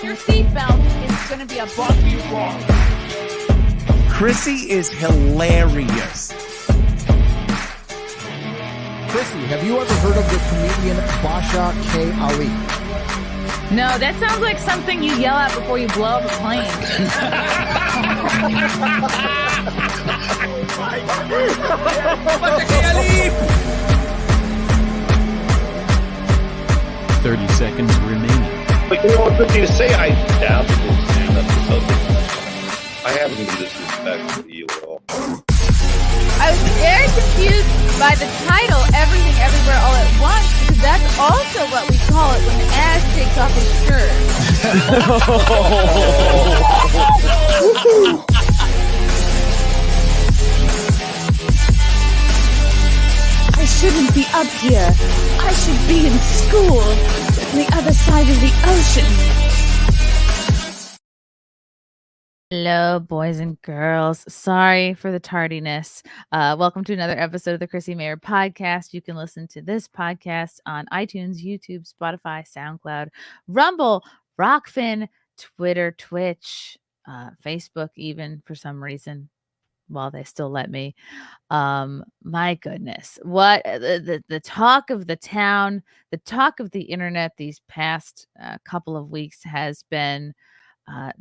your seatbelt. It's going to be a bumpy ride. Chrissie is hilarious. Chrissie, have you ever heard of the comedian Basha K. Ali? No, that sounds like something you yell out before you blow up a plane. 30 seconds remaining. But you know what, good thing to say, I doubt it will stand up to something. I haven't been disrespectful to you at all. I was very confused by the title, Everything Everywhere All at Once, because that's also what we call it when Ash takes off his shirt. I shouldn't be up here. I should be in school on the other side of the ocean. Hello, boys and girls. Sorry for the tardiness. Welcome to another episode of the Chrissie Mayr podcast. You can listen to this podcast on iTunes, YouTube, Spotify, SoundCloud, Rumble, Rockfin, Twitter, Twitch, Facebook, even for some reason. Well, they still let me. My goodness, what the talk of the town, the talk of the internet these past couple of weeks has been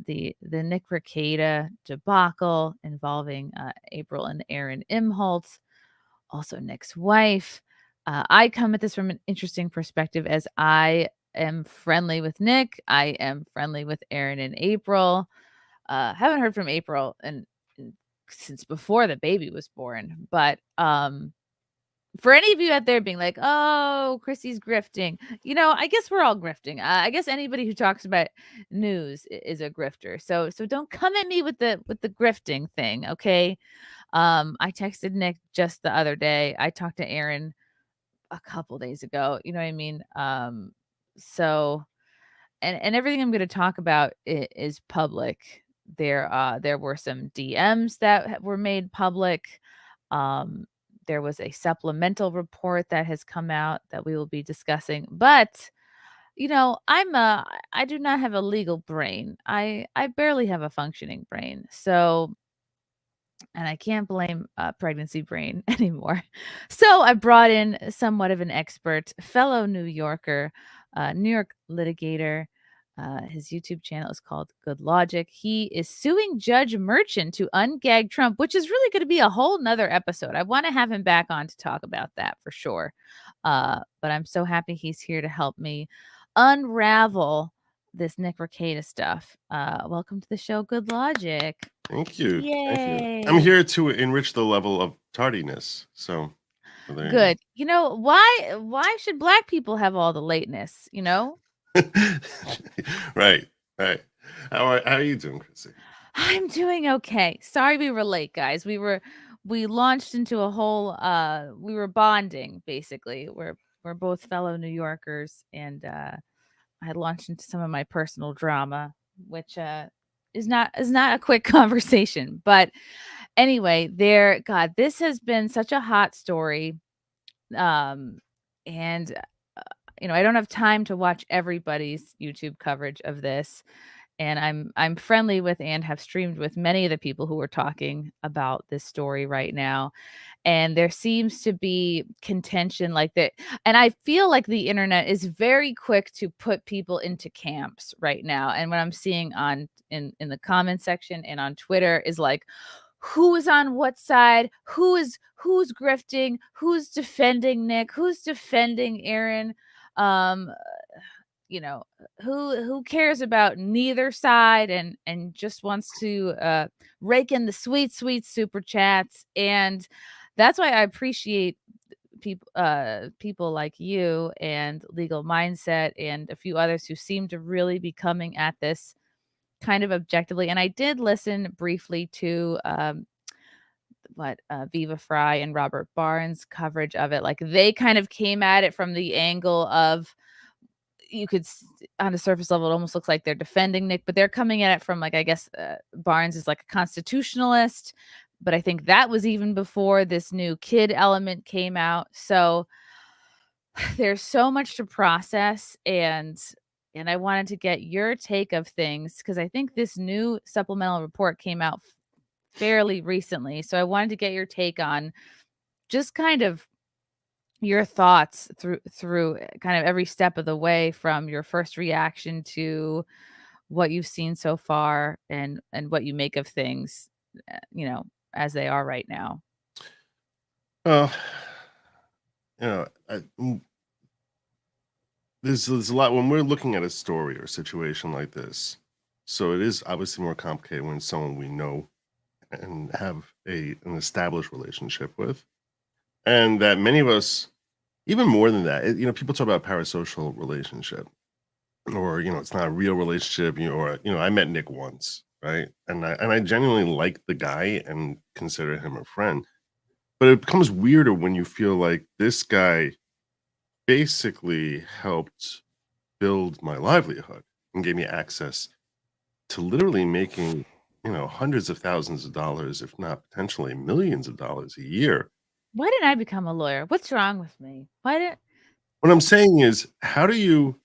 the Nick Rekieta debacle involving April and Aaron Imholte, also Nick's wife. I come at this from an interesting perspective as I am friendly with Nick. I am friendly with Aaron and April. Haven't heard from April since before the baby was born, but for any of you out there being like, oh, Chrissie's grifting, I guess we're all grifting. I guess anybody who talks about news is a grifter. So don't come at me with the grifting thing, okay? I texted Nick just the other day. I talked to Aaron a couple days ago. You know what I mean? So and everything I'm going to talk about is public. There were some DMs that were made public. There was a supplemental report that has come out that we will be discussing. But, I do not have a legal brain. I barely have a functioning brain. So, and I can't blame pregnancy brain anymore. So I brought in somewhat of an expert, fellow New Yorker, New York litigator. His YouTube channel is called Good Lawgic. He is suing Judge Merchant to ungag Trump, which is really going to be a whole nother episode. I want to have him back on to talk about that for sure. But I'm so happy he's here to help me unravel this Nick Rekieta stuff. Welcome to the show, Good Lawgic. Thank you. Yay. Thank you. I'm here to enrich the level of tardiness. So good. Why should Black people have all the lateness, Right. How are you doing, Chrissie? I'm doing okay. Sorry we were late, guys. We launched into a whole we were bonding basically. We're both fellow New Yorkers, and I launched into some of my personal drama, which is not a quick conversation. But anyway, this has been such a hot story. And I don't have time to watch everybody's YouTube coverage of this. And I'm friendly with and have streamed with many of the people who are talking about this story right now. And there seems to be contention like that. And I feel like the internet is very quick to put people into camps right now. And what I'm seeing in the comment section and on Twitter is like, who is on what side? Who's grifting? Who's defending Nick? Who's defending Aaron? Who cares about neither side and just wants to rake in the sweet super chats. And that's why I appreciate people like you and Legal Mindset and a few others who seem to really be coming at this kind of objectively. And I did listen briefly to Viva Fry and Robert Barnes' coverage of it. Like, they kind of came at it from the angle of, you could, on a surface level, it almost looks like they're defending Nick, but they're coming at it from, like, I guess Barnes is like a constitutionalist, but I think that was even before this new kid element came out. So there's so much to process, and and I wanted to get your take of things because I think this new supplemental report came out fairly recently. So I wanted to get your take on just kind of your thoughts through kind of every step of the way, from your first reaction to what you've seen so far, and what you make of things, as they are right now. Well, there's a lot when we're looking at a story or a situation like this. So it is obviously more complicated when it's someone we know and have an established relationship with, and that many of us, even more than that, people talk about parasocial relationship, or it's not a real relationship, or I met Nick once, right, and I genuinely like the guy and consider him a friend, but it becomes weirder when you feel like this guy basically helped build my livelihood and gave me access to literally making hundreds of thousands of dollars, if not potentially millions of dollars a year. Why didn't I become a lawyer? What's wrong with me? What I'm saying is, how do you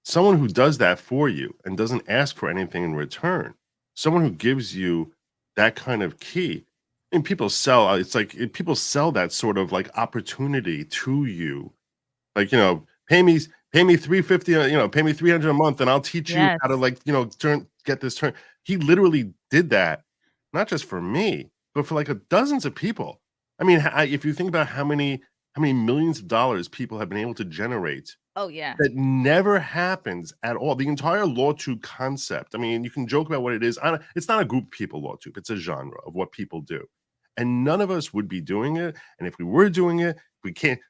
someone who does that for you and doesn't ask for anything in return, someone who gives you that kind of key, and people sell, it's like people sell that sort of like opportunity to you, like, pay me 350, pay me 300 a month and I'll teach you how to, Yes. like, get this turn. He literally did that, not just for me, but for like dozens of people. I mean, if you think about how many millions of dollars people have been able to generate, Oh, yeah. that never happens at all. The entire LawTube concept, I mean, you can joke about what it is. It's not a group of people, LawTube. It's a genre of what people do. And none of us would be doing it. And if we were doing it,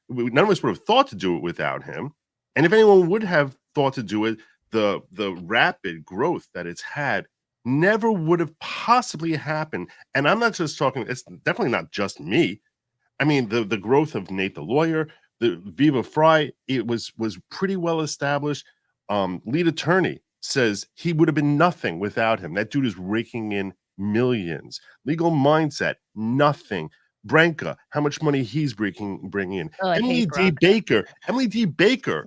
none of us would have thought to do it without him. And if anyone would have thought to do it, the rapid growth that it's had never would have possibly happened. And I'm not just talking, it's definitely not just me. I mean, the growth of Nate the lawyer, the Viva Fry, it was pretty well established. Lead attorney says he would have been nothing without him. That dude is raking in millions. Legal mindset, nothing. Branca, how much money he's bringing in. Oh, I Emily hate D. Bronco. Baker,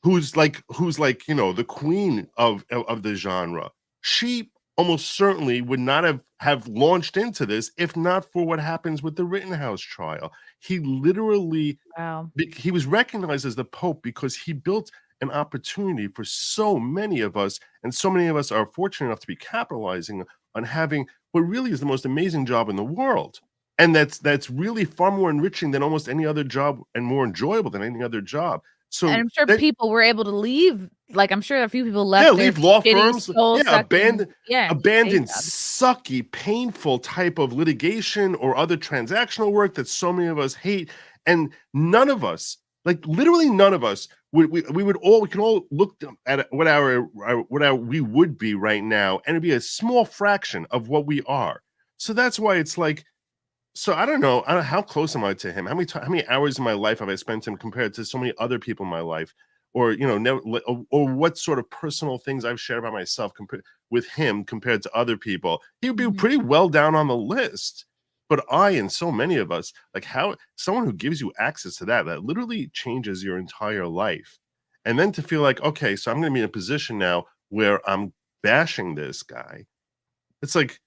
who's like the queen of the genre. She almost certainly would not have launched into this if not for what happens with the Rittenhouse trial. He literally, Wow. he was recognized as the Pope because he built an opportunity for so many of us, and so many of us are fortunate enough to be capitalizing on having what really is the most amazing job in the world. And that's really far more enriching than almost any other job, and more enjoyable than any other job. So And I'm sure that, people were able to leave. Like, I'm sure a few people left their leave law shitty, firms, soul-sucking, day abandoned, jobs. sucky, painful type of litigation or other transactional work that so many of us hate. And none of us, like literally none of us, we could all look at what we would be right now, and it'd be a small fraction of what we are. So that's why it's like, so I don't know how close am I to him? How many hours in my life have I spent him compared to so many other people in my life? Or or what sort of personal things I've shared about myself with him compared to other people? He would be pretty well down on the list. But I, and so many of us, like, how someone who gives you access to that literally changes your entire life. And then to feel like, okay, so I'm going to be in a position now where I'm bashing this guy. It's like,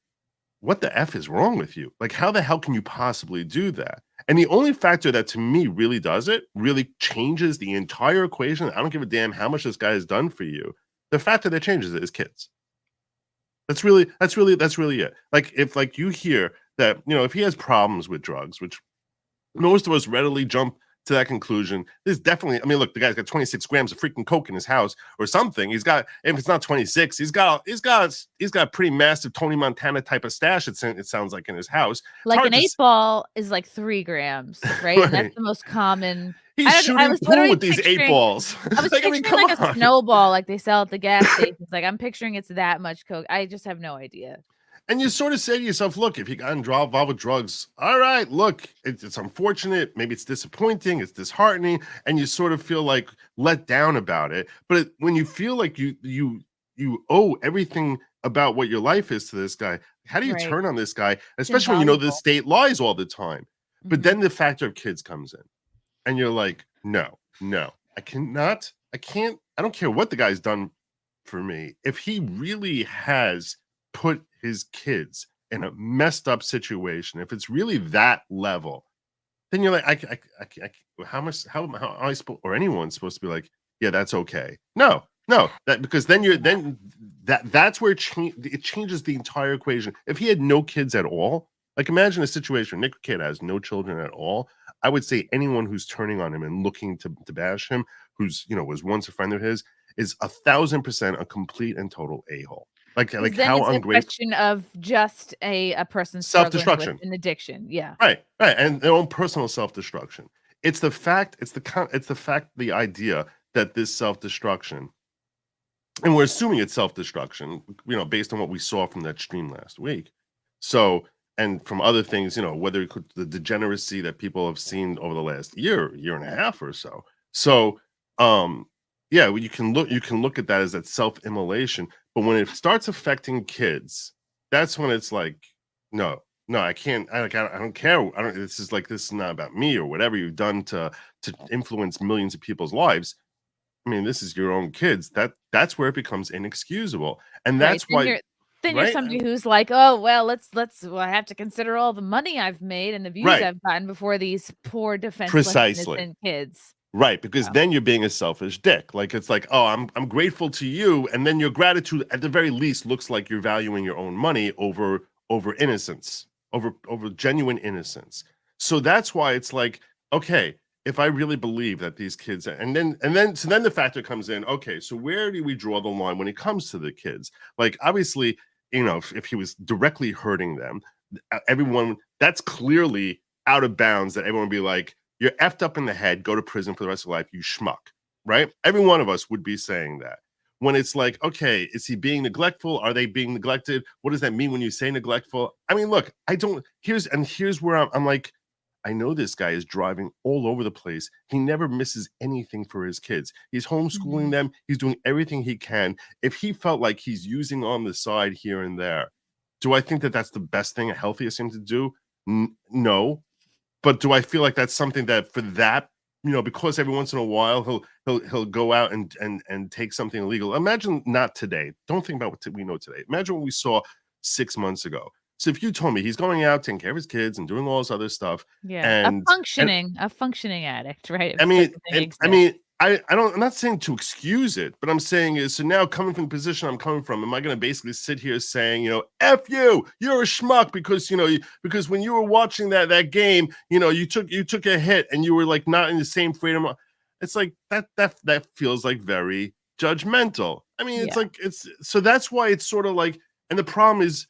what the F is wrong with you? Like, how the hell can you possibly do that? And the only factor that to me really does it, really changes the entire equation, I don't give a damn how much this guy has done for you. The factor that changes it is kids. That's really it. Like, if you hear that, if he has problems with drugs, which most of us readily jump to that conclusion. There's definitely, I mean, look, the guy's got 26 grams of freaking coke in his house or something. He's got, if it's not 26, he's got a pretty massive Tony Montana type of stash. It sounds like in his house. Like an 8-ball is like 3 grams, right? And that's the most common. He's shooting pool with these 8 balls. I was picturing like a snowball, like they sell at the gas stations. Like, I'm picturing it's that much coke. I just have no idea. And you sort of say to yourself, look, if you got involved with drugs, all right, look, it's unfortunate. Maybe it's disappointing. It's disheartening. And you sort of feel like let down about it. But when you feel like you owe everything about what your life is to this guy, how do you turn on this guy? Especially when you know the state lies all the time. But then the factor of kids comes in. And you're like, no. I don't care what the guy's done for me. If he really has put his kids in a messed up situation, if it's really that level, then you're like, how am I supposed, or anyone's supposed to be like, yeah, that's okay. No, that, because then that's where it changes the entire equation. If he had no kids at all, like imagine a situation where Nick Rekieta has no children at all. I would say anyone who's turning on him and looking to bash him, who's was once a friend of his, is 1,000% a complete and total a-hole. Like then how it's a ungrateful. question of just a person struggling with Self-destruction. an addiction. Yeah. Right, and their own personal self-destruction. It's the idea that this self-destruction, and we're assuming it's self-destruction, based on what we saw from that stream last week. So, and from other things, whether it could the degeneracy that people have seen over the last year and a half or so. So, yeah, you can look at that as that self-immolation, but when it starts affecting kids, that's when it's like, no, I can't. I don't care. This is not about me or whatever you've done to influence millions of people's lives. I mean, this is your own kids. That's where it becomes inexcusable, and that's why. Then you're somebody who's like, oh well, I have to consider all the money I've made and the views I've gotten before these poor defenseless innocent kids. Right, because then you're being a selfish dick. Like it's like, oh, I'm grateful to you, and then your gratitude, at the very least, looks like you're valuing your own money over innocence, over genuine innocence. So that's why it's like, okay, if I really believe that these kids, so then the factor comes in. Okay, so where do we draw the line when it comes to the kids? Like obviously, if he was directly hurting them, everyone, that's clearly out of bounds. That everyone would be like, you're effed up in the head, go to prison for the rest of your life, you schmuck, right? Every one of us would be saying that. When it's like, okay, is he being neglectful? Are they being neglected? What does that mean when you say neglectful? I mean, look, here's where I'm like, I know this guy is driving all over the place. He never misses anything for his kids. He's homeschooling them. He's doing everything he can. If he felt like he's using on the side here and there, do I think that that's the best thing, a healthiest thing to do? No. But do I feel like that's something that for that, because every once in a while he'll go out and take something illegal. Imagine not today. Don't think about what we know today. Imagine what we saw 6 months ago. So if you told me he's going out taking care of his kids and doing all this other stuff, a functioning addict, right? I'm not saying to excuse it, but I'm saying is, so now coming from the position I'm coming from, am I going to basically sit here saying, F you, you're a schmuck because when you were watching that game, you took a hit and you were like not in the same freedom. It's like that feels like very judgmental. I mean, so that's why it's sort of like, and the problem is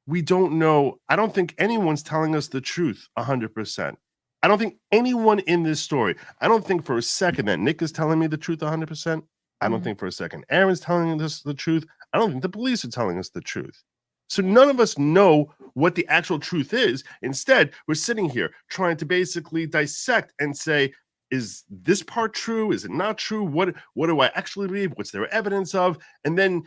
we don't know. I don't think anyone's telling us the truth 100%. I don't think anyone in this story, I don't think for a second that Nick is telling me the truth 100%. I don't think for a second Aaron's telling us the truth. I don't think the police are telling us the truth. So none of us know what the actual truth is. Instead, we're sitting here trying to basically dissect and say, is this part true? Is it not true? What do I actually believe? What's there evidence of? And then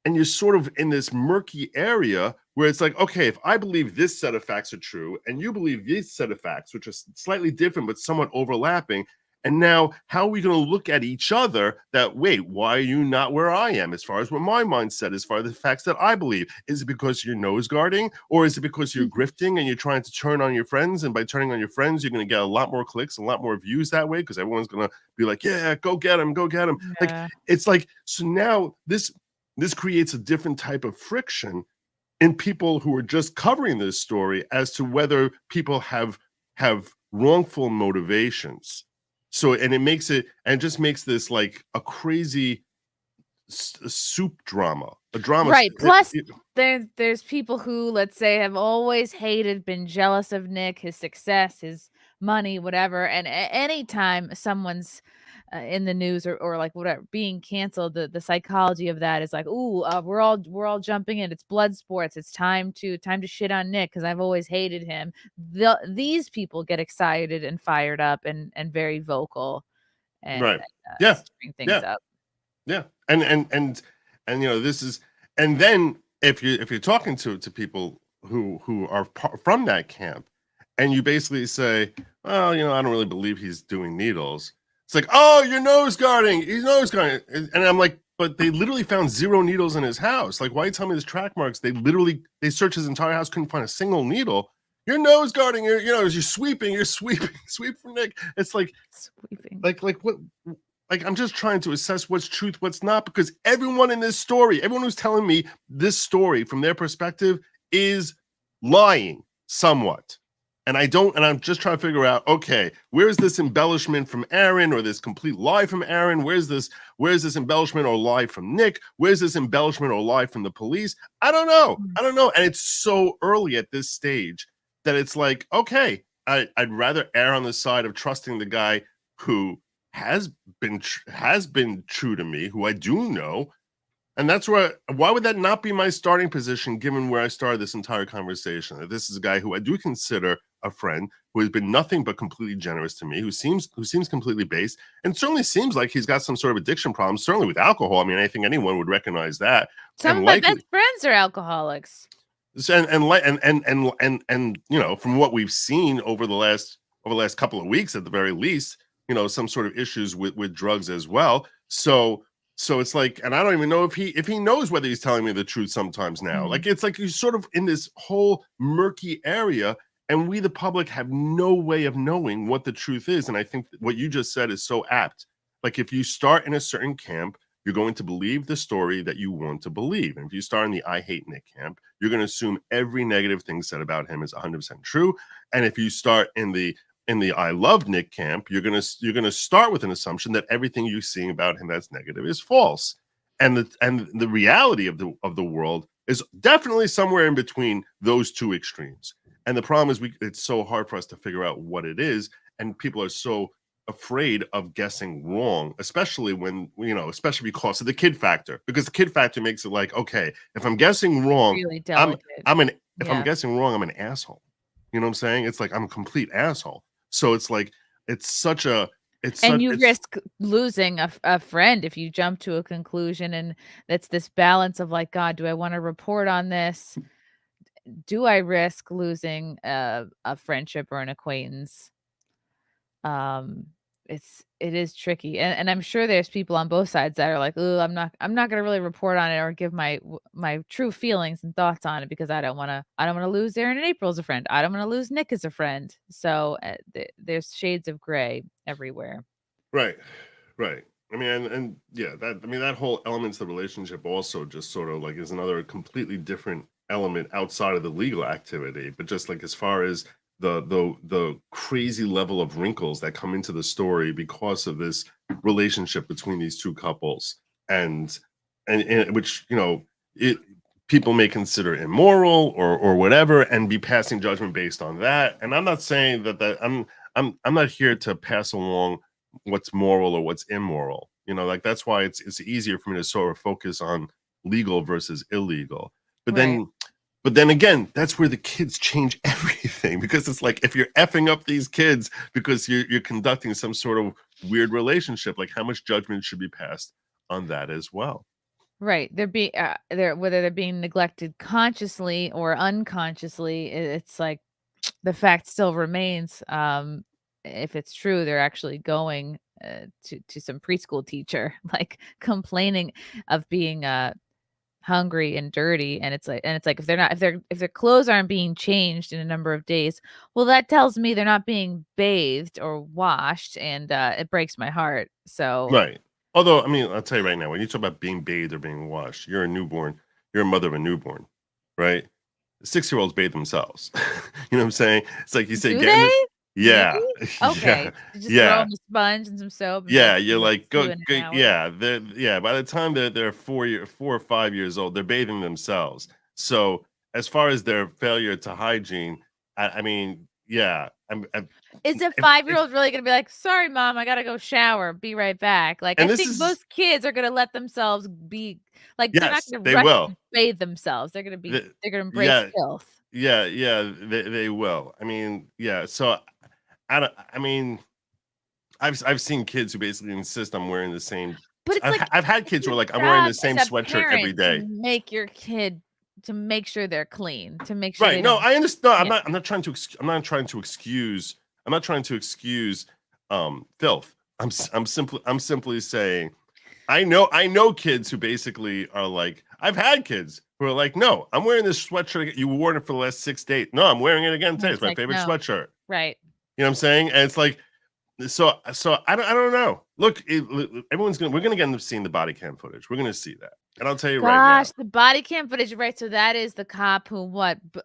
and you're sort of in this murky area where it's like, okay, if I believe this set of facts are true and you believe this set of facts, which are slightly different but somewhat overlapping, and now how are we going to look at each other that, wait, why are you not where I am as far as what my mindset, as far as the facts that I believe? Is it because you're nose guarding, or is it because you're grifting and you're trying to turn on your friends, and by turning on your friends, you're going to get a lot more clicks, a lot more views that way because everyone's going to be like, yeah, go get him. Yeah. Like, it's like, so now this creates a different type of friction in people who are just covering this story as to whether people have wrongful motivations. So, and it just makes this like a crazy soup drama, a drama. Right. Plus, there's people who, let's say, have always hated, been jealous of Nick, his success, his money, whatever. And anytime someone's in the news or like whatever being canceled, the psychology of that is like, ooh, we're all jumping in. It's blood sports. It's time to shit on Nick because I've always hated him. These people get excited and fired up and very vocal and stirring things up. Yeah, and this is, and then if you're talking to people who are from that camp, and you basically say, well, I don't really believe he's doing needles. It's like, oh, you're nose guarding. He's nose guarding. And I'm like, but they literally found 0 needles in his house. Like, why are you telling me there's track marks? They searched his entire house, couldn't find a single needle. You're nose guarding. You're sweeping. Sweep for Nick. It's like Sweeping. like what? Like, I'm just trying to assess what's truth, what's not, because everyone in this story, everyone who's telling me this story from their perspective is lying somewhat. And I'm just trying to figure out, okay, where's this embellishment from Aaron or this complete lie from Aaron? Where's this embellishment or lie from Nick? Where's this embellishment or lie from the police? I don't know. And it's so early at this stage that it's like, okay, I'd rather err on the side of trusting the guy who has been true to me, who I do know. And that's why would that not be my starting position, given where I started this entire conversation? That this is a guy who I do consider a friend, who has been nothing but completely generous to me, who seems completely based, and certainly seems like he's got some sort of addiction problem, certainly with alcohol. I mean, I think anyone would recognize that. Some of my best friends are alcoholics. And from what we've seen over the last couple of weeks, at the very least, some sort of issues with drugs as well. So it's like, and I don't even know if he knows whether he's telling me the truth sometimes now. Like, it's like he's sort of in this whole murky area, and we, the public, have no way of knowing what the truth is. And I think what you just said is so apt. Like, if you start in a certain camp, you're going to believe the story that you want to believe. And if you start in the I hate Nick camp, you're going to assume every negative thing said about him is 100% true. And if you start in the I love Nick camp, you're gonna start with an assumption that everything you see about him that's negative is false, and the reality of the world is definitely somewhere in between those two extremes. And the problem is it's so hard for us to figure out what it is, and people are so afraid of guessing wrong, especially especially because of the kid factor, because the kid factor makes it like, okay, if I'm guessing wrong, Really delicate. I'm guessing wrong, I'm an asshole. You know what I'm saying? It's like I'm a complete asshole. So it's like you risk losing a friend if you jump to a conclusion, and that's this balance of like, God, do I want to report on this? Do I risk losing a friendship or an acquaintance? It is tricky, and I'm sure there's people on both sides that are like, oh, I'm not gonna really report on it or give my true feelings and thoughts on it, because I don't want to lose Aaron and April as a friend. I don't want to lose Nick as a friend. So there's shades of gray everywhere. Right. I mean, and yeah, that whole element of the relationship also just sort of like is another completely different element outside of the legal activity, but just like as far as the crazy level of wrinkles that come into the story because of this relationship between these two couples, and which people may consider immoral or whatever, and be passing judgment based on that. And I'm not saying that I'm not here to pass along what's moral or what's immoral. Like, that's why it's easier for me to sort of focus on legal versus illegal. But then again, that's where the kids change everything, because it's like, if you're effing up these kids because you're conducting some sort of weird relationship, like, how much judgment should be passed on that as well? Right. Whether they're being neglected consciously or unconsciously, it's like the fact still remains. If it's true, they're actually going to some preschool teacher, like, complaining of being hungry and dirty, and it's like if their clothes aren't being changed in a number of days, well, that tells me they're not being bathed or washed, and it breaks my heart. So Right. Although, I mean, I'll tell you right now, when you talk about being bathed or being washed, you're a mother of a newborn, right? 6-year-olds bathe themselves. You know what I'm saying? It's like you say, do they? Yeah. Okay. Just throw them a sponge and some soap. Yeah, you're like, go, yeah. By the time they're 4 or 5 years old, they're bathing themselves. So as far as their failure to hygiene, I mean, yeah. Is a 5-year-old really gonna be like, sorry, Mom, I gotta go shower, be right back? Like, I think most kids are gonna let themselves be like, they're not gonna rush to bathe themselves. They're gonna embrace filth. Yeah, they will. I mean, yeah. So I mean, I've seen kids who basically insist on wearing the same. But it's I've had kids who are like, I'm wearing the same sweatshirt every day. To make your kid, to make sure they're clean, to make sure. Right. No, I understand. I'm not trying to excuse filth. I'm simply saying, I know kids who basically are like, I've had kids who are like, no, I'm wearing this sweatshirt. You wore it for the last 6 days. No, I'm wearing it again today. It's my like, favorite no. sweatshirt. Right. You know what I'm saying? And it's like, so I don't know. Look, we're gonna get into seeing the body cam footage. We're gonna see that, and I'll tell you right now. Gosh, the body cam footage, right? So that is the cop who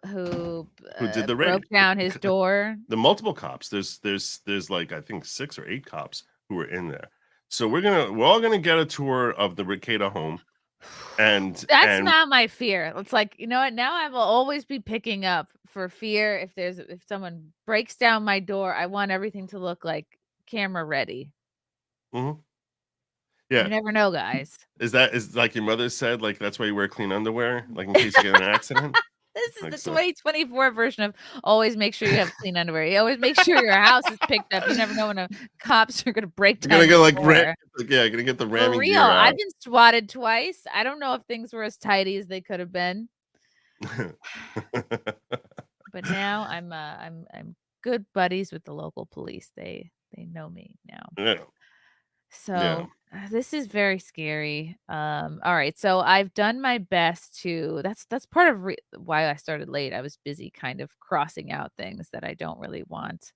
Who did the broke raid? down his door. The multiple cops. There's like I think 6 or 8 cops who were in there. So we're all gonna get a tour of the Rekieta home, and That's not my fear. It's like, you know what? Now I will always be picking up for fear if someone breaks down my door. I want everything to look like camera ready. Mhm. You Yeah. never know, guys. Is like your mother said, like that's why you wear clean underwear, like in case you get in an accident? This is Like the so. 2024 version of always make sure you have clean underwear. You always make sure your house is picked up. You never know when cops are gonna break You're down gonna get your like door. gonna get the For ramming real. gear out. I've been swatted twice. I don't know if things were as tidy as they could have been. But now I'm good buddies with the local police. They know me now. Yeah. So this is very scary. All right. So I've done my best to that's part of why I started late. I was busy kind of crossing out things that I don't really want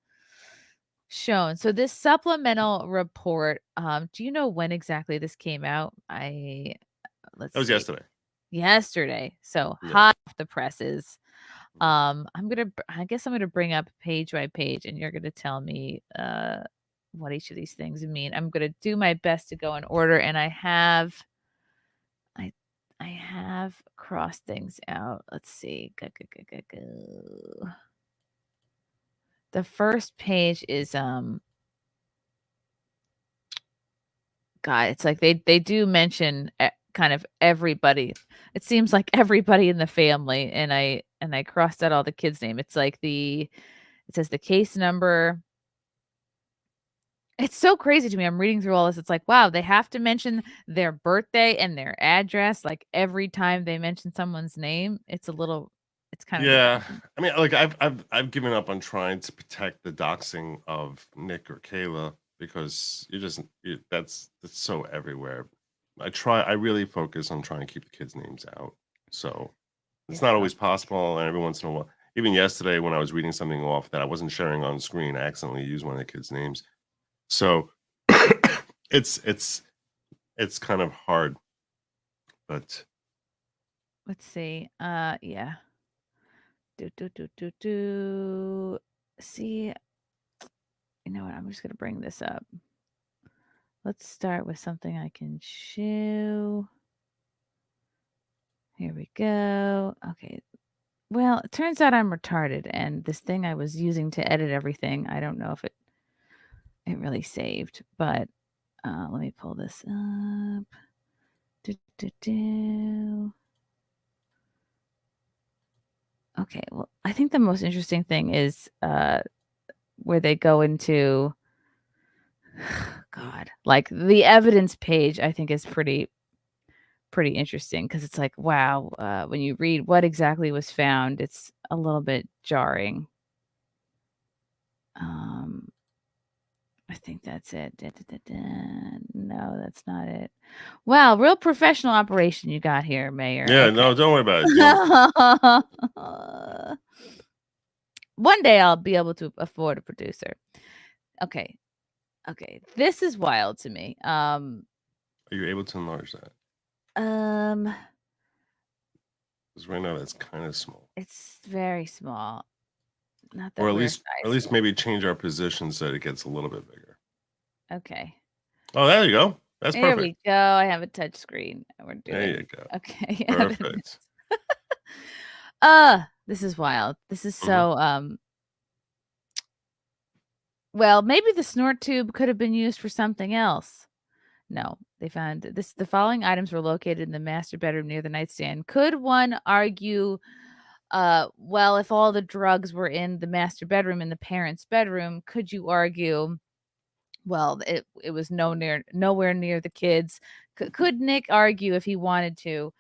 shown. So this supplemental report, do you know when exactly this came out? Let's That was see. yesterday. So Yeah. hot off the presses. I guess I'm gonna bring up page by page and you're gonna tell me what each of these things mean. I'm gonna do my best to go in order, and I have crossed things out. Let's see. Go. The first page is God, it's like they do mention kind of everybody. It seems like everybody in the family, and I crossed out all the kids' name. It's like it says the case number. It's so crazy to me. I'm reading through all this. It's like, wow, they have to mention their birthday and their address like every time they mention someone's name. It's kind of Yeah. I mean, like I've given up on trying to protect the doxing of Nick or Kayla because that's so everywhere. I really focus on trying to keep the kids' names out. So it's not always possible, and every once in a while. Even yesterday when I was reading something off that I wasn't sharing on screen, I accidentally used one of the kids' names. So it's kind of hard. But let's see. Yeah. See, you know what? I'm just gonna bring this up. Let's start with something I can show. Here we go. Okay. Well, it turns out I'm retarded, and this thing I was using to edit everything, I don't know if it really saved, but let me pull this up. Okay, well, I think the most interesting thing is where they go into God, like the evidence page. I think is pretty interesting because it's like, wow, when you read what exactly was found, it's a little bit jarring. I think that's it. No, that's not it. Wow, real professional operation you got here, Mayor. yeah, Okay. no, don't worry about it. One day I'll be able to afford a producer. Okay. This is wild to me. Are you able to enlarge that? Because right now that's kind of small. It's very small. Not that Or at we're least maybe change our position so that it gets a little bit bigger. okay. Oh, there you go. That's There perfect. we go. I have a touch screen. We're doing. There you go. Okay. Perfect. This is wild. This is so well, maybe the snort tube could have been used for something else. No, they found this. The following items were located in the master bedroom near the nightstand. Could one argue, well, if all the drugs were in the master bedroom in the parents' bedroom, could you argue, well, it was nowhere near the kids? Could Nick argue if he wanted to?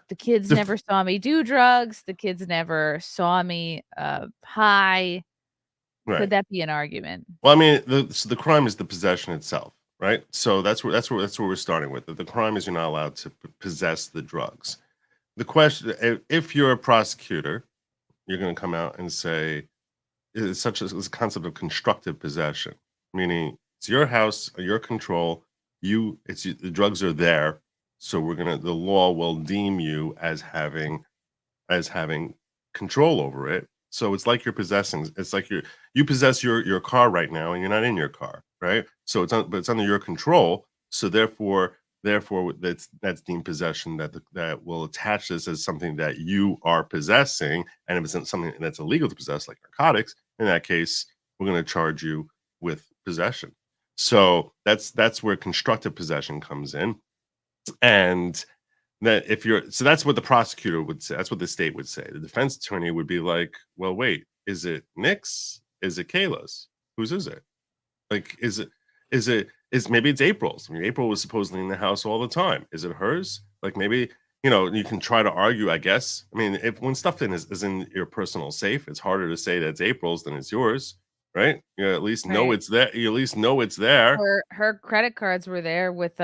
The kids never saw me do drugs. The kids never saw me high. Right. Could that be an argument? Well, I mean, the crime is the possession itself, right? So that's where we're starting with. The crime is you're not allowed to possess the drugs. The question, if you're a prosecutor, you're going to come out and say it's such a concept of constructive possession, meaning it's your house, your control. The drugs are there, so the law will deem you as having control over it. So it's like you're possessing. It's like you possess your car right now, and you're not in your car, right? So but it's under your control. So therefore that's deemed possession. That will attach this as something that you are possessing, and if it's something that's illegal to possess, like narcotics, in that case, we're going to charge you with possession. So that's where constructive possession comes in, and that that's what the prosecutor would say. That's what the state would say. The defense attorney would be like, well, wait, is it Nick's? Is it Kayla's? Whose is it? Like, maybe it's April's. I mean, April was supposedly in the house all the time. Is it hers? Like, maybe, you can try to argue, I guess. I mean, when stuff is in your personal safe, it's harder to say that's April's than it's yours, right? You at least know it's there. You at least know it's there. Her credit cards were there with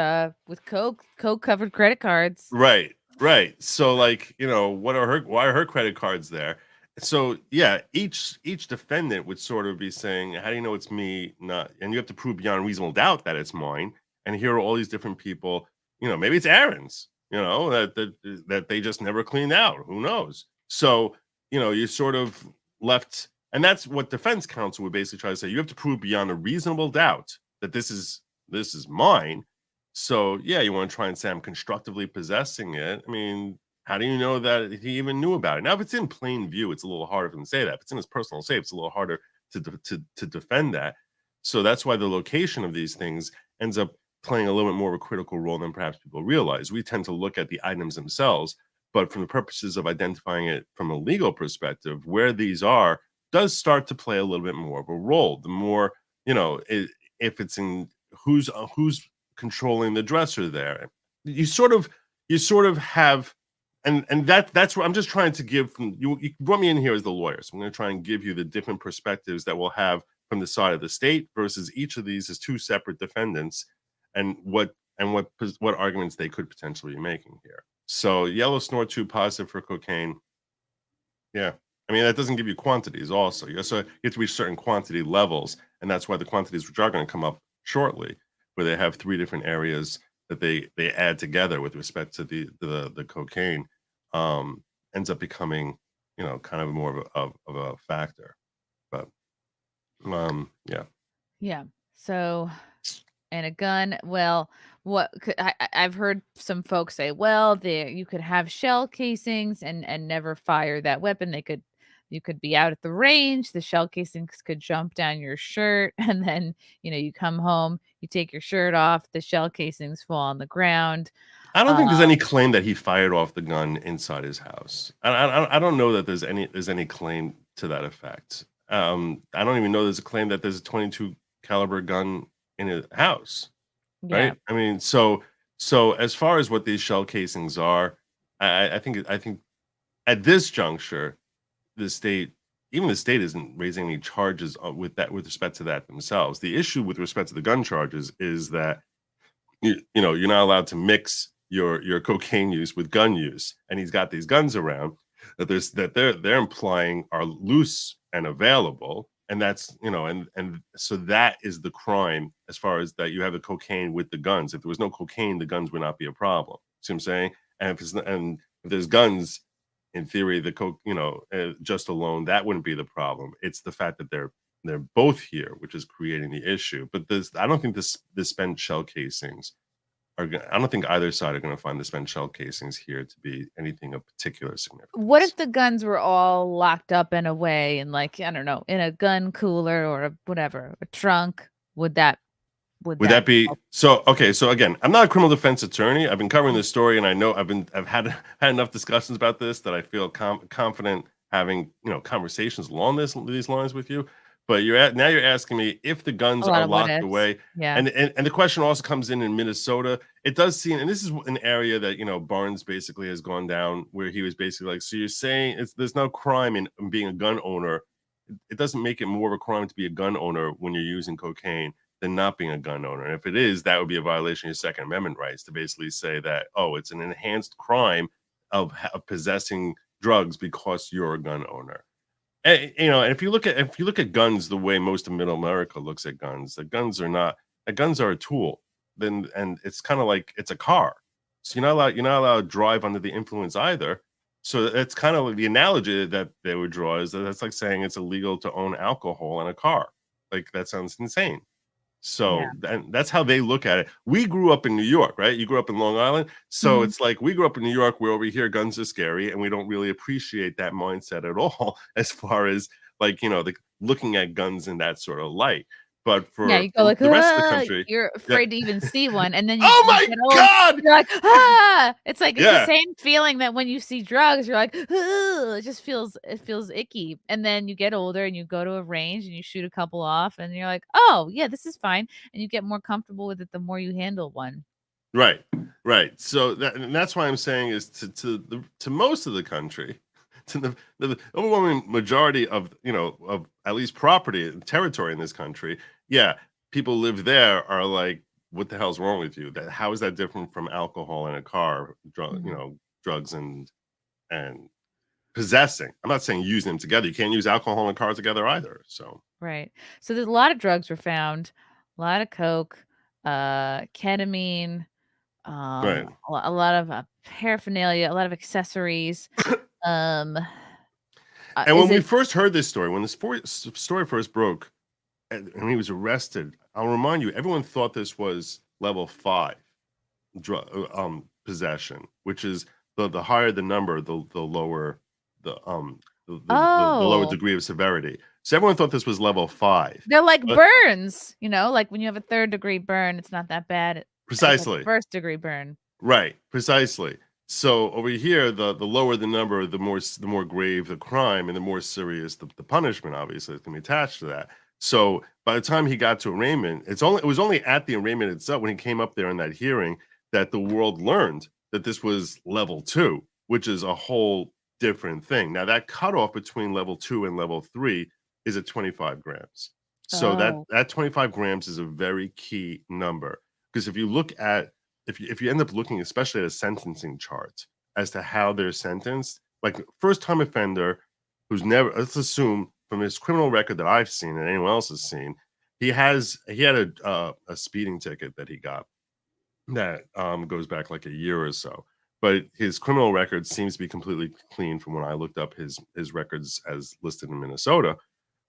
Coke covered credit cards. Right. So, like, why are her credit cards there? So yeah, each defendant would sort of be saying, how do you know it's me? Not, and you have to prove beyond reasonable doubt that it's mine. And here are all these different people, maybe it's Aaron's, that they just never cleaned out. Who knows? So, you're sort of left, and that's what defense counsel would basically try to say. You have to prove beyond a reasonable doubt that this is mine. So yeah, you want to try and say I'm constructively possessing it. I mean, how do you know that he even knew about it? Now, if it's in plain view, it's a little harder for him to say that. If it's in his personal safe, it's a little harder to defend that. So that's why the location of these things ends up playing a little bit more of a critical role than perhaps people realize. We tend to look at the items themselves, but from the purposes of identifying it from a legal perspective, where these are does start to play a little bit more of a role. The more, if it's in who's controlling the dresser there, you sort of have. And that's what I'm just trying to give from you. You brought me in here as the lawyer, so I'm going to try and give you the different perspectives that we'll have from the side of the state versus each of these as two separate defendants, and what arguments they could potentially be making here. So yellow snort 2 positive for cocaine. Yeah, I mean that doesn't give you quantities. Also, you have to reach certain quantity levels, and that's why the quantities which are going to come up shortly, where they have 3 different areas that they add together with respect to the cocaine, ends up becoming kind of more of a factor. But yeah. So, and a gun, well, I've heard some folks say, well, you could have shell casings and never fire that weapon. You could be out at the range, the shell casings could jump down your shirt, and then you come home, you take your shirt off, the shell casings fall on the ground. I don't think there's any claim that he fired off the gun inside his house. I don't know that there's any claim to that effect. I don't even know there's a claim that there's a 22 caliber gun in his house. Right? Yeah. I mean, so as far as what these shell casings are, I think at this juncture, the state isn't raising any charges with respect to that themselves. The issue with respect to the gun charges is that you're not allowed to mix your cocaine use with gun use, and he's got these guns around that they're implying are loose and available, and that's and so that is the crime as far as that you have the cocaine with the guns. If there was no cocaine, the guns would not be a problem. See what I'm saying? And if there's guns, in theory, the coke, just alone, that wouldn't be the problem. It's the fact that they're both here, which is creating the issue. But I don't think the spent shell casings I don't think either side are going to find the spent shell casings here to be anything of particular significance. What if the guns were all locked up in a way, and I don't know, in a gun cooler or a trunk? Would that be so? Okay, so again, I'm not a criminal defense attorney. I've been covering this story, and I know I've had enough discussions about this that I feel confident having conversations along these lines with you. But you're asking me if the guns are locked away. Yeah. And the question also comes in Minnesota. It does seem, and this is an area that Barnes basically has gone down, where he was basically like, so you're saying there's no crime in being a gun owner it doesn't make it more of a crime to be a gun owner when you're using cocaine than not being a gun owner. And if it is, that would be a violation of your Second Amendment rights to basically say that, oh, it's an enhanced crime of possessing drugs because you're a gun owner. And, and if you look at guns the way most of Middle America looks at guns, the guns are a tool. And it's kind of like it's a car. So you're not allowed to drive under the influence either. So it's kind of like the analogy that they would draw is that that's like saying it's illegal to own alcohol in a car. Like that sounds insane. So that's how they look at it. We grew up in New York, right? You grew up in Long Island. So it's like we grew up in New York where over here guns are scary and we don't really appreciate that mindset at all as far as like, looking at guns in that sort of light. But for you go like, the rest of the country, you're afraid to even see one, and then you, oh you my get old, God, you're like, it's like it's the same feeling that when you see drugs, you're like, it just feels icky, and then you get older and you go to a range and you shoot a couple off, and you're like, oh yeah, this is fine, and you get more comfortable with it the more you handle one. Right. So that's why I'm saying is to most of the country, to the overwhelming majority of of at least property and territory in this country, people live there are like, what the hell's wrong with you? How is that different from alcohol in a car, drugs and possessing? I'm not saying using them together. You can't use alcohol and a car together either. So right. So there's a lot of drugs were found, a lot of coke, ketamine, right. a lot of paraphernalia, a lot of accessories. And when we first heard this story, when this story first broke, and he was arrested, I'll remind you, everyone thought this was level 5 drug possession, which is the higher the number, the lower the lower degree of severity. So everyone thought this was level 5. They're like burns, like when you have a 3rd degree burn, it's not that bad. Precisely. Like 1st degree burn. Right. Precisely. So over here, the lower the number, the more grave the crime, and the more serious the punishment, obviously, is going to be attached to that. So by the time he got to arraignment, it was only at the arraignment itself, when he came up there in that hearing, that the world learned that this was level 2, which is a whole different thing. Now that cutoff between level 2 and level 3 is at 25 grams. So that 25 grams is a very key number, because if you look at if you end up looking especially at a sentencing chart as to how they're sentenced, like first time offender who's never, let's assume from his criminal record that I've seen and anyone else has seen, he had a speeding ticket that he got that goes back like a year or so, but his criminal record seems to be completely clean from when I looked up his records as listed in Minnesota.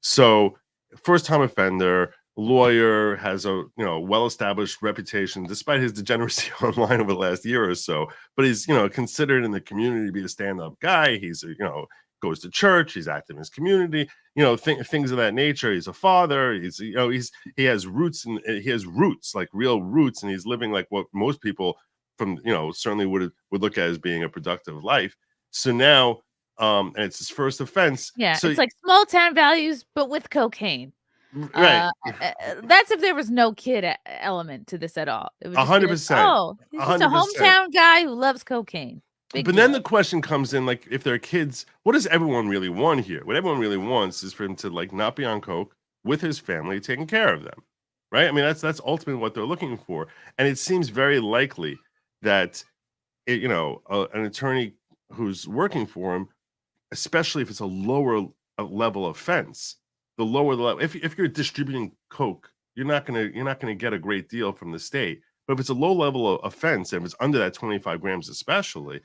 So first time offender, lawyer, has a well-established reputation despite his degeneracy online over the last year or so, but he's considered in the community to be a stand-up guy. He's goes to church, he's active in his community, things of that nature. He's a father, he has roots, and he has roots, like real roots, and he's living like what most people from certainly would look at as being a productive life. So now and it's his first offense. So it's like small town values but with cocaine. Right. That's if there was no kid element to this at all. It was 100%. Oh, he's just a hometown guy who loves cocaine. But then the question comes in, like, if they're kids, what does everyone really want here? What everyone really wants is for him to like not be on coke, with his family, taking care of them, right? I mean, that's ultimately what they're looking for, and it seems very likely that an attorney who's working for him, especially if it's a lower level offense, the lower the level. If you're distributing coke, you're not gonna get a great deal from the state. But if it's a low level of offense, and if it's under that 25 grams, especially,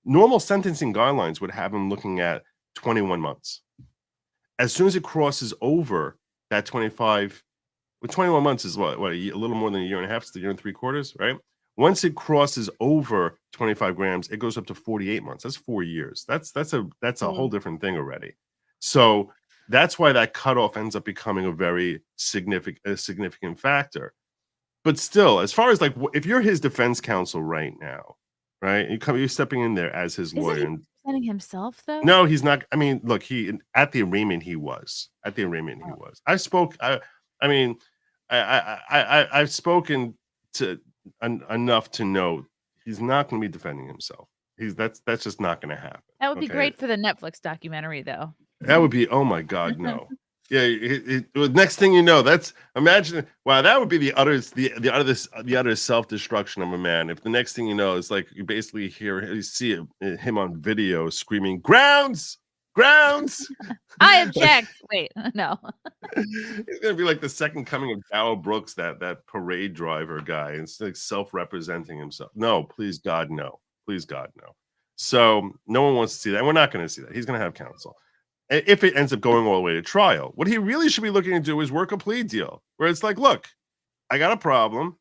normal sentencing guidelines would have him looking at 21 months. As soon as it crosses over that 25, 21 months is what a little more than a year and a half, it's a year and 3/4, right? Once it crosses over 25 grams, it goes up to 48 months. That's 4 years. That's a whole different thing already. So that's why that cutoff ends up becoming a very significant factor. But still, as far as like, if you're his defense counsel right now, right? You're stepping in there as his lawyer. Isn't he representing himself though? No, he's not. I mean, look, at the arraignment he was. I've spoken to enough to know he's not going to be defending himself. That's just not going to happen. That would be great for the Netflix documentary, though. That would be, oh my God, no. Yeah, next thing you know, that's imagine. Wow, that would be the utter self-destruction of a man. If the next thing you know, it's like you basically you see him on video screaming, "Grounds, grounds!" I Like, object. Wait, no. it's gonna be like the second coming of Dow Brooks, that parade driver guy. It's like self-representing himself. No, please God, no. Please God, no. So no one wants to see that. We're not going to see that. He's going to have counsel. If it ends up going all the way to trial, what he really should be looking to do is work a plea deal where it's like, look, I got a problem.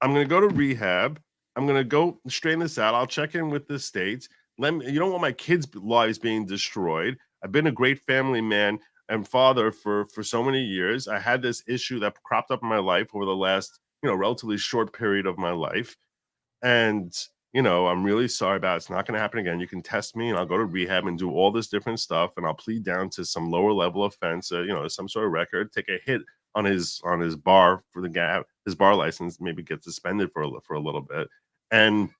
I'm going to go to rehab. I'm going to go straighten this out. I'll check in with the states. You don't want my kids' lives being destroyed. I've been a great family man and father for so many years. I had this issue that cropped up in my life over the last, relatively short period of my life. And I'm really sorry about it. It's not going to happen again. You can test me and I'll go to rehab and do all this different stuff. And I'll plead down to some lower level offense, some sort of record, take a hit on his bar for the gap, his bar license, maybe get suspended for a little bit. And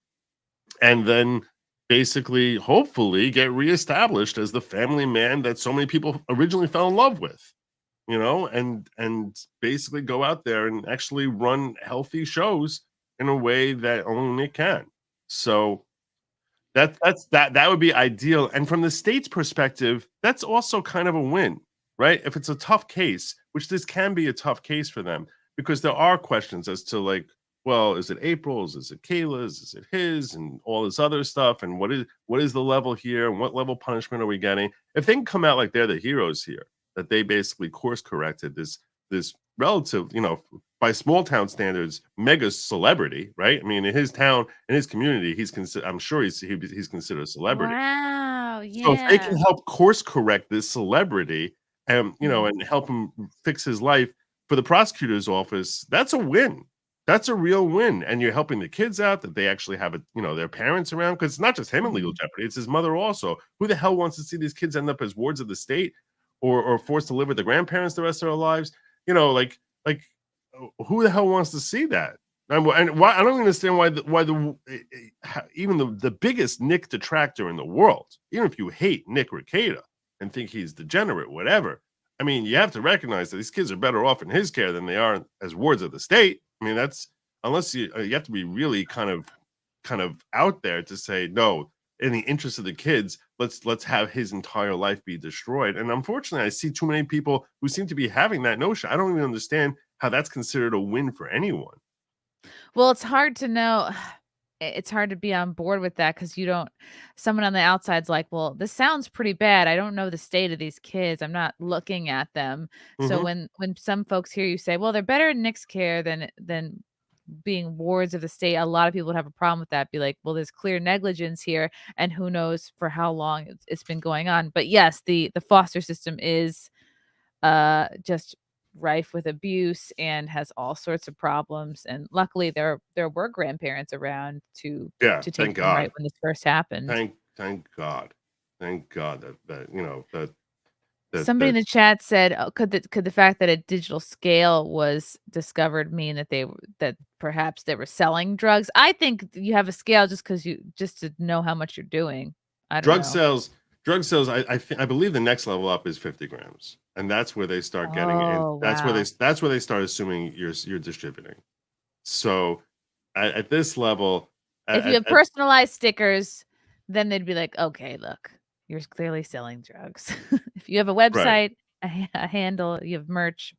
then basically, hopefully get reestablished as the family man that so many people originally fell in love with, and basically go out there and actually run healthy shows in a way that only Nick can. So that would be ideal. And from the state's perspective, that's also kind of a win, right? If it's a tough case, which this can be a tough case for them, because there are questions as to like, well, is it April's? Is it Kayla's? Is it his? And all this other stuff. And what is the level here? And what level punishment are we getting? If they can come out like they're the heroes here, that they basically course corrected this relative, by small town standards, mega celebrity, right? I mean, in his town, in his community, I'm sure he's considered a celebrity. Wow. So if they can Yeah. help course correct this celebrity and and help him fix his life for the prosecutor's office, that's a win. That's a real win. And you're helping the kids out, that they actually have their parents around, because it's not just him in legal jeopardy, it's his mother also. Who the hell wants to see these kids end up as wards of the state or forced to live with their grandparents the rest of their lives? Like who the hell wants to see that? And why I don't understand why even the biggest Nick detractor in the world, even if you hate Nick Rekieta and think he's degenerate, whatever. I mean, you have to recognize that these kids are better off in his care than they are as wards of the state. I mean, that's unless you have to be really kind of out there to say no. In the interest of the kids, let's have his entire life be destroyed. And unfortunately, I see too many people who seem to be having that notion. I don't even understand how that's considered a win for anyone. Well, it's hard to know. It's hard to be on board with that because someone on the outside's like, well, this sounds pretty bad. I don't know the state of these kids. I'm not looking at them. So Mm-hmm. when some folks hear you say, well, they're better in Nick's care than being wards of the state, a lot of people would have a problem with that. Be like, well, there's clear negligence here, and who knows for how long it's been going on. But yes, the foster system is just rife with abuse and has all sorts of problems. And luckily, there were grandparents around to Yeah, take thank them right God. when this first happened. Thank God. Thank God that Somebody in the chat said, oh, could the fact that a digital scale was discovered mean that perhaps they were selling drugs? I think you have a scale just to know how much you're doing. I don't drug know. sales. I believe the next level up is 50 grams, and that's where they start getting in. Oh, wow. That's where they start assuming you're distributing. So at this level, If you have personalized stickers, then they'd be like, okay, look, you're clearly selling drugs. If you have a right, website, a handle, you have merch.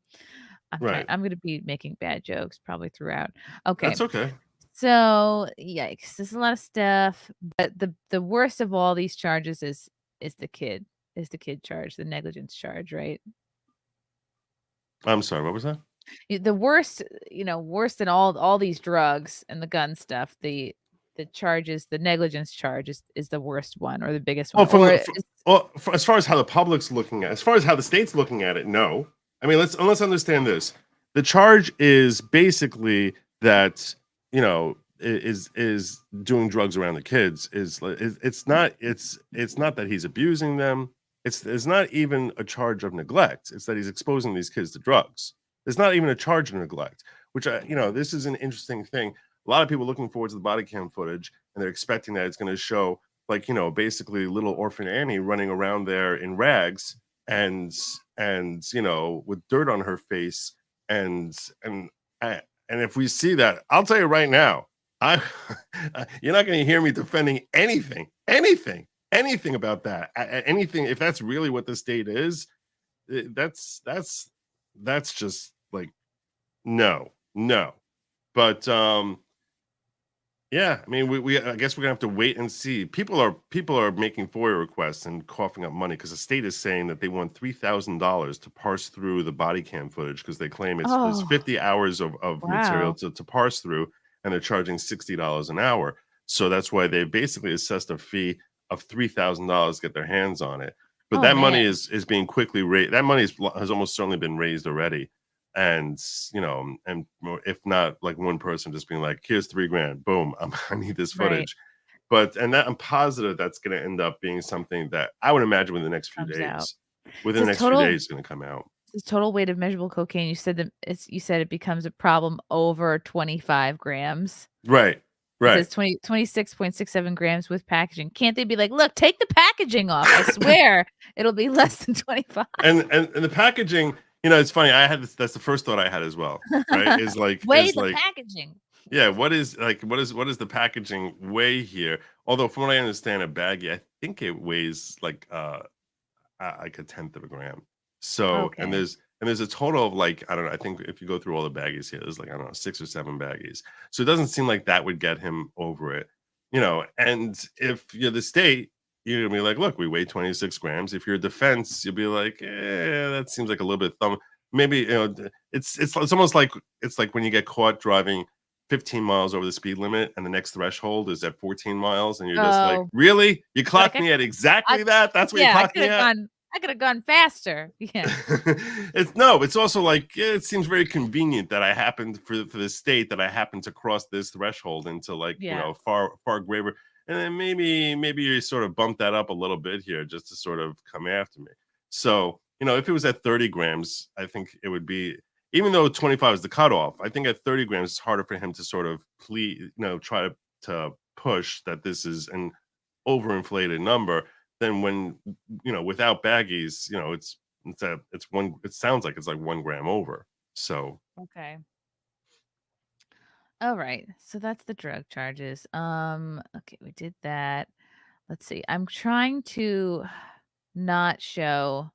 right, I'm gonna be making bad jokes probably throughout. Okay. that's okay. So yikes, there's a lot of stuff. But the worst of all these charges is the kid charge, the negligence charge, right? I'm sorry, what was that? The worst, worse than all these drugs and the gun stuff, the charges, the negligence charge is the worst one or the biggest Oh, one. as far as how the public's looking at, as far as how the state's looking at it, no. I mean, let's understand this. The charge is basically that is doing drugs around the kids. It's not that he's abusing them. It's not even a charge of neglect. It's that he's exposing these kids to drugs. It's not even a charge of neglect. Which this is an interesting thing. A lot of people looking forward to the body cam footage, and they're expecting that it's going to show basically little orphan Annie running around there in rags and and with dirt on her face, and if we see that, I'll tell you right now, you're not going to hear me defending anything about that. Anything, if that's really what the state is, that's just like no. But yeah, I mean, we I guess we're gonna have to wait and see. People are making FOIA requests and coughing up money because the state is saying that they want $3,000 to parse through the body cam footage because they claim it's 50 hours of material Wow. to parse through, and they're charging $60 an hour. So that's why they basically assessed a fee of $3,000 to get their hands on it. But Oh, that money man. is being quickly raised. That money has almost certainly been raised already. And and if not, like one person just being like, here's $3,000, boom, I need this Right. footage. But that I'm positive that's going to end up being something that I would imagine within the next few Comes out. days. Within the next few days, it's going to come out. This total weight of measurable cocaine. You said it becomes a problem over 25 grams. Right. It says 26.67 grams with packaging. Can't they be like, look, take the packaging off? I swear it'll be less than 25. And the packaging, it's funny. That's the first thought I had as well. Right? Is like packaging. Yeah, what is the packaging weigh here? Although from what I understand, a baggie, I think it weighs like a tenth of a gram. So Okay. and there's a total of like, I don't know, I think if you go through all the baggies here, there's like, I don't know, 6 or 7 baggies. So it doesn't seem like that would get him over it. And if you're the state, you're gonna be like, look, we weigh 26 grams. If you're a defense, you'll be like, that seems like a little bit maybe it's almost like when you get caught driving 15 miles over the speed limit and the next threshold is at 14 miles and you're just like, really? You clocked me at exactly that? That's what you clocked me at? I could have gone faster. Yeah. It's also like, it seems very convenient that I happened for the state that I happened to cross this threshold into like, far graver. And then maybe you sort of bump that up a little bit here just to sort of come after me. So, if it was at 30 grams, I think it would be, even though 25 is the cutoff, I think at 30 grams, it's harder for him to sort of try to push that this is an overinflated number than when, without baggies, it sounds like it's like 1 gram over. So. Okay. All right. So that's the drug charges. Okay, we did that. Let's see. I'm trying to not show.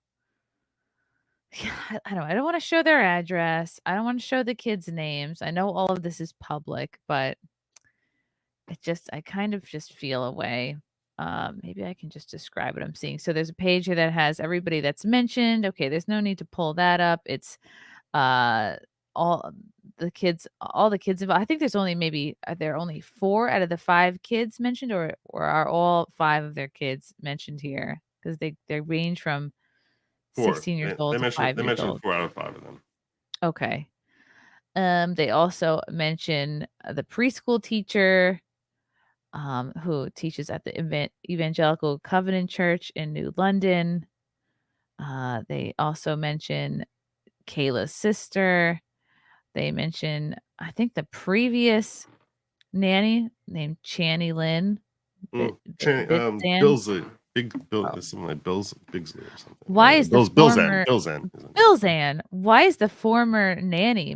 I don't want to show their address. I don't want to show the kids' names. I know all of this is public, but I kind of just feel a way. Maybe I can just describe what I'm seeing. So there's a page here that has everybody that's mentioned. Okay, there's no need to pull that up. It's all the kids involved. I think there's only are there only 4 out of the 5 kids mentioned, or are all 5 of their kids mentioned here? Because they range from 4. 16 years old to 5 They years mentioned old. 4 out of 5 of them. Okay. They also mention the preschool teacher, who teaches at the Evangelical Covenant Church in New London. They also mention Kayla's sister. They mention, I think, the previous nanny named Channy Lynn. Billsley. Big Bill, something like Bigsley or something. Why is the former Billzan? Why is the former nanny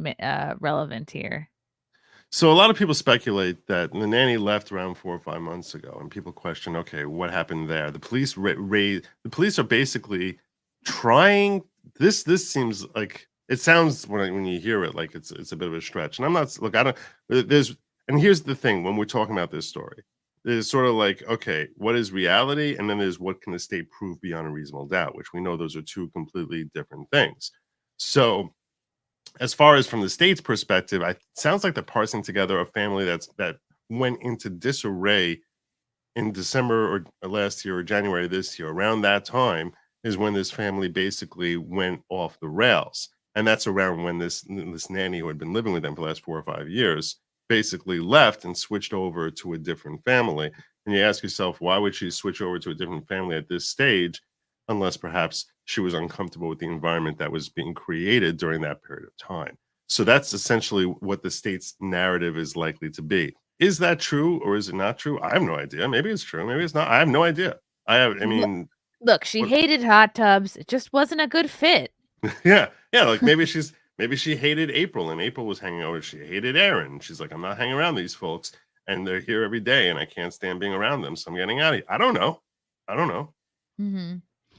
relevant here? So a lot of people speculate that the nanny left around 4 or 5 months ago, and people question, okay, what happened there? The police the police are basically trying. This seems like, it sounds when you hear it like it's a bit of a stretch. And I'm not, look, I don't. And here's the thing: when we're talking about this story, there's sort of like, okay, what is reality, and then there's what can the state prove beyond a reasonable doubt, which we know those are 2 completely different things. So, as far as from the state's perspective, it sounds like they're parsing together a family that went into disarray in December or last year or January this year. Around that time is when this family basically went off the rails, and that's around when this nanny who had been living with them for the last 4 or 5 years basically left and switched over to a different family. And you ask yourself, why would she switch over to a different family at this stage, unless perhaps she was uncomfortable with the environment that was being created during that period of time? So that's essentially what the state's narrative is likely to be. Is that true or is it not true? I have no idea. Maybe it's true. Maybe it's not. I have no idea. Look, she What- hated hot tubs. It just wasn't a good fit. yeah, like maybe she hated April, and April was hanging over. She hated Aaron. She's like, I'm not hanging around these folks, and they're here every day, and I can't stand being around them, so I'm getting out of here. I don't know. Mm-hmm.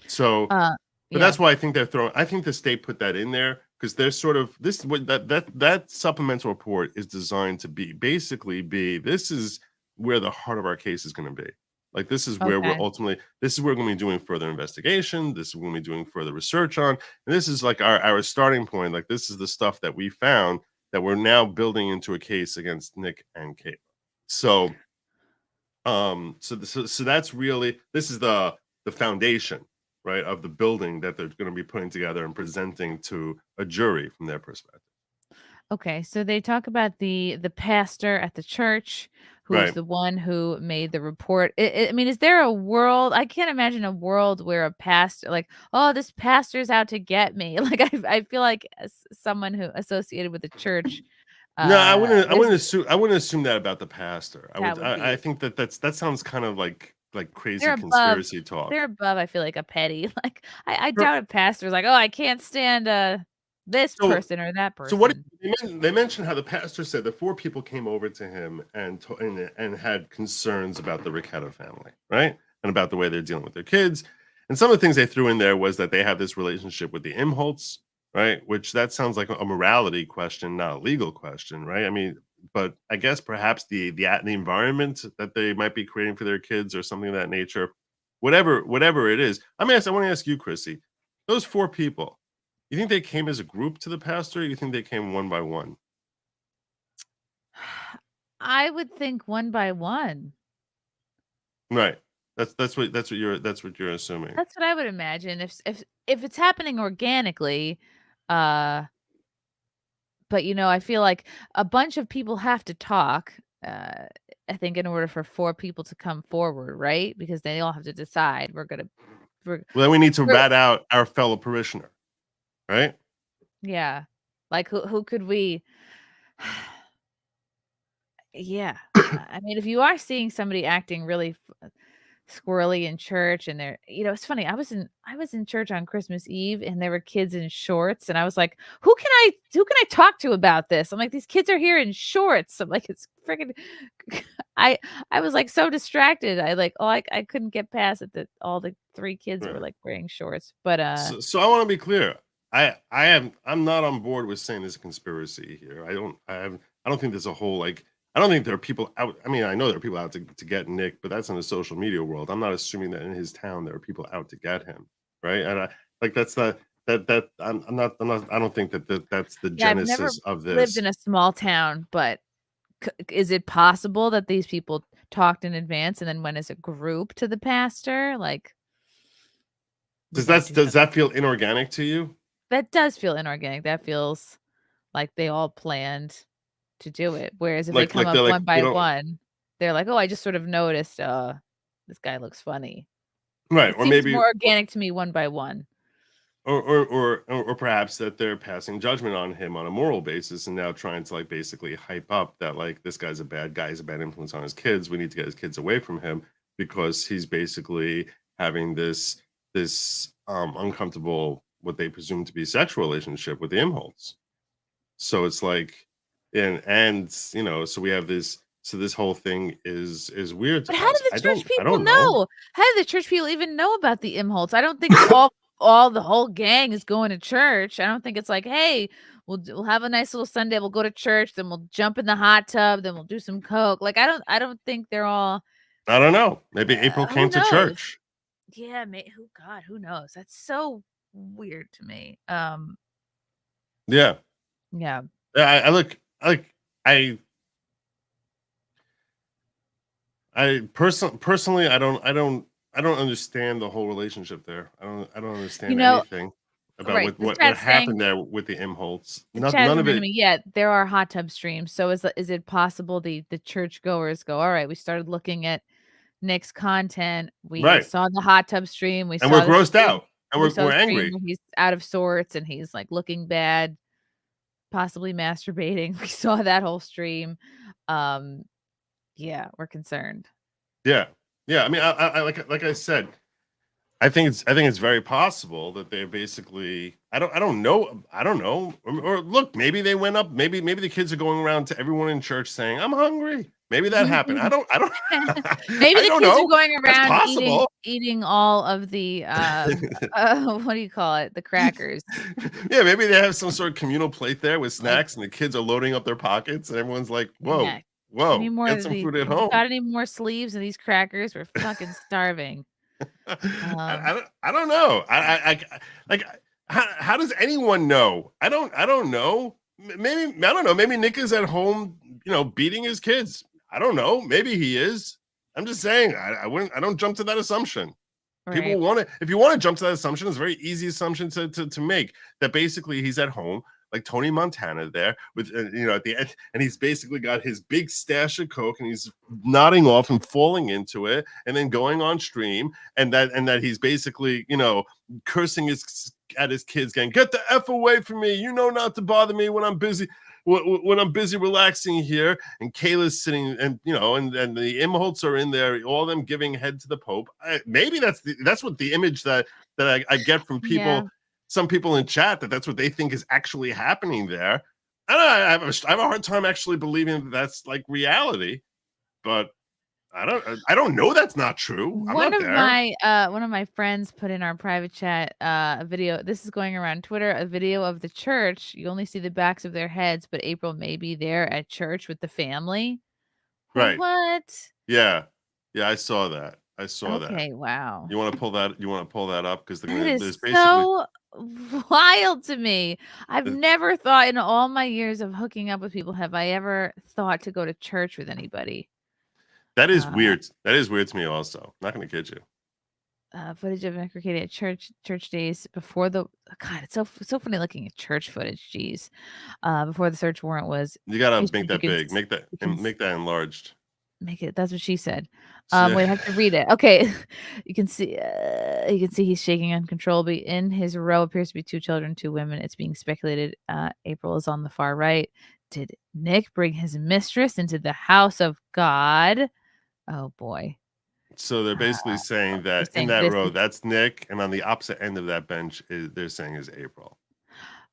So, but Yeah. that's why I think they're throwing. I think the state put that in there because they're sort of this. What that supplemental report is designed to be basically be. This is where the heart of our case is going to be. Like this is where we're Okay. ultimately. This is where we're going to be doing further investigation. This is what we're going to be doing further research on. And this is like our starting point. Like this is the stuff that we found that we're now building into a case against Nick and Kate. So, so that's really this is the foundation, right, of the building that they're going to be putting together and presenting to a jury from their perspective. Okay, so they talk about the pastor at the church who's Right. the one who made the report. I mean, is there a world? I can't imagine a world where a pastor like, oh, this pastor's out to get me. Like I feel like someone who associated with the church. No, I wouldn't. I there's- wouldn't assume that about the pastor. That would I be think that sounds kind of like crazy they're above. conspiracy talk. They're above. I feel like a petty. Like I Sure. doubt a pastor's like, oh, I can't stand this So- person or that person. So what they mentioned how the pastor said that 4 people came over to him and had concerns about the Rekieta family, right? And about the way they're dealing with their kids. And some of the things they threw in there was that they have this relationship with the imholtes, right? Which that sounds like a morality question, not a legal question, right? I mean, but I guess perhaps the environment that they might be creating for their kids or something of that nature, whatever it is. I want to ask you, Chrissie, those 4 people. You think they came as a group to the pastor? Or you think they came one by one? I would think one by one. Right. That's what you're assuming. That's what I would imagine if it's happening organically, uh, but, I feel like a bunch of people have to talk, I think in order for 4 people to come forward, right? Because they all have to decide, we're Well, then we need to we're rat out our fellow parishioner, right? yeah. Like, who could we yeah. I mean, if you are seeing somebody acting really squirrely in church and they're it's funny, I was in church on Christmas Eve and there were kids in shorts and I was like, who can I talk to about this? I'm like, these kids are here in shorts. I'm like, it's freaking I was like so distracted. I couldn't get past it that all the 3 kids were Right. like wearing shorts. But So I want to be clear. I'm not on board with saying there's a conspiracy here. I don't think there's a whole I don't think there are people out. I mean, I know there are people out to get Nick, but that's in the social media world. I'm not assuming that in his town there are people out to get him, right? And that's not that I'm not I don't think that's the yeah, I've never genesis of this. lived in a small town, but is it possible that these people talked in advance and then went as a group to the pastor? Like, Does that feel inorganic to you? that does feel inorganic. That feels like they all planned to do it. Whereas if they come up they're one by one, they're like, oh, I just sort of noticed, this guy looks funny. Right, It or seems maybe more organic to me one by one. or perhaps that they're passing judgment on him on a moral basis and now trying to basically hype up that this guy's a bad guy, he's a bad influence on his kids. We need to get his kids away from him because he's basically having this uncomfortable, what they presume to be sexual relationship with the imholtes. So it's and so we have this. So this whole thing is weird. But how do the church people know? know? How do the church people even know about the imholtes? I don't think all the whole gang is going to church. I don't think it's like, hey, we'll have a nice little Sunday. We'll go to church, then we'll jump in the hot tub, then we'll do some coke. Like I don't think they're all. I don't know. Maybe April Who came to knows? church. Yeah, who knows? That's so weird to me. Yeah. Yeah. I personally I don't understand the whole relationship there. I don't understand anything about right, what happened there with the imholtes. None of it. Yeah, there are hot tub streams. So is it possible the churchgoers go, all right, we started looking at Nick's content. We Right. saw the hot tub stream. And we're grossed out. And we're saw the stream angry. where he's out of sorts and he's like looking bad, possibly masturbating. We saw that whole stream. Yeah, we're concerned. Yeah. I mean, I like I said, I think it's very possible that they're basically I don't know or look, maybe they went up, maybe the kids are going around to everyone in church saying I'm hungry. Maybe that happened. I don't Maybe I the don't kids are know. going That's around possible. eating all of the what do you call it? The crackers. Yeah, maybe they have some sort of communal plate there with Like, snacks and the kids are loading up their pockets and everyone's like, yeah, give me whoa, more get of some these. food at You home. got any more sleeves of these crackers? We're fucking starving. I don't know. I like how does anyone know? I don't know. Maybe I don't know. Maybe Nick is at home, beating his kids. I don't know. Maybe he is. I'm just saying. I don't jump to that assumption. People Right. want to. If you want to jump to that assumption, it's a very easy assumption to make. That basically he's at home, like Tony Montana, there with at the end, and he's basically got his big stash of coke, and he's nodding off and falling into it, and then going on stream, and that he's basically cursing at his kids, going, "Get the f away from me! You know not to bother me when I'm busy." When I'm busy relaxing here, and Kayla's sitting, and and the imholtes are in there, all of them giving head to the Pope. Maybe that's what the image that I get from people, Yeah. some people in chat, that's what they think is actually happening there. I have a hard time actually believing that's like reality, but I don't know that's not true. I'm not there. One of my friends put in our private chat a video. This is going around Twitter, a video of the church. You only see the backs of their heads, but April may be there at church with the family. Right. What? Yeah. I saw that. Okay, wow. You want to pull that up because That is there's basically so wild to me. I've never thought in all my years of hooking up with people have I ever thought to go to church with anybody. that is weird. That is weird to me also. Not going to kid you. Footage of Rekieta at church days before the God, it's so funny looking at church footage. Jeez, before the search warrant was. You gotta issued, make that big. Make that enlarged. Make it. That's what she said. So, Wait, I have to read it. Okay, you can see he's shaking uncontrollably. In his row appears to be 2 children, 2 women. It's being speculated. April is on the far right. Did Nick bring his mistress into the house of God? Oh boy. So they're basically saying that in saying that this row, is- that's Nick, and on the opposite end of that bench they're saying is April.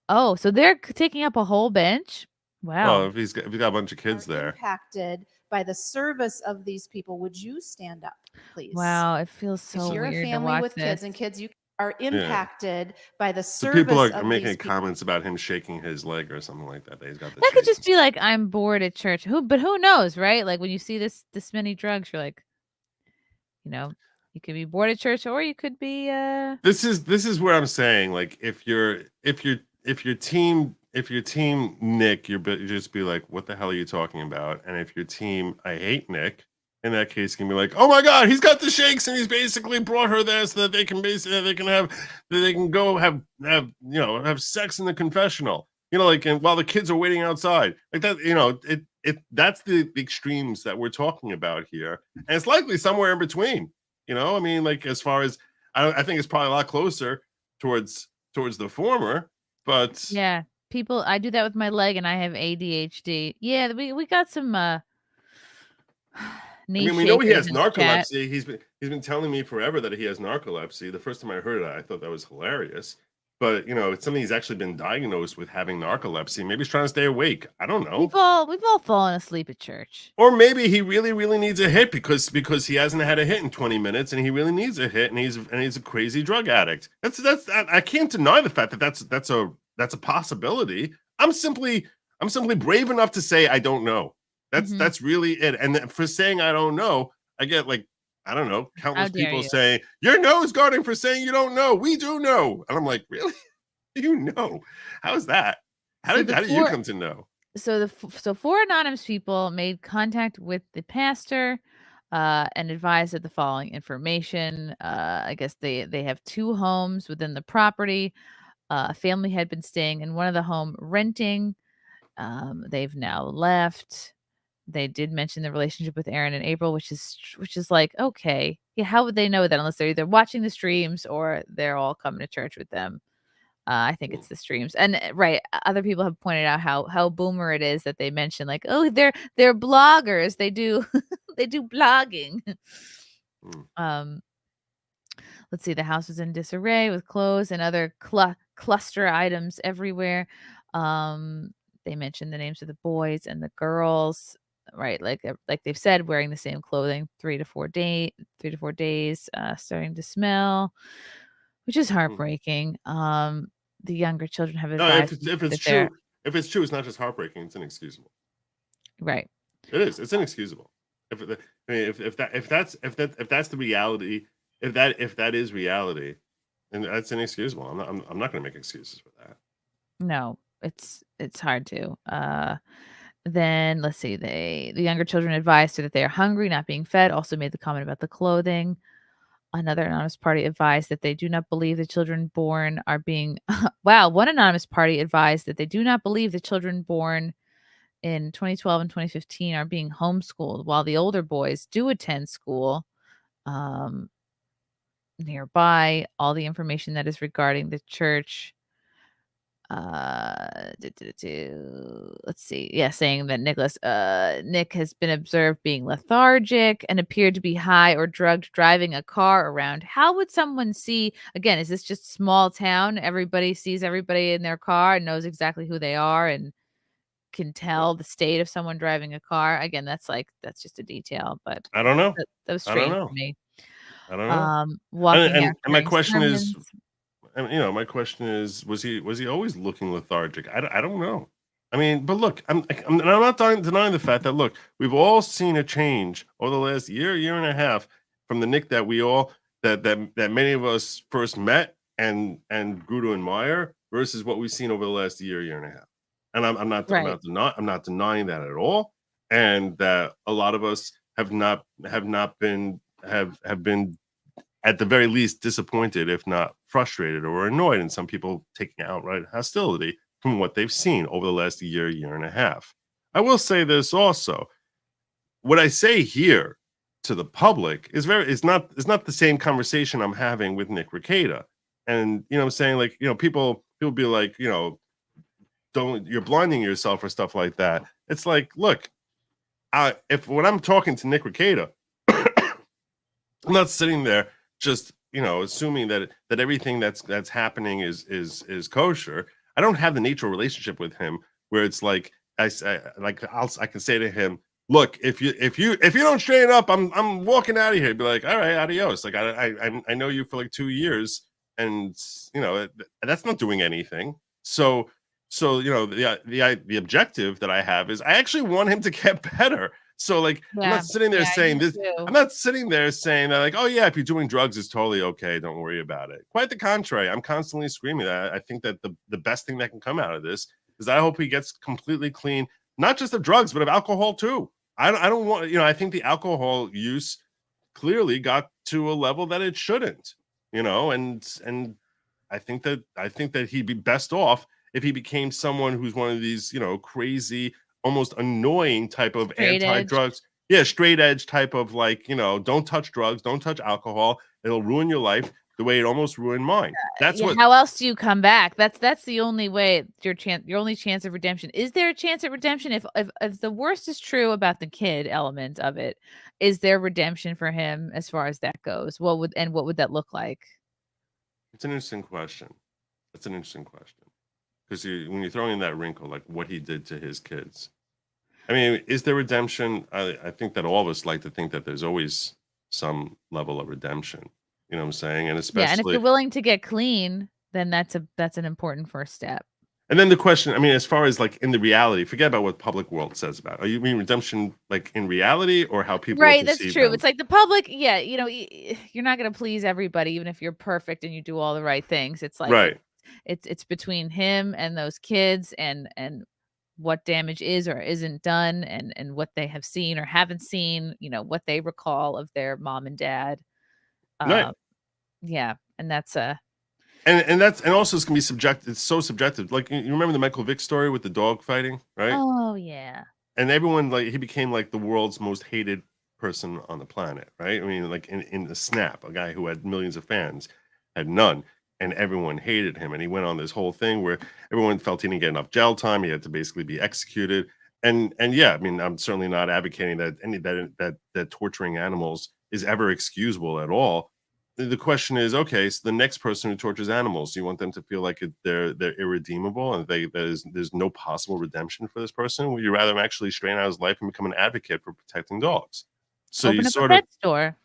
Oh, so they're taking up a whole bench? Wow. Well, if he's got a bunch of kids are there. impacted by the service of these people, would you stand up, please? Wow, it feels so if you're weird a to family watch with this. kids and kids, you are impacted by the So service people are of making these people. comments about him shaking his leg or something like that. He's got the That could just shakes. be like, I'm bored at church. But who knows, right? Like when you see this many drugs, you're like, you could be bored at church, or you could be This is where I'm saying, like, if you're team Nick, you just be like, what the hell are you talking about? And if your team I hate Nick, in that case, you can be like, oh my god, he's got the shakes and he's basically brought her there so that they can go have sex in the confessional. Like, and while the kids are waiting outside, like that. That's the extremes that we're talking about here, and it's likely somewhere in between. I mean, like, as far as I think it's probably a lot closer towards the former, but yeah. People, I do that with my leg, and I have ADHD. Yeah, we got some knee I mean, we know he shakers has in the chat. narcolepsy. He's been telling me forever that he has narcolepsy. The first time I heard it, I thought that was hilarious. But it's something he's actually been diagnosed with, having narcolepsy. Maybe he's trying to stay awake. I don't know. We've all fallen asleep at church. Or maybe he really, really needs a hit because he hasn't had a hit in 20 minutes, and he really needs a hit, and he's a crazy drug addict. I can't deny the fact that that's a possibility. I'm simply brave enough to say I don't know. That's really it. And for saying I don't know, I get, like, I don't know, countless people saying, you're nose guarding for saying you don't know. We do know. And I'm like, really? You know? How is that? How did you come to know? So 4 anonymous people made contact with the pastor and advised of the following information. I guess they have 2 homes within the property. A family had been staying in one of the home renting. They've now left. They did mention the relationship with Aaron and April, which is like, okay, yeah, how would they know that unless they're either watching the streams or they're all coming to church with them? I think it's the streams, and right. Other people have pointed out how boomer it is that they mention, like, oh, they're bloggers. They do they do blogging. Let's see, the house was in disarray with clothes and other cluster items everywhere. Um, they mentioned the names of the boys and the girls, right? Like they've said, wearing the same clothing 3 to 4 days, starting to smell, which is heartbreaking. The younger children have No, advised if it's that they're true, it's not just heartbreaking, it's inexcusable. right. It is. It's inexcusable. If it- I mean, if that's the reality, if that is reality, then that's inexcusable. I'm not going to make excuses for that. No, it's hard to. Then let's see, the younger children advised her that they are hungry, not being fed. Also made the comment about the clothing. Another anonymous party advised that they do not believe the children born are being wow, one anonymous party advised that they do not believe the children born in 2012 and 2015 are being homeschooled, while the older boys do attend school um, nearby. All the information that is regarding the church. Let's see. Yeah, saying that Nick has been observed being lethargic and appeared to be high or drugged driving a car around. How would someone see, again, is this just small town? Everybody sees everybody in their car and knows exactly who they are and can tell the state of someone driving a car. Again, that's just a detail, but I don't know. that was I don't strange to know. me. I don't know. Walking out And my during question is, sermons. my question is, was he always looking lethargic? I don't know. I mean, but look, I'm not denying the fact that look, we've all seen a change over the last year and a half from the Nick that we all that many of us first met and grew to admire versus what we've seen over the last year and a half. And Right. I'm not denying that at all. And that a lot of us have not been have been at the very least disappointed, if not frustrated or annoyed, and some people taking outright hostility from what they've seen over the last year and a half. I will say this also. What I say here to the public is not the same conversation I'm having with Nick Rekieta. And you know what I'm saying? Like, people be like, don't you're blinding yourself or stuff like that. It's like, look, if when I'm talking to Nick Rekieta, I'm not sitting there just assuming that everything that's happening is kosher. I don't have the natural relationship with him where it's like I can say to him, look, if you don't straighten up, I'm walking out of here. He'd be like, all right, adios. Like I know you for like 2 years, and that's not doing anything. So the objective that I have is I actually want him to get better. So like I'm Yeah. not sitting there Yeah, I saying do this. too. I'm not sitting there saying that like, oh yeah, if you're doing drugs, it's totally okay. Don't worry about it. Quite the contrary. I'm constantly screaming that. I think that the best thing that can come out of this is I hope he gets completely clean, not just of drugs, but of alcohol too. I don't want, I think the alcohol use clearly got to a level that it shouldn't, and I think that he'd be best off if he became someone who's one of these, crazy, almost annoying type of Straight edge. anti-drugs. Yeah, straight edge type of like, don't touch drugs, don't touch alcohol. It'll ruin your life the way it almost ruined mine. That's Yeah, what how else do you come back? That's the only way your only chance of redemption. Is there a chance at redemption if the worst is true about the kid element of it? Is there redemption for him as far as that goes? What would that look like? it's an interesting question. That's an interesting question. Because when you're throwing in that wrinkle, like what he did to his kids. I mean, is there redemption? I think that all of us like to think that there's always some level of redemption. You know what I'm saying? And Yeah, and if especially, you're willing to get clean, then that's an important first step. and then the question, I mean, as far as like in the reality, forget about what public world says about it. Are you mean redemption like in reality or how people will Right, that's perceive true. him? It's like the public, yeah, you're not gonna please everybody, even if you're perfect and you do all the right things. It's like Right. it's between him and those kids and what damage is or isn't done and what they have seen or haven't seen, what they recall of their mom and dad. Right. Uh, yeah, and that's And also it's gonna be subjective. It's so subjective. Like you remember the Michael Vick story with the dog fighting, right? oh yeah. And everyone like he became like the world's most hated person on the planet, right? I mean, like in the snap, a guy who had millions of fans had none, and everyone hated him. And he went on this whole thing where everyone felt he didn't get enough jail time. He had to basically be executed. And yeah, I mean, I'm certainly not advocating that that torturing animals is ever excusable at all. the question is, okay, so the next person who tortures animals, do you want them to feel like they're irredeemable and there's no possible redemption for this person? Would you rather him actually straighten out his life and become an advocate for protecting dogs? So you Open up a sort of pet store.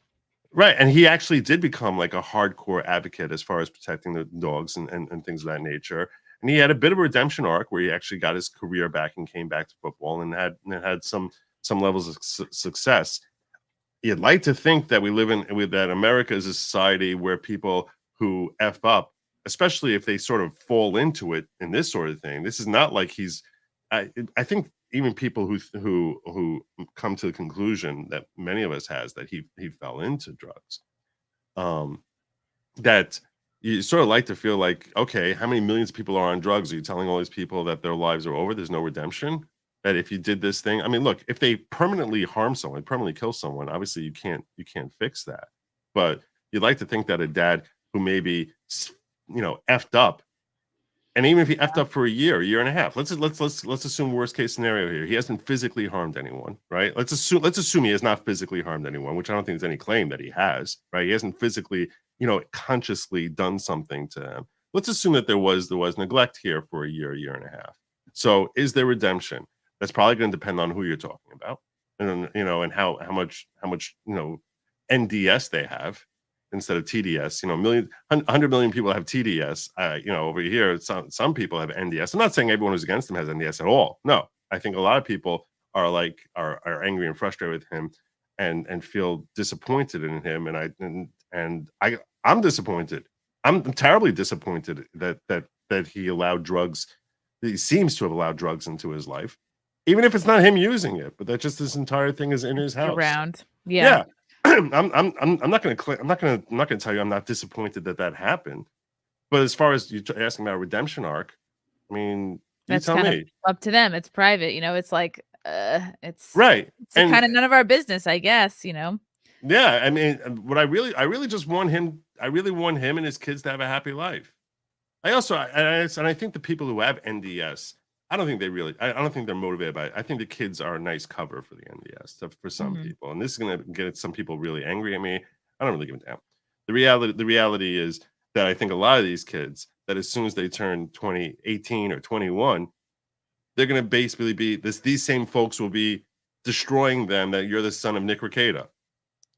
right, and he actually did become like a hardcore advocate as far as protecting the dogs and things of that nature. And he had a bit of a redemption arc where he actually got his career back and came back to football and had some levels of success. You'd like to think that we live that America is a society where people who F up, especially if they sort of fall into it in this sort of thing. This is not like he's. I think even people who come to the conclusion that many of us has that he fell into drugs, that you sort of like to feel like, okay, how many millions of people are on drugs? Are you telling all these people that their lives are over? There's no redemption? That if you did this thing, I mean, look, if they permanently harm someone, permanently kill someone, obviously you can't fix that. But you'd like to think that a dad who maybe effed up, and even if he effed up for a year and a half, let's assume worst case scenario here. He hasn't physically harmed anyone, right? Let's assume he has not physically harmed anyone, which I don't think there's any claim that he has, right? He hasn't physically, consciously done something to him. Let's assume that there was neglect here for a year and a half. So is there redemption? That's probably going to depend on who you're talking about, and and how much NDS they have instead of TDS. 100 million people have TDS. Over here, some people have NDS. I'm not saying everyone who's against him has NDS at all. No, I think a lot of people are angry and frustrated with him, and feel disappointed in him. And I'm disappointed. I'm terribly disappointed that he allowed drugs. He seems to have allowed drugs into his life. Even if it's not him using it, but that just this entire thing is in his house. Around, yeah. I'm not going to tell you I'm not disappointed that happened. But as far as you asking about a redemption arc, I mean, That's you tell me. up to them. It's private, it's like it's right. It's kind of none of our business, I guess. Yeah, I mean, what I really just want him. I really want him and his kids to have a happy life. I think the people who have NDS. I don't think they're motivated by it. I think the kids are a nice cover for the NDS for some people. And this is going to get some people really angry at me. I don't really give a damn. The reality is that I think a lot of these kids, that as soon as they turn 18 or 21, they're going to basically be these same folks will be destroying them, that you're the son of Nick Rekieta.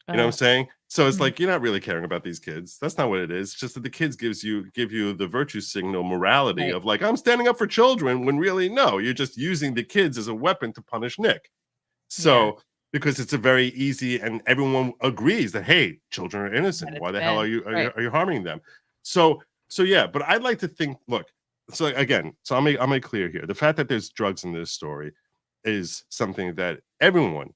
You know what I'm saying? So it's like, you're not really caring about these kids. That's not what it is. It's just that the kids give you the virtue signal morality of like, I'm standing up for children, when really, no, you're just using the kids as a weapon to punish Nick. So, because it's a very easy, and everyone agrees that, hey, children are innocent. Why the hell are you harming them? So yeah, but I'd like to think, look, so again, so I'll make clear here. The fact that there's drugs in this story is something that everyone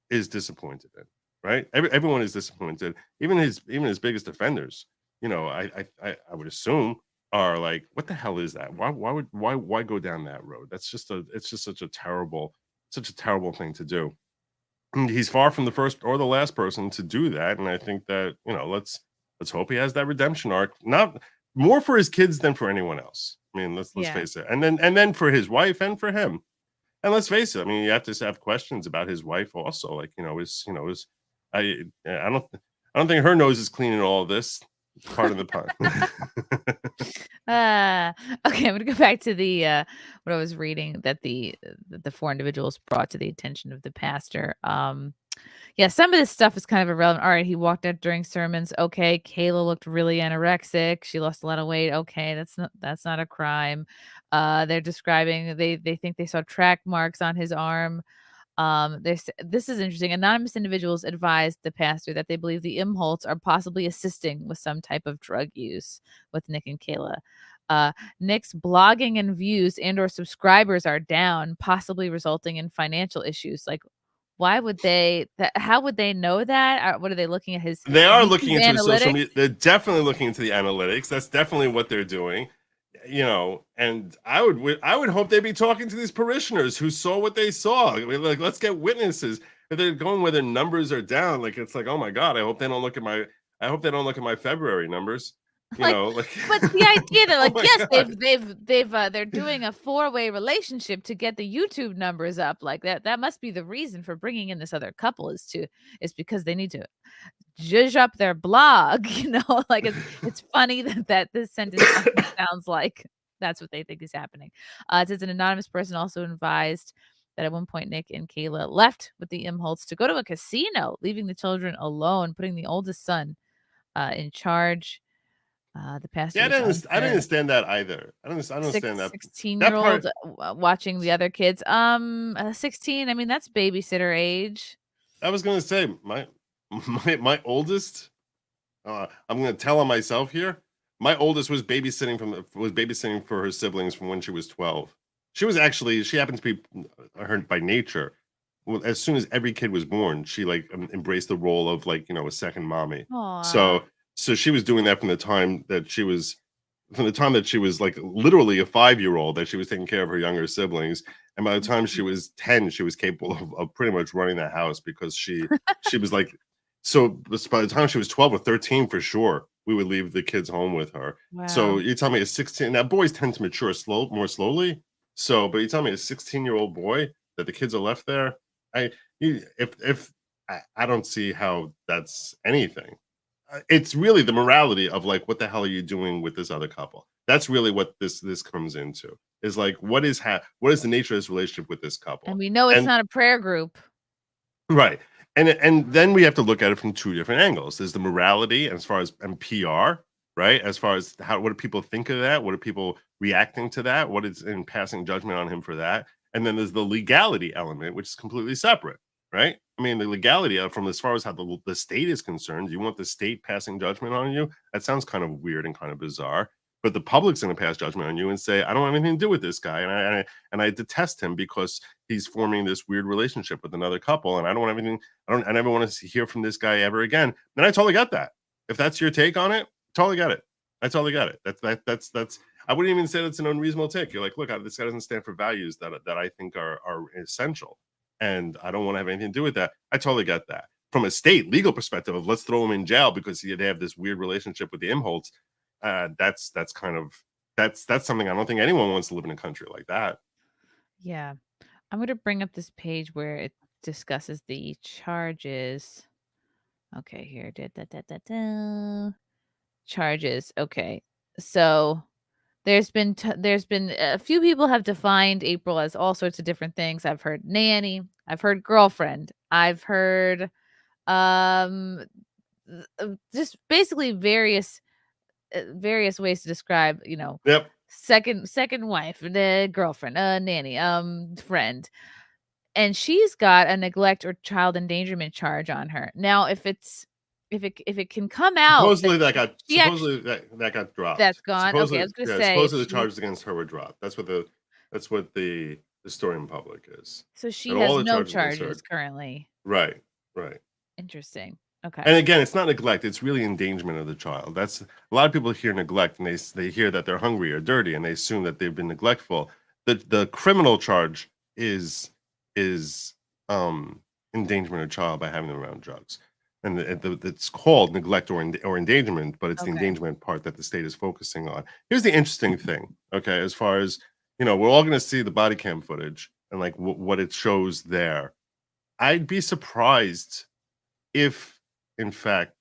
is disappointed in. Right, everyone is disappointed. Even his biggest defenders, I would assume, are like, what the hell is that? Why go down that road? It's just such a terrible thing to do. And he's far from the first or the last person to do that, and I think that let's hope he has that redemption arc, not more for his kids than for anyone else. I mean, let's face it, and then for his wife and for him. And let's face it, I mean, you have to have questions about his wife also, like I don't think her nose is clean in all of this. Part of the pun. Okay, I'm gonna go back to the what I was reading, that the 4 individuals brought to the attention of the pastor. Some of this stuff is kind of irrelevant. All right, he walked out during sermons. Okay, Kayla looked really anorexic. She lost a lot of weight. Okay, that's not a crime. They're describing they think they saw track marks on his arm. This is interesting. Anonymous individuals advised the pastor that they believe the imholtes are possibly assisting with some type of drug use with Nick and Kayla. Nick's blogging and views and/or subscribers are down, possibly resulting in financial issues. Like, why would they? How would they know that? What are they looking at? They are YouTube looking into his social analytics? media. They're definitely looking into the analytics. That's definitely what they're doing. And I would hope they'd be talking to these parishioners who saw what they saw. I mean, like, let's get witnesses. If they're going where their numbers are down, like, it's like, oh my God, I hope they don't look at my February numbers. Like, like but the idea that, oh like, my yes, God. they're doing a 4-way relationship to get the YouTube numbers up, like, that must be the reason for bringing in this other couple is because they need to zhuzh up their blog, like, it's funny that this sentence almost sounds like that's what they think is happening. It says an anonymous person also advised that at one point Nick and Kayla left with the Imholtz to go to a casino, leaving the children alone, putting the oldest son, in charge. The pastor Yeah, was I didn't unsure. understand that either. I don't Six understand that. That 16-year-old part, watching the other kids. 16, I mean, that's babysitter age. I was gonna say my oldest. I'm gonna tell on myself here. My oldest was babysitting for her siblings from when she was 12. She happens to be her by nature. Well, as soon as every kid was born, she like embraced the role of like a second mommy. Aw. So she was doing that from the time that she was like literally a 5-year-old, that she was taking care of her younger siblings, and by the time she was 10, she was capable of pretty much running the house because she was like, so by the time she was 12 or 13 for sure, we would leave the kids home with her. So Wow. you tell me a 16, now boys tend to mature more slowly. So, but you tell me a 16-year-old boy that the kids are left there. I if I don't see how that's anything. It's really the morality of like, what the hell are you doing with this other couple? That's really what this comes into. Is like, what is the nature of this relationship with this couple? And we know it's And not a prayer group. right. And then we have to look at it from two different angles. There's the morality as far as and PR, right? As far as what do people think of that? What are people reacting to that? What is in passing judgment on him for that? And then there's the legality element, which is completely separate, right? I mean, the legality from as far as how the state is concerned, you want the state passing judgment on you? That sounds kind of weird and kind of bizarre. But the public's going to pass judgment on you and say, I don't have anything to do with this guy, and I detest him because he's forming this weird relationship with another couple, and I don't want anything. I never want to hear from this guy ever again. And I totally got that. If that's your take on it, totally got it. I totally got it. That's. I wouldn't even say that's an unreasonable take. You're like, look, this guy doesn't stand for values that I think are essential, and I don't want to have anything to do with that. I totally get that. From a state legal perspective of let's throw him in jail because they have this weird relationship with the Imholtz. That's something I don't think anyone wants to live in a country like that. Yeah. I'm gonna bring up this page where it discusses the charges. Okay, here. Charges. Okay. So there's been a few people have defined April as all sorts of different things. I've heard nanny, I've heard girlfriend, I've heard um just basically various ways to describe, Yep. second wife, the girlfriend, nanny, friend. And she's got a neglect or child endangerment charge on her. Now, if it can come out that she actually That got dropped. that's gone. Okay, I was gonna say Supposedly the charges against her were dropped. That's what the historian public is. so she And all has the no charges against her. charges currently. Right. Right. Interesting. Okay. And again, it's not neglect, it's really endangerment of the child. That's a lot of people hear neglect and they hear that they're hungry or dirty and they assume that they've been neglectful. The criminal charge is endangerment of child by having them around drugs. And it's called neglect or endangerment, but it's the Okay. endangerment part that the state is focusing on. Here's the interesting thing, okay, as far as, we're all going to see the body cam footage and like what it shows there. I'd be surprised if in fact,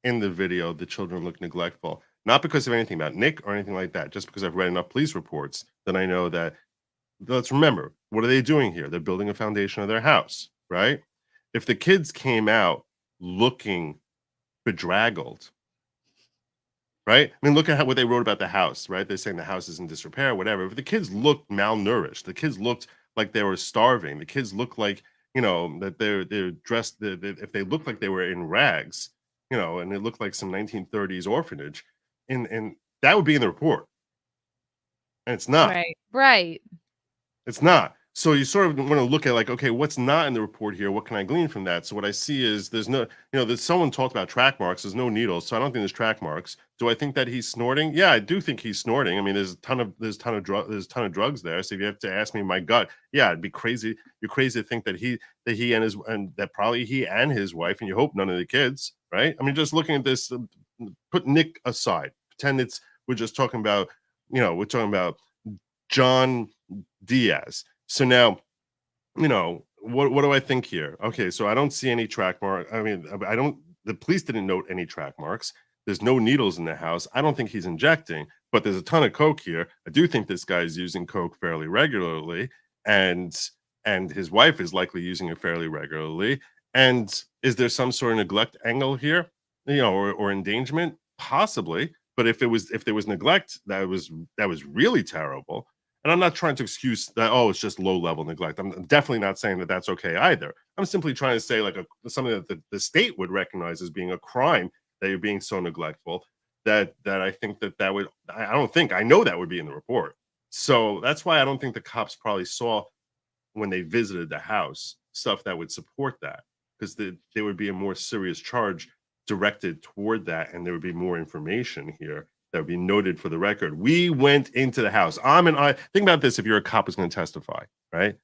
in the video, the children look neglectful, not because of anything about Nick or anything like that, just because I've read enough police reports that I know that, let's remember, what are they doing here? They're building a foundation of their house, right? If the kids came out looking bedraggled, right? I mean, look at what they wrote about the house, right? They're saying the house is in disrepair, whatever. If the kids looked malnourished, the kids looked like they were starving, the kids looked like, that they're dressed, if they looked like they were in rags, and it looked like some 1930s orphanage, and that would be in the report. And it's not. Right. It's not. So you sort of want to look at like, okay, what's not in the report here? What can I glean from that? So what I see is there's no, there's someone talked about track marks. There's no needles, so I don't think there's track marks. Do I think that he's snorting? Yeah, I do think he's snorting. I mean, there's a ton of drugs there. So if you have to ask me my gut, yeah, it'd be crazy. You're crazy to think that that probably he and his wife, and you hope none of the kids, right? I mean, just looking at this, put Nick aside. pretend we're just talking about, we're talking about John Diaz. So now, what do I think here? Okay, so I don't see any track mark. I mean, the police didn't note any track marks. There's no needles in the house. I don't think he's injecting, but there's a ton of coke here. I do think this guy is using coke fairly regularly, and his wife is likely using it fairly regularly. And is there some sort of neglect angle here, or endangerment? Possibly. But if there was neglect, that was really terrible. And I'm not trying to excuse that, it's just low level neglect. I'm definitely not saying that that's okay either. I'm simply trying to say like something that the state would recognize as being a crime, that you're being so neglectful, that I think that would, I know that would be in the report. So that's why I don't think the cops probably saw, when they visited the house, stuff that would support that, because there would be a more serious charge directed toward that, and there would be more information here that would be noted for the record. We went into the house. Think about this: if you're a cop who's going to testify, right,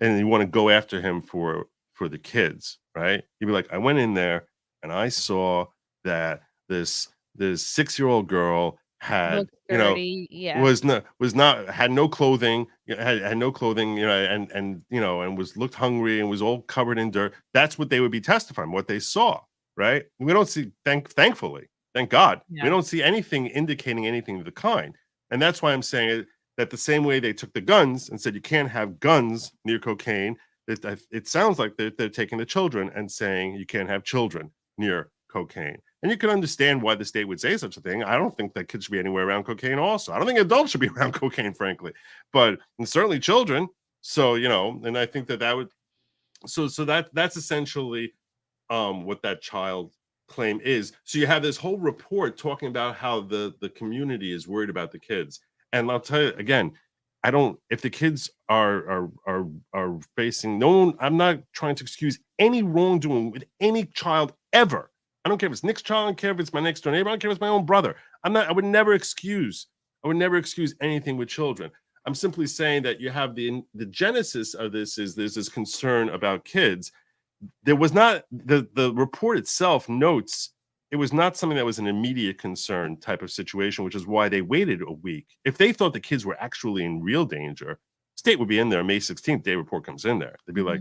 and you want to go after him for the kids, right? You'd be like, I went in there and I saw that this 6-year-old girl had, dirty, had no clothing, had no clothing, and was looked hungry and was all covered in dirt. That's what they would be testifying, what they saw, right? We don't see, thankfully, thank God, we don't see anything indicating anything of the kind. And that's why I'm saying that the same way they took the guns and said you can't have guns near cocaine, it sounds like they're taking the children and saying you can't have children near cocaine. And you can understand why the state would say such a thing. I don't think that kids should be anywhere around cocaine also. I don't think adults should be around cocaine, frankly, but certainly children. So, and I think that would, so that's essentially what that child claim is. So you have this whole report talking about how the community is worried about the kids. And I'll tell you again, if the kids are facing I'm not trying to excuse any wrongdoing with any child ever. I don't care if it's Nick's child, I don't care if it's my next door neighbor, I don't care if it's my own brother. I would never excuse anything with children. I'm simply saying that you have the genesis of this is there's this concern about kids. There was not, the report itself notes it was not something that was an immediate concern type of situation, which is why they waited a week. If they thought the kids were actually in real danger, state would be in there May 16th, day report comes in there. They'd be like,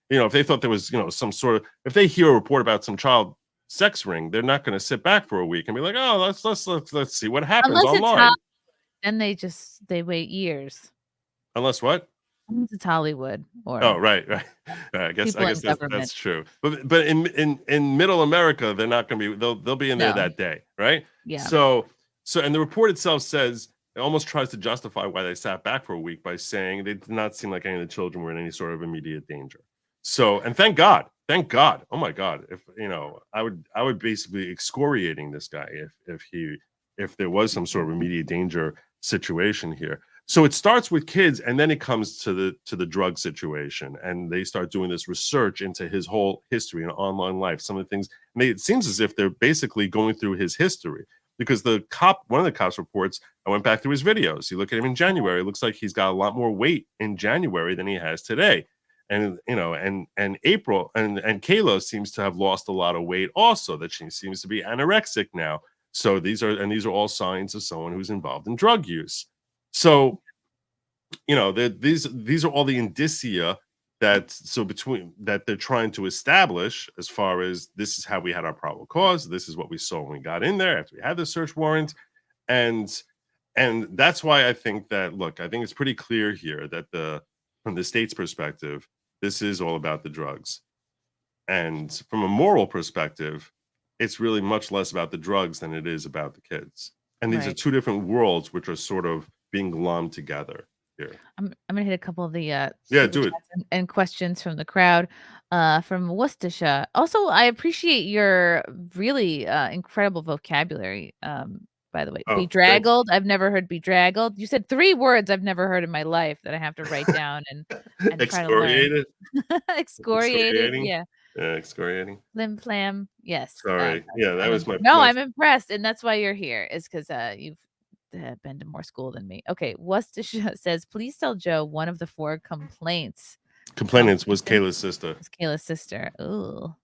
if they thought there was, some sort of, if they hear a report about some child sex ring, they're not going to sit back for a week and be like, let's see what happens online. Then they wait years. Unless what? It's Hollywood. Or right. I guess that's true. But in Middle America, they're not going to be. They'll be in there that day, right? Yeah. So and the report itself says it almost tries to justify why they sat back for a week by saying they did not seem like any of the children were in any sort of immediate danger. So, and thank God. Oh my God. If I would basically excoriating this guy if there was some sort of immediate danger situation here. So it starts with kids, and then it comes to the drug situation, and they start doing this research into his whole history and online life. Some of the things, it seems as if they're basically going through his history, because one of the cops reports, I went back through his videos. You look at him in January, it looks like he's got a lot more weight in January than he has today. And and April and Kayla seems to have lost a lot of weight also, that she seems to be anorexic now. So these are all signs of someone who's involved in drug use. So, these are all the indicia that they're trying to establish, as far as this is how we had our probable cause. This is what we saw when we got in there after we had the search warrant. And that's why I think that, I think it's pretty clear here that from the state's perspective, this is all about the drugs. And from a moral perspective, it's really much less about the drugs than it is about the kids. And these are two different worlds which are sort of being glommed together here. I'm gonna hit a couple of the do it and questions from the crowd. From Worcestershire. Also, I appreciate your really incredible vocabulary. By the way, bedraggled. I've never heard bedraggled. You said 3 words I've never heard in my life that I have to write down and excoriated. Excoriated. Yeah. Excoriating. Flim flam. Yes. Sorry. That was my. No, I'm impressed, and that's why you're here. Is because you've been to more school than me. Okay, Worcestershire says, please tell Joe one of the 4 complainants Complainants was Kayla's sister. It's Kayla's sister. Ooh.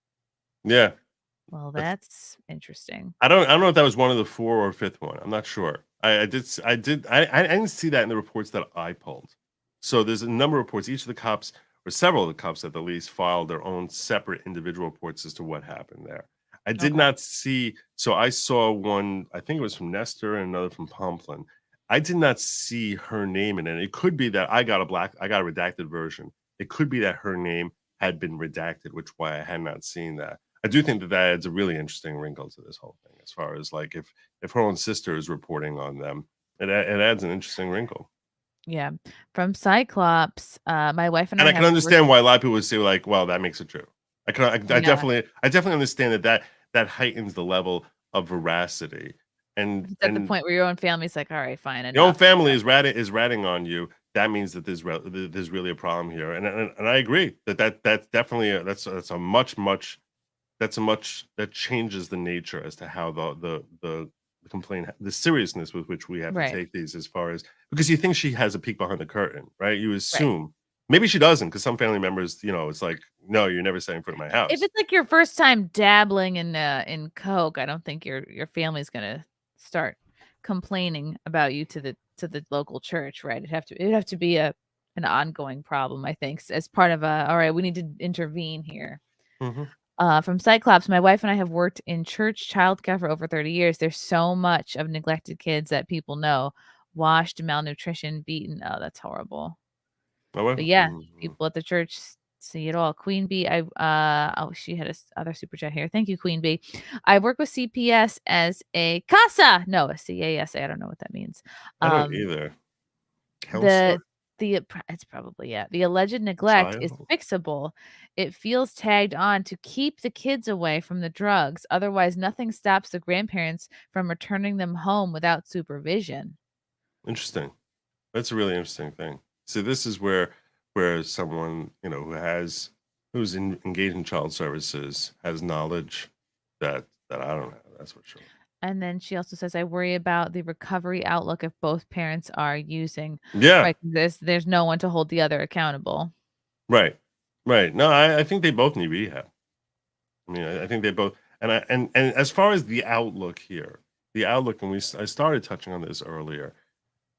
Yeah. Well, that's interesting. I don't know if that was one of the 4 or 5th one. I'm not sure. I didn't see that in the reports that I pulled. So there's a number of reports. Each of the cops, or several of the cops at the least, filed their own separate individual reports as to what happened there. I did Okay. not see. So I saw one. I think it was from Nestor and another from Pomplin. I did not see her name in it. It could be that I got a redacted version. It could be that her name had been redacted, which why I had not seen that. I do think that adds a really interesting wrinkle to this whole thing, as far as like if her own sister is reporting on them, it adds an interesting wrinkle. Yeah. From Cyclops, my wife and And I I can have understand why a lot of people would say like, well, that makes it true. I Yeah. definitely understand that heightens the level of veracity. And It's at the point where your own family's like, all right, fine, your own enough. family is ratting on you. That means that there's really a problem here. And I agree that's definitely that's a much that changes the nature as to how the complaint, the seriousness with which we have to Right. take these, as far as, because you think she has a peek behind the curtain, right? You Right. assume. Maybe she doesn't, because some family members, it's like, no, you're never setting foot in my house. If it's like your first time dabbling in coke, I don't think your family's gonna start complaining about you to the local church, right? It'd have to be an ongoing problem, I think, as part of all right, we need to intervene here. Mhm. From Cyclops, my wife and I have worked in church childcare for over 30 years. There's so much of neglected kids that people know, washed, malnutrition, beaten. Oh, that's horrible. Oh, well. But yeah, Mhm. people at the church see it all. Queen Bee, she had a other super chat here. Thank you, Queen Bee. I work with CPS as a CASA. No, a CASA. I don't know what that means. I don't either. The Counselor? it's probably, yeah. The alleged neglect is Child? fixable. It feels tagged on to keep the kids away from the drugs. Otherwise, nothing stops the grandparents from returning them home without supervision. Interesting. That's a really interesting thing. So this is where someone, who's engaged in child services has knowledge that I don't have. That's for sure. And then she also says, I worry about the recovery outlook if both parents are using. Yeah. Right. There's no one to hold the other accountable. Right. Right. No, I think they both need rehab. I mean, I think they both, and as far as the outlook here, and I started touching on this earlier.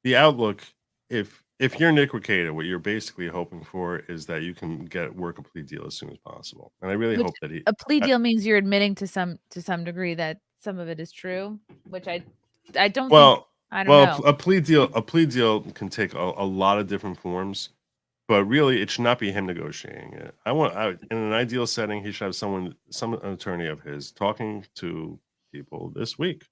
The outlook, if you're Nick Rekieta, what you're basically hoping for is that you can work a plea deal as soon as possible. And I really Which hope that a plea deal means you're admitting to some degree that some of it is true, which I don't think, I don't know. a plea deal can take a lot of different forms, but really it should not be him negotiating it. In an ideal setting, he should have some attorney of his talking to people this week.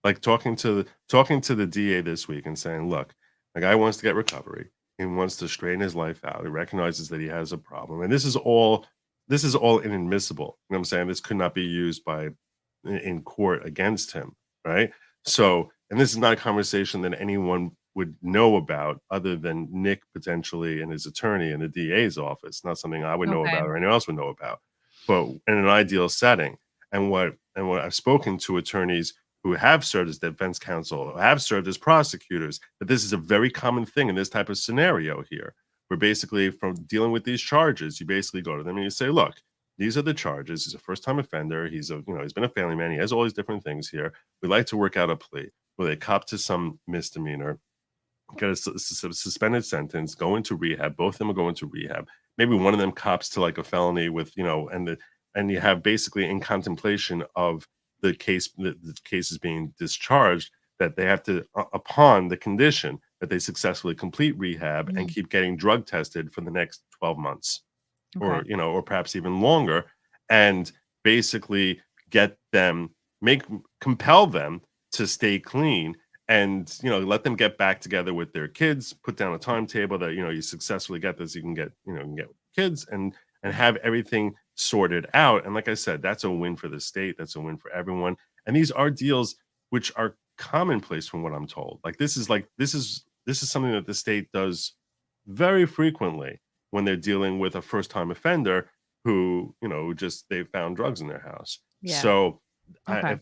Like talking to the DA this week and saying, look, the guy wants to get recovery. He wants to straighten his life out. He recognizes that he has a problem. And this is all inadmissible. You know what I'm saying? This could not be used in court against him, right? So, and this is not a conversation that anyone would know about other than Nick potentially and his attorney in the DA's office. Not something I would know Okay. about or anyone else would know about. But in an ideal setting, and what I've spoken to attorneys who have served as defense counsel, who have served as prosecutors, that this is a very common thing in this type of scenario here, where basically from dealing with these charges, you basically go to them and you say, look, these are the charges. He's a first-time offender. He's been a family man. He has all these different things here. We'd like to work out a plea where they cop to some misdemeanor, get a suspended sentence, go into rehab. Both of them will go into rehab. Maybe one of them cops to like a felony with, and you have basically in contemplation of the case is being discharged, that they have to, upon the condition that they successfully complete rehab and keep getting drug tested for the next 12 months, or perhaps even longer, and basically compel them to stay clean, and let them get back together with their kids, put down a timetable that you successfully get this, you can get kids, and have everything sorted out. And like I said, that's a win for the state. That's a win for everyone. And these are deals which are commonplace from what I'm told. Like this is something that the state does very frequently when they're dealing with a first-time offender who, just they found drugs in their house. Yeah. So Okay.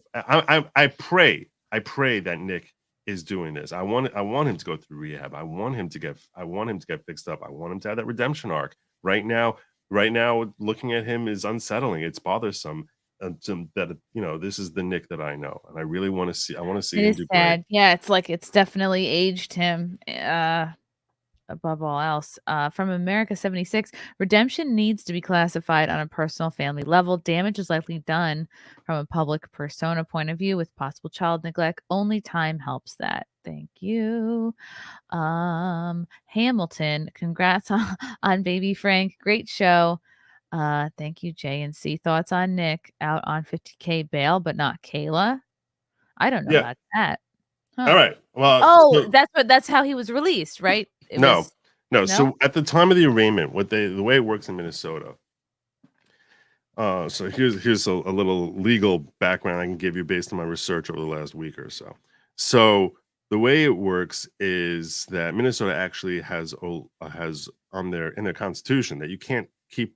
I pray that Nick is doing this. I want him to go through rehab. I want him to get fixed up. I want him to have that redemption arc. Right now, looking at him is unsettling. It's bothersome. that this is the Nick that I know, and I really want to see. I want to see It him is do sad. great. Yeah, it's like it's definitely aged him. Above all else. From America 76, redemption needs to be classified on a personal family level. Damage is likely done from a public persona point of view with possible child neglect. Only time helps that. Thank you. Hamilton, congrats on baby Frank. Great show. Thank you, J and C. Thoughts on Nick out on 50K bail, but not Kayla? I don't know Yeah. about that. All Huh. right. Well, Oh, so that's how he was released, right? It no, was no. no? So at the time of the arraignment, the way it works in Minnesota. So here's a little legal background I can give you based on my research over the last week or so. So the way it works is that Minnesota actually has in their constitution that you can't keep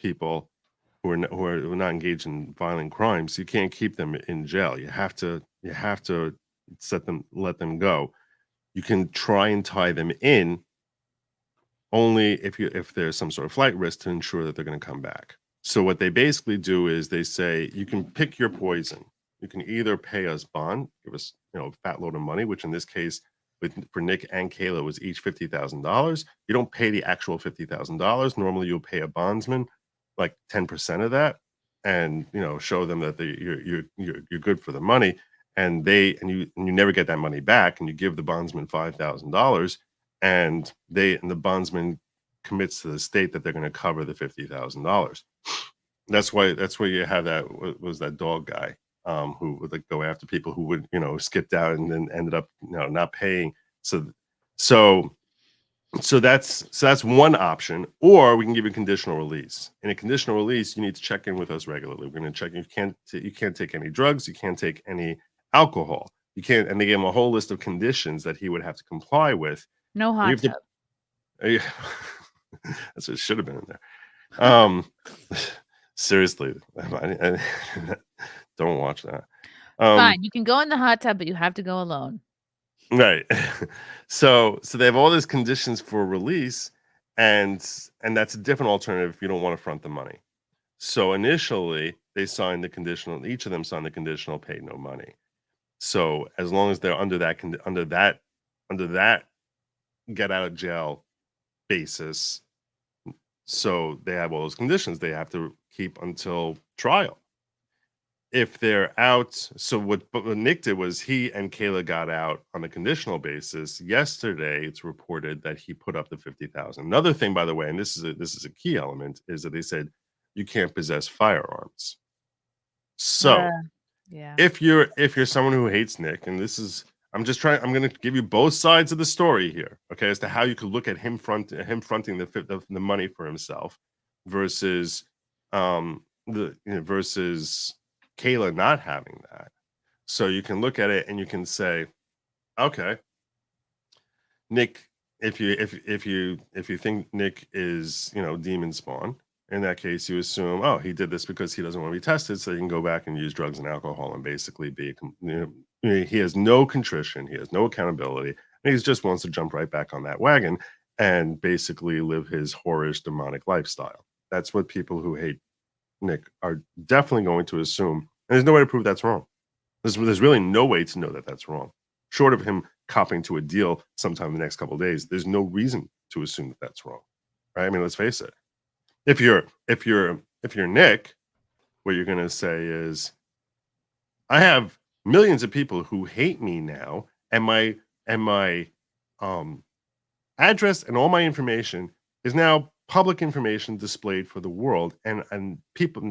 people who are not engaged in violent crimes. You can't keep them in jail. You have to let them go. You can try and tie them in only if there's some sort of flight risk to ensure that they're going to come back. So what they basically do is they say you can pick your poison. You can either pay us bond, give us a fat load of money, which in this case for Nick and Kayla was each $50,000. You don't pay the actual $50,000. Normally you'll pay a bondsman like 10% of that, and show them that you're good for the money, and you never get that money back, and you give the bondsman $5,000, and the bondsman commits to the state that they're going to cover the $50,000. That's why you have that dog guy who would like go after people who would skipped out and then ended up not paying. So that's one option, or we can give you conditional release. In a conditional release, you need to check in with us regularly. We're going to check. You can't take any drugs. You can't take any alcohol. You can't. And they gave him a whole list of conditions that he would have to comply with. No You hot have tub. that's what should have been in there. Seriously, don't watch that. Fine, you can go in the hot tub, but you have to go alone. Right. So they have all these conditions for release, and that's a different alternative if you don't want to front the money. So initially they signed the conditional, each of them signed the conditional, paid no money. So as long as they're under that get out of jail basis, so they have all those conditions they have to keep until trial. If they're out, so what Nick did was he and Kayla got out on a conditional basis. Yesterday, it's reported that he put up the $50,000. Another thing, by the way, and this is a key element, is that they said you can't possess firearms. So Yeah. if you're someone who hates Nick, and I'm going to give you both sides of the story here, okay, as to how you could look at him fronting the money for himself versus versus Kayla not having that. So you can look at it and you can say, okay, Nick, if you think Nick is demon spawn, in that case you assume, oh, he did this because he doesn't want to be tested, so he can go back and use drugs and alcohol and basically be he has no contrition, he has no accountability, and he just wants to jump right back on that wagon and basically live his whorish demonic lifestyle. That's what people who hate Nick are definitely going to assume, and there's no way to prove that's wrong. There's really no way to know that that's wrong, short of him copping to a deal sometime in the next couple of days. There's no reason to assume that that's wrong, right? I mean, let's face it. If you're Nick, what you're going to say is, I have millions of people who hate me now, and my address and all my information is now public information displayed for the world, and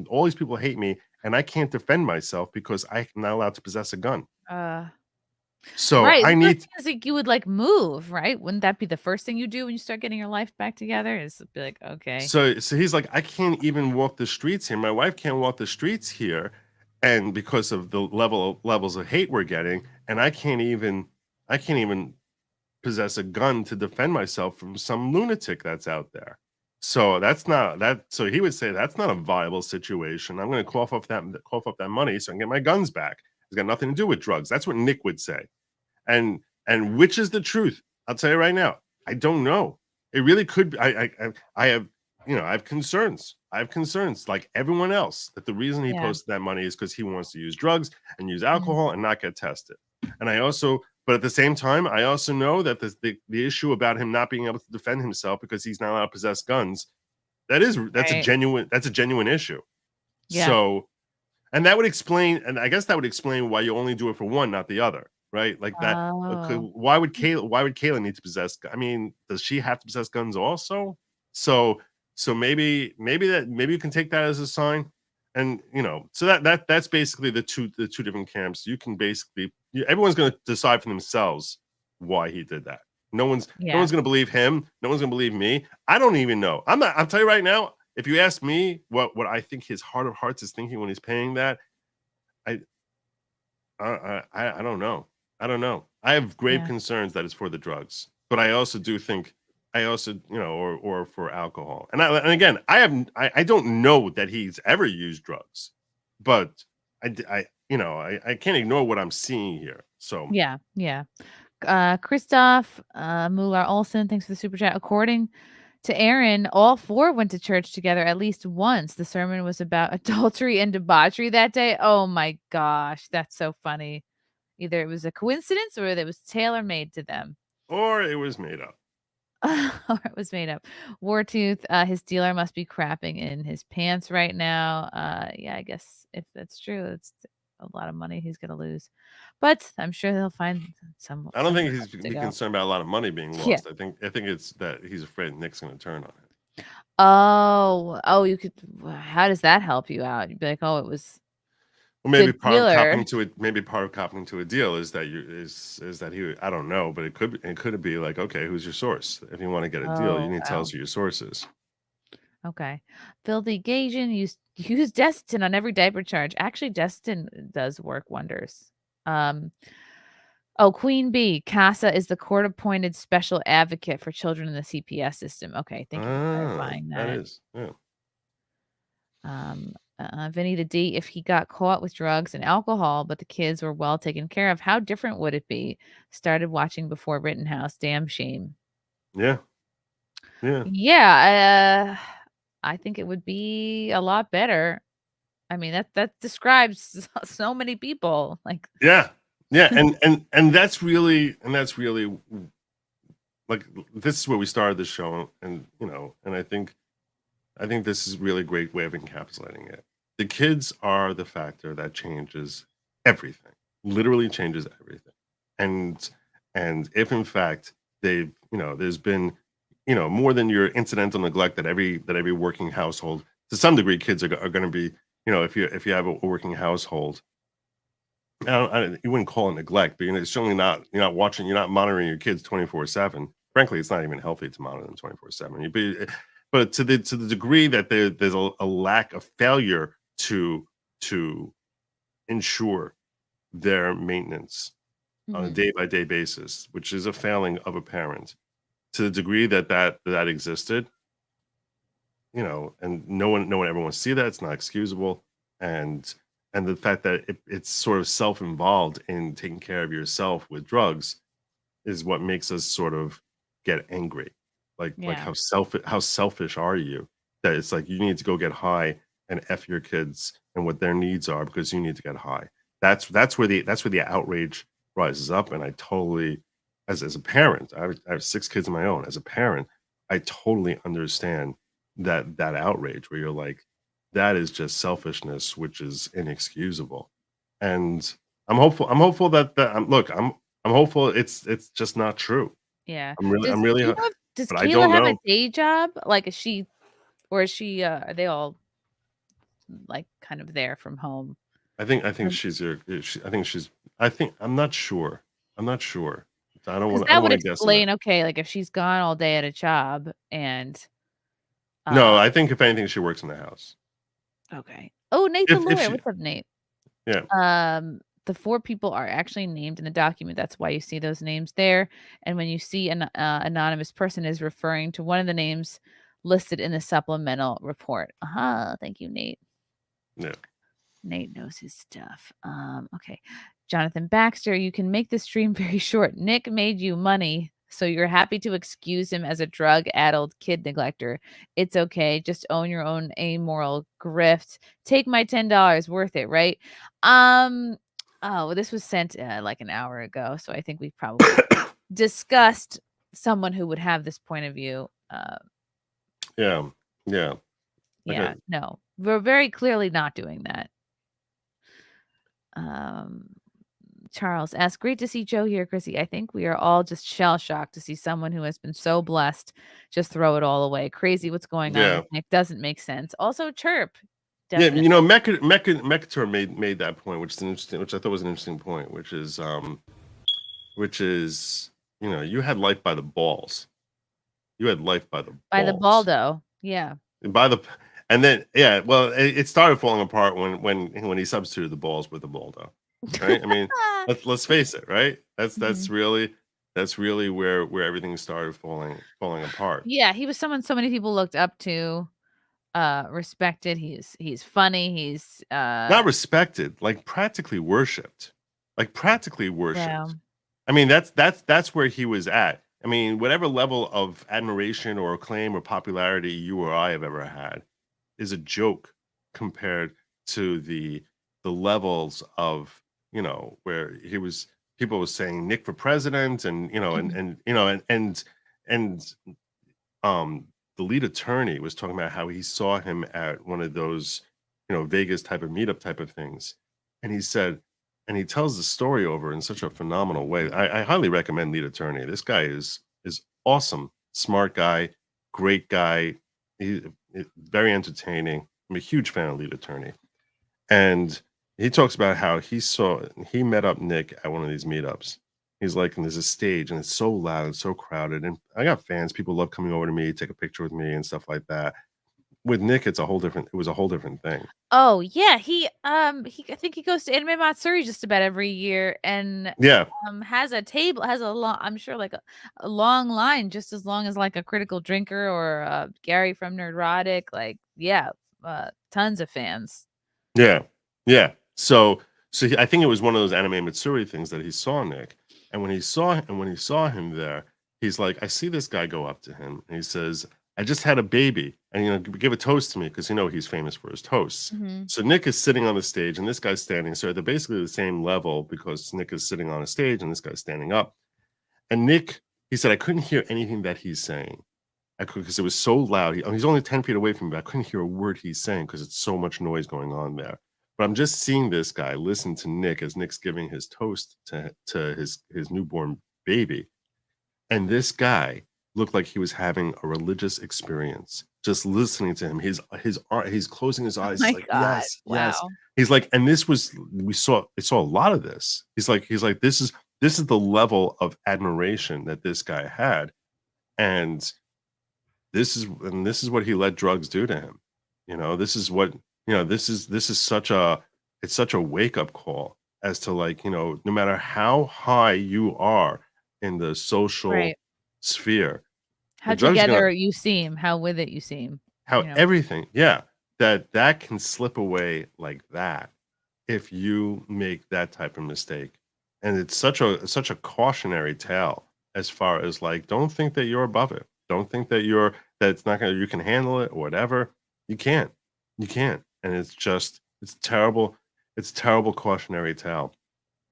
all these people hate me, and I can't defend myself because I'm not allowed to possess a gun. So right. I need like you would like move, right? Wouldn't that be the first thing you do when you start getting your life back together? Is be like, okay. So he's like, I can't even walk the streets here. My wife can't walk the streets here, and because of the levels of hate we're getting, and I can't even possess a gun to defend myself from some lunatic that's out there. So that's not that. So he would say that's not a viable situation. I'm going to cough up that money so I can get my guns back. It's got nothing to do with drugs. That's what Nick would say. And which is the truth? I'll tell you right now. I don't know. It really could be. I have I have concerns. Like everyone else, that the reason he Yeah. posted that money is because he wants to use drugs and use Mhm. alcohol and not get tested. And but at the same time, I also know that the issue about him not being able to defend himself because he's not allowed to possess guns, that's a Right. genuine issue. Yeah. So, and that would explain, and I guess that would explain why you only do it for one, not the other, right? Like that. Oh. Why would Kayla need to possess? I mean, does she have to possess guns also? So, maybe you can take that as a sign, and so that's basically the two different camps. You can basically everyone's going to decide for themselves why he did that. No one's Yeah. going to believe him. No one's going to believe me. I don't even know. I'll tell you right now. If you ask me what I think his heart of hearts is thinking when he's paying that, I don't know. I don't know. I have grave Yeah. concerns that it's for the drugs, but I also do think or for alcohol. And again, I don't know that he's ever used drugs, but I can't ignore what I'm seeing here. So Yeah. Yeah. Christoph Muller Olson, thanks for the super chat. According to Aaron, all four went to church together at least once. The sermon was about adultery and debauchery that day. Oh my gosh, that's so funny. Either it was a coincidence or it was tailor made to them. or it was made up. Or it was made up. Wartooth, his dealer must be crapping in his pants right now. Yeah, I guess if that's true, it's a lot of money he's gonna lose. But I'm sure he'll find some. I don't think somewhere he's else to be go. concerned about a lot of money being Yeah. lost. I think it's that he's afraid Nick's going to turn on it. Oh, you could. How does that help you out? You'd be like, oh, it was Well, maybe good part of dealer. copping to it. Maybe part of copping to a deal is that he. I don't know, but it could be like, okay, who's your source? If you want to get a deal, you Oh, need to tell wow. us who your source is. Okay. Filthy Gasian use Destin on every diaper charge. Actually, Destin does work wonders. Queen Bee, CASA is the court-appointed special advocate for children in the CPS system. Okay, thank you for clarifying That that. is, yeah. Vinny the D, if he got caught with drugs and alcohol, but the kids were well taken care of, how different would it be? Started watching before Rittenhouse. Damn shame. Yeah. Yeah. Yeah, I think it would be a lot better. I mean, that describes so many people. Like, Yeah. Yeah. And that's really like, this is where we started the show, and and I think this is really a great way of encapsulating it. The kids are the factor that changes everything. Literally changes everything. And if in fact they've, there's been, more than your incidental neglect that every working household, to some degree, kids are going to be, if you have a working household, you wouldn't call it neglect, but it's certainly not, you're not monitoring your kids 24/7. Frankly, it's not even healthy to monitor them 24/7. But to the degree that there's a lack of failure to ensure their maintenance on a mhm. day-by-day basis, which is a failing of a parent, to the degree that existed, and no one ever wants to see that. It's not excusable. And the fact that it's sort of self-involved in taking care of yourself with drugs is what makes us sort of get angry. Like Yeah. how selfish are you? That it's like you need to go get high and F your kids and what their needs are because you need to get high. That's where the outrage rises up. And I totally, as a parent, I have 6 kids of my own. As a parent, I totally understand that outrage where you're like, that is just selfishness, which is inexcusable. And I'm hopeful that I'm hopeful it's just not true. Yeah. I'm really, Does but I Kayla don't have a know. day job? Like, is she, or is she? Are they all like kind of there from home? I think Um, she's your. I think she's. I think I'm not sure. I'm not sure. I don't 'Cause want. I that don't would want to guess on that. explain. Okay, like if she's gone all day at a job and No, uh, I think if anything, she works in the house. okay. Oh, Nate the If lawyer. she, What's up, Nate? yeah, The 4 people are actually named in the document. That's why you see those names there. And when you see an anonymous person is referring to one of the names listed in the supplemental report. Thank you, Nate. yeah. Nate knows his stuff. Okay. Jonathan Baxter, you can make the stream very short. Nick made you money. So you're happy to excuse him as a drug-addled kid neglector. It's okay. Just own your own amoral grift. Take my $10. Worth it, right? Oh, well, this was sent like an hour ago, so I think we've probably discussed someone who would have this point of view. Yeah. Yeah, Okay. no, we're very clearly not doing that. Charles asks, great to see Joe here, Chrissy. I think we are all just shell shocked to see someone who has been so blessed just throw it all away. Crazy what's going on Yeah. with Nick. Doesn't make sense. Also, chirp. Yeah, Definitely. you know, Mekator made that point, which I thought was an interesting point, which is you know, you had life by the balls. You had life by the By the balls. baldo. Yeah. By the and then well, it started falling apart when he substituted the balls with the baldo. Right? I mean, let's face it, right? That's really where everything started falling apart. Yeah, he was someone so many people looked up to, respected. He's funny. He's Not respected, like practically worshipped. Like practically worshipped. yeah. I mean, that's where he was at. I mean, whatever level of admiration or acclaim or popularity you or I have ever had is a joke compared to the levels of, you know, where people was saying Nick for president, and you know, and you know, and the lead attorney was talking about how he saw him at one of those, you know, Vegas type of meetup type of things, and he said, and he tells the story over in such a phenomenal way. I highly recommend Lead Attorney. This guy is awesome, smart guy, great guy. Very entertaining. I'm a huge fan of Lead Attorney, and he talks about how he met up Nick at one of these meetups. He's like, and there's a stage, and it's so loud and so crowded, and I got fans. People love coming over to me, take a picture with me, and stuff like that. With Nick, it was a whole different thing. Oh yeah, he I think he goes to Anime Matsuri just about every year, and Yeah. has a table, has a long, I'm sure like a long line, just as long as like a Critical Drinker or Gary from Nerdrotic. Like tons of fans. Yeah. Yeah. So I think it was one of those Anime Matsuri things that he saw Nick, and when he saw him there, he's like, I see this guy go up to him, and he says, I just had a baby, and you know, give a toast to me, because you know he's famous for his toasts. So Nick is sitting on the stage, and this guy's standing. So they're basically the same level, because Nick is sitting on a stage, and this guy's standing up. And Nick, he said, I couldn't hear anything that he's saying. Because it was so loud. He's only 10 feet away from me, but I couldn't hear a word he's saying because it's so much noise going on there. But I'm just seeing this guy listen to Nick as Nick's giving his toast to his newborn baby. And this guy looked like he was having a religious experience just listening to him. He's closing his eyes. My He's like, God. yes, Wow. yes. He's like, and I saw a lot of this. He's like, this is the level of admiration that this guy had. And this is what he let drugs do to him. You know, this is what, you know, this is such a wake up call as to, like, you know, no matter how high you are in the social sphere, how the drugs are together gonna, you seem, how with it you seem, how you know. everything, yeah, that can slip away like that if you make that type of mistake. And it's such a cautionary tale as far as, like, don't think that you're above it. Don't think that it's not gonna, you can handle it or whatever. You can't. And it's terrible. It's terrible cautionary tale.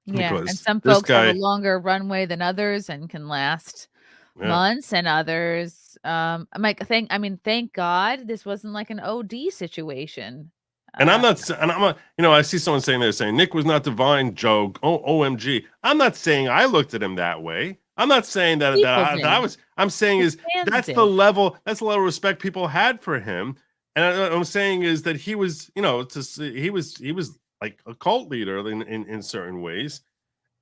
Yeah, and Because some this folks have guy, a longer runway than others and can last months, and others, I'm like, thank God this wasn't like an OD situation. and I'm not, you know, I see someone saying Nick was not divine, Joe. OMG. I'm not saying I looked at him that way. I'm not saying that I was. I'm saying is that's the level of respect people had for him. And what I'm saying is that he was, you know, he was like a cult leader in certain ways,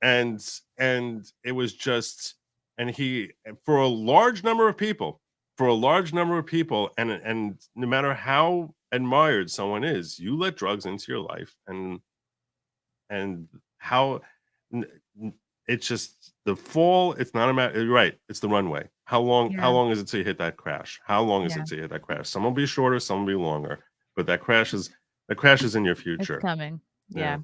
and it was just, and he, for a large number of people, and no matter how admired someone is, you let drugs into your life, and how it's just the fall. It's not a matter. You're right. It's the runway. How long is it till you hit that crash? How long is it till you hit that crash? Some will be shorter, some will be longer, but that crash is in your future. It's coming. Yeah.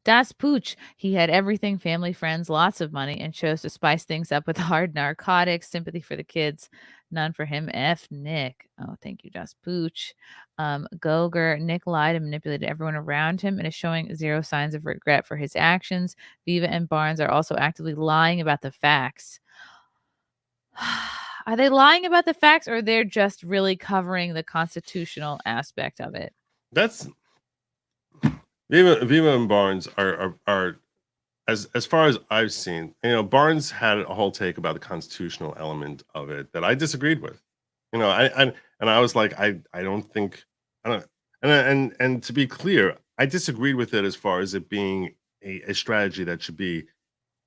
Das Pooch, he had everything, family, friends, lots of money, and chose to spice things up with hard narcotics, sympathy for the kids, none for him. F. Nick. Oh, thank you, Das Pooch. Goger, Nick lied and manipulated everyone around him and is showing zero signs of regret for his actions. Viva and Barnes are also actively lying about the facts. Are they lying about the facts, or they're just really covering the constitutional aspect of it? That's Viva and Barnes are as far as I've seen, Barnes had a whole take about the constitutional element of it that I disagreed with. I was like, I don't think, I don't, and to be clear, I disagreed with it as far as it being a strategy that should be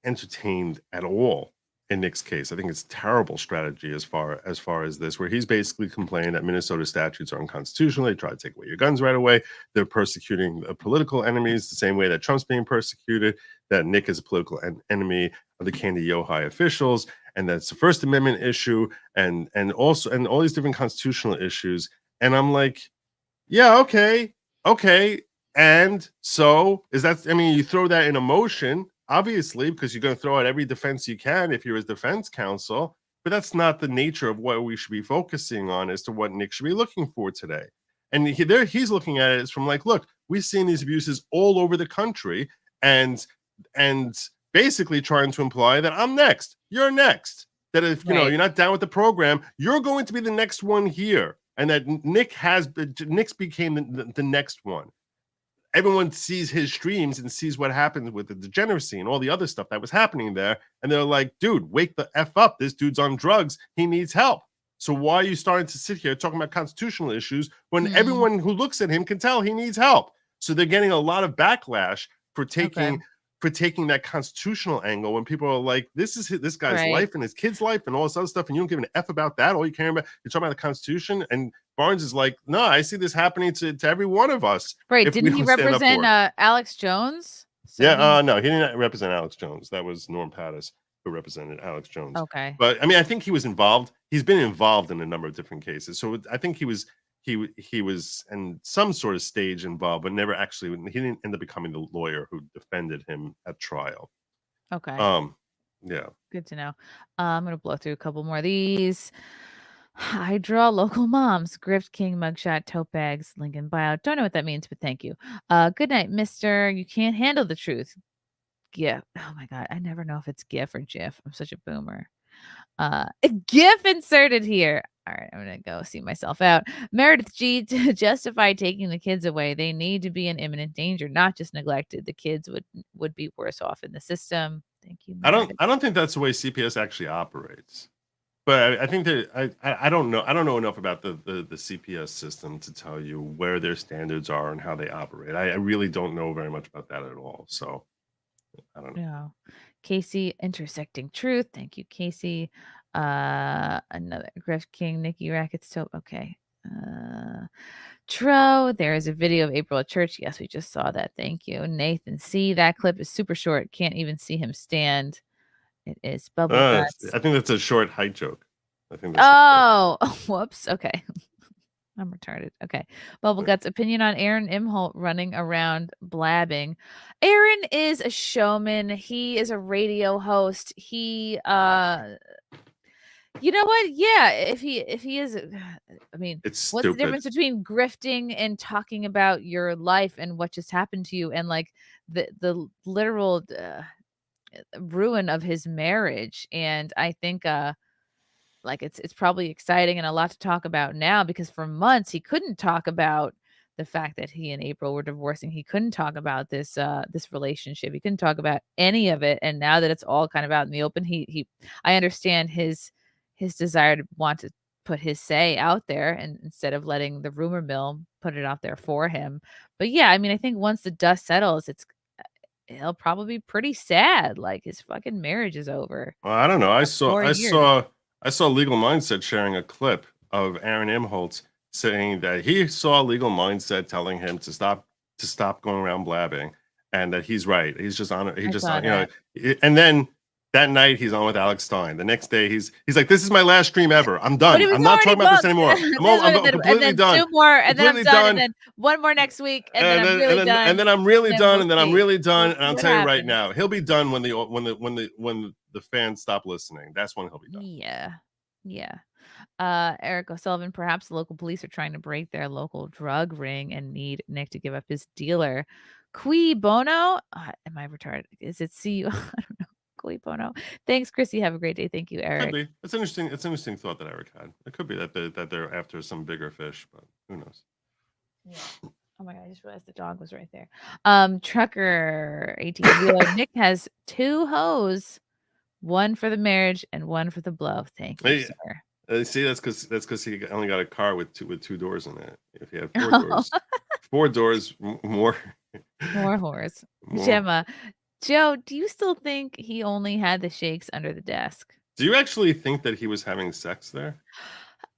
entertained at all. In Nick's case, I think it's a terrible strategy as far as this, where he's basically complaining that Minnesota statutes are unconstitutional. They try to take away your guns right away. They're persecuting political enemies the same way that Trump's being persecuted, that Nick is a political enemy of the Candy Yohai officials, and that's the First Amendment issue, and all these different constitutional issues. And I'm like, yeah, okay. And so you throw that in a motion, obviously, because you're going to throw out every defense you can if you're his defense counsel, but that's not the nature of what we should be focusing on as to what Nick should be looking for today. And he's looking at it as from like, look, we've seen these abuses all over the country, and basically trying to imply that I'm next, you're next, that if you're not down with the program, you're going to be the next one here, and that Nick's became the next one. Everyone sees his streams and sees what happens with the degeneracy and all the other stuff that was happening there. And they're like, dude, wake the F up. This dude's on drugs. He needs help. So why are you starting to sit here talking about constitutional issues when everyone who looks at him can tell he needs help? So they're getting a lot of backlash for taking that constitutional angle when people are like, this is this guy's life and his kid's life and all this other stuff, and you don't give an F about that. All you care about, you're talking about the Constitution. And Barnes is like, no, I see this happening to every one of us. Right. Didn't he represent Alex Jones? So no, he didn't represent Alex Jones. That was Norm Pattis who represented Alex Jones. Okay. But I think he was involved. He's been involved in a number of different cases. So I think he was in some sort of stage involved, but he didn't end up becoming the lawyer who defended him at trial. Okay. Yeah. Good to know. I'm going to blow through a couple more of these. I draw local moms, Grift King, mugshot, tote bags, Lincoln bio. Don't know what that means, but thank you. Good night, mister. You can't handle the truth. GIF. Oh my God. I never know if it's GIF or GIF. I'm such a boomer. A GIF inserted here. All right, I'm going to go see myself out. Meredith G, to justify taking the kids away, they need to be in imminent danger, not just neglected. The kids would be worse off in the system. Thank you, Meredith. I don't think that's the way CPS actually operates. But I think that I don't know. I don't know enough about the CPS system to tell you where their standards are and how they operate. I really don't know very much about that at all. So I don't know. No. Casey, intersecting truth. Thank you, Casey. Another Griff King, Nikki Rackets. So okay. Tro, there is a video of April at church. Yes, we just saw that. Thank you, Nathan. See, that clip is super short. Can't even see him stand. It is bubble guts. I think that's a short height joke. I think. Whoops. Okay. I'm retarded. Okay. Bubble Guts opinion on Aaron Imholte running around blabbing. Aaron is a showman. He is a radio host. He you know what? Yeah, if he is, I mean, it's what's stupid. The difference between grifting and talking about your life and what just happened to you, and like the literal ruin of his marriage? And I think like it's probably exciting and a lot to talk about now, because for months he couldn't talk about the fact that he and April were divorcing. He couldn't talk about this relationship. He couldn't talk about any of it. And now that it's all kind of out in the open, I understand his desire to want to put his say out there, and instead of letting the rumor mill put it out there for him. But yeah, I mean, I think once the dust settles, he'll probably be pretty sad. Like his fucking marriage is over. Well, I don't know. I saw Legal Mindset sharing a clip of Aaron Imholte saying that he saw Legal Mindset telling him to stop going around blabbing, and that he's right. He's just on it. And then That night he's on with Alex Stein. The next day he's like, this is my last stream ever. I'm done. But he was I'm not talking already about this booked. anymore. I'm and completely then done. 2 more, and then I'm Completely done, and then 1 more next week, and then I'm really done. And then I'm really then done, we'll and then I'm see. really done. We'll And I'll see tell you what right happens. now, he'll be done when the fans stop listening. That's when he'll be done. Yeah. Eric O'Sullivan, perhaps the local police are trying to break their local drug ring and need Nick to give up his dealer. Cui bono? Am I retarded? Is it CU? I don't know. Cui bono. Thanks, Chrissy. Have a great day. Thank you, Could Eric. be. It's an interesting thought that Eric had. It could be that they're after some bigger fish, but who knows? Yeah. Oh my god, I just realized the dog was right there. Trucker 18. Nick has 2 hoes, 1 for the marriage and 1 for the blow. Thank you, sir. See, that's because he only got a car with two doors in it. If he had 4 doors, 4 doors, more whores. more. Gemma, Joe, do you still think he only had the shakes under the desk? Do you actually think that he was having sex there?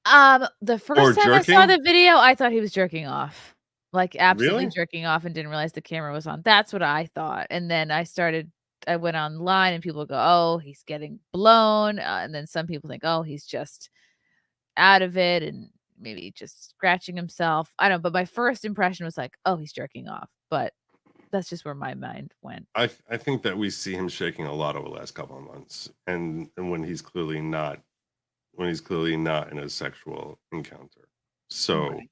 The first time I saw the video, I thought he was jerking off. Like absolutely Really? jerking off, and didn't realize the camera was on. That's what I thought. And then I went online and people go, "Oh, he's getting blown." And then some people think, "Oh, he's just out of it and maybe just scratching himself." I don't know, but my first impression was like, "Oh, he's jerking off." But that's just where my mind went. I think that we see him shaking a lot over the last couple of months, and when he's clearly not in a sexual encounter. So Right.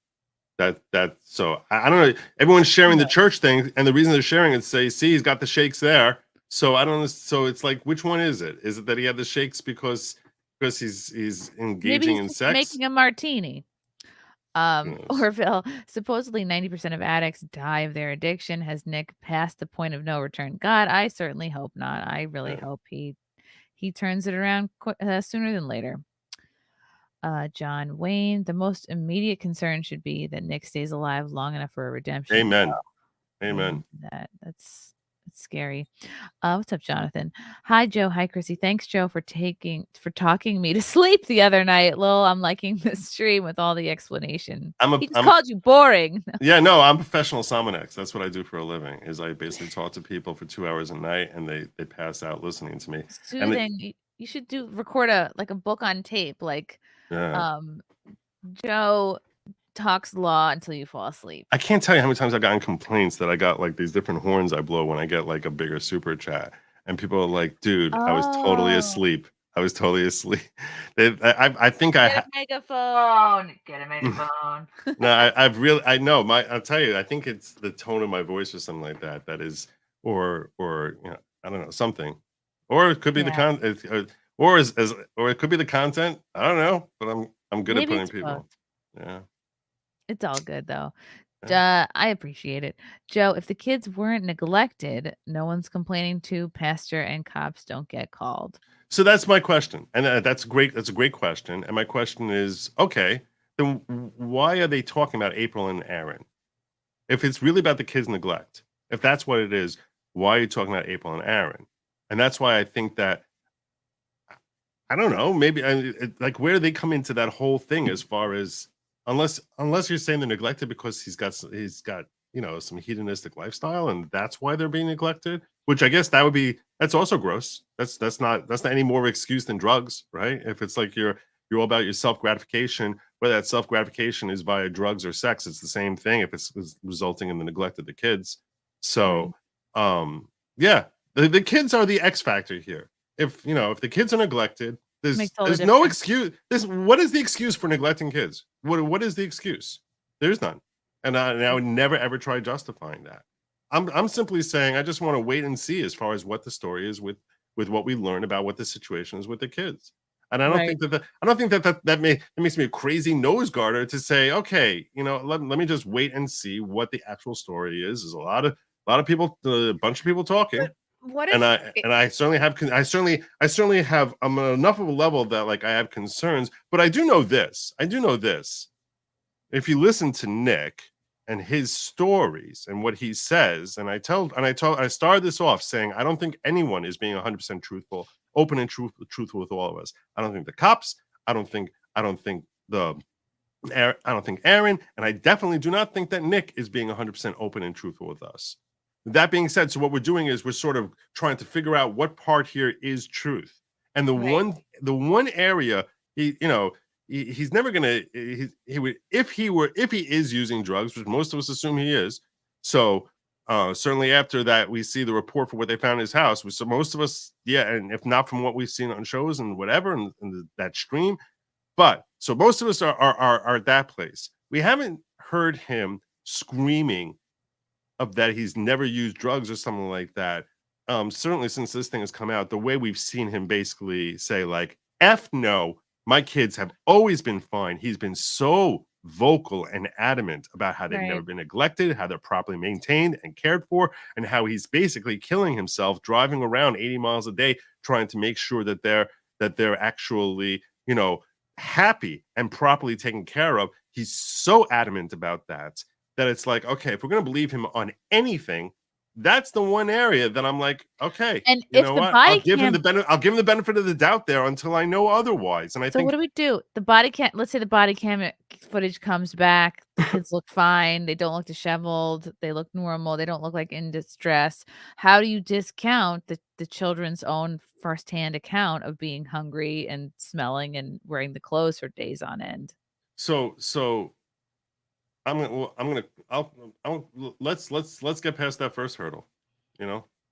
So I don't know. Everyone's sharing the church thing, and the reason they're sharing it say, see, he's got the shakes there. So I don't know. So it's like, which one is it? Is it that he had the shakes because he's engaging in sex? Making a martini. Orville, supposedly 90% of addicts die of their addiction. Has Nick passed the point of no return? God, I certainly hope not. I really hope he turns it around sooner than later. John Wayne, the most immediate concern should be that Nick stays alive long enough for a redemption. Amen. Oh, Amen. That's scary. What's up, Jonathan? Hi, Joe. Hi, Chrissy. Thanks, Joe, for talking me to sleep the other night. Lil, I'm liking this stream with all the explanation. He just called you boring. Yeah, no, I'm professional Somonex. That's what I do for a living. Is I basically talk to people for 2 hours a night, and they pass out listening to me. Soothing. You should record a book on tape, like Joe talks law until you fall asleep. I can't tell you how many times I've gotten complaints that I got like these different horns I blow when I get like a bigger super chat, and people are like, "Dude, I was totally asleep. I was totally asleep." I think Get a megaphone. Get a megaphone. No, I know I'll tell you. I think it's the tone of my voice or something like that. That is, or you know, I don't know, something, or it could be the content, or it could be the content. I don't know, but I'm good at putting people. Both. Yeah. It's all good though. I appreciate it. Joe, if the kids weren't neglected, no one's complaining to pastor and cops don't get called. So that's my question. And that's great. That's a great question. And my question is, okay, then why are they talking about April and Aaron? If it's really about the kids' neglect, if that's what it is, why are you talking about April and Aaron? And that's why I think that, I don't know, maybe like where do they come into that whole thing as far as, unless you're saying they're neglected because he's got you know, some hedonistic lifestyle and that's why they're being neglected, which I guess that's also gross. That's not any more excuse than drugs, right? If it's like you're all about your self-gratification, whether that self-gratification is via drugs or sex, it's the same thing if it's resulting in the neglect of the kids. So yeah, the kids are the X factor here. If the kids are neglected, there's no excuse. What is the excuse for neglecting kids? What is the excuse? There's none. And I would never ever try justifying that. I'm simply saying I just want to wait and see as far as what the story is with what we learn about what the situation is with the kids. And I don't think that makes me a crazy nose guarder to say, okay, let me just wait and see what the actual story is. There's a lot of people, a bunch of people talking. I certainly have I'm enough of a level that like I have concerns, but I do know this. If you listen to Nick and his stories and what he says, and I started this off saying I don't think anyone is being 100% truthful, open and truthful with all of us. I don't think the cops, I don't think Aaron, and I definitely do not think that Nick is being 100% open and truthful with us. That being said, so what we're doing is we're sort of trying to figure out what part here is truth. And the one area he's never gonna he would if he is using drugs, which most of us assume he is. So certainly after that, we see the report for what they found in his house. So most of us, and if not from what we've seen on shows and whatever, and that stream, but so most of us are at that place. We haven't heard him screaming of that he's never used drugs or something like that. Certainly since this thing has come out, the way we've seen him basically say like, F no, my kids have always been fine. He's been so vocal and adamant about how they've never been neglected, how they're properly maintained and cared for, and how he's basically killing himself driving around 80 miles a day trying to make sure that they're actually, happy and properly taken care of. He's so adamant about that it's like, okay, if we're going to believe him on anything, that's the one area that I'm like, okay, And you if know the what? body I'll give him cam the benefit of the doubt there until I know otherwise. And I So think what do we do? The body cam let's say the body cam footage comes back, the kids look fine, they don't look disheveled, they look normal, they don't look like in distress. How do you discount the children's own firsthand account of being hungry and smelling and wearing the clothes for days on end? so let's get past that first hurdle.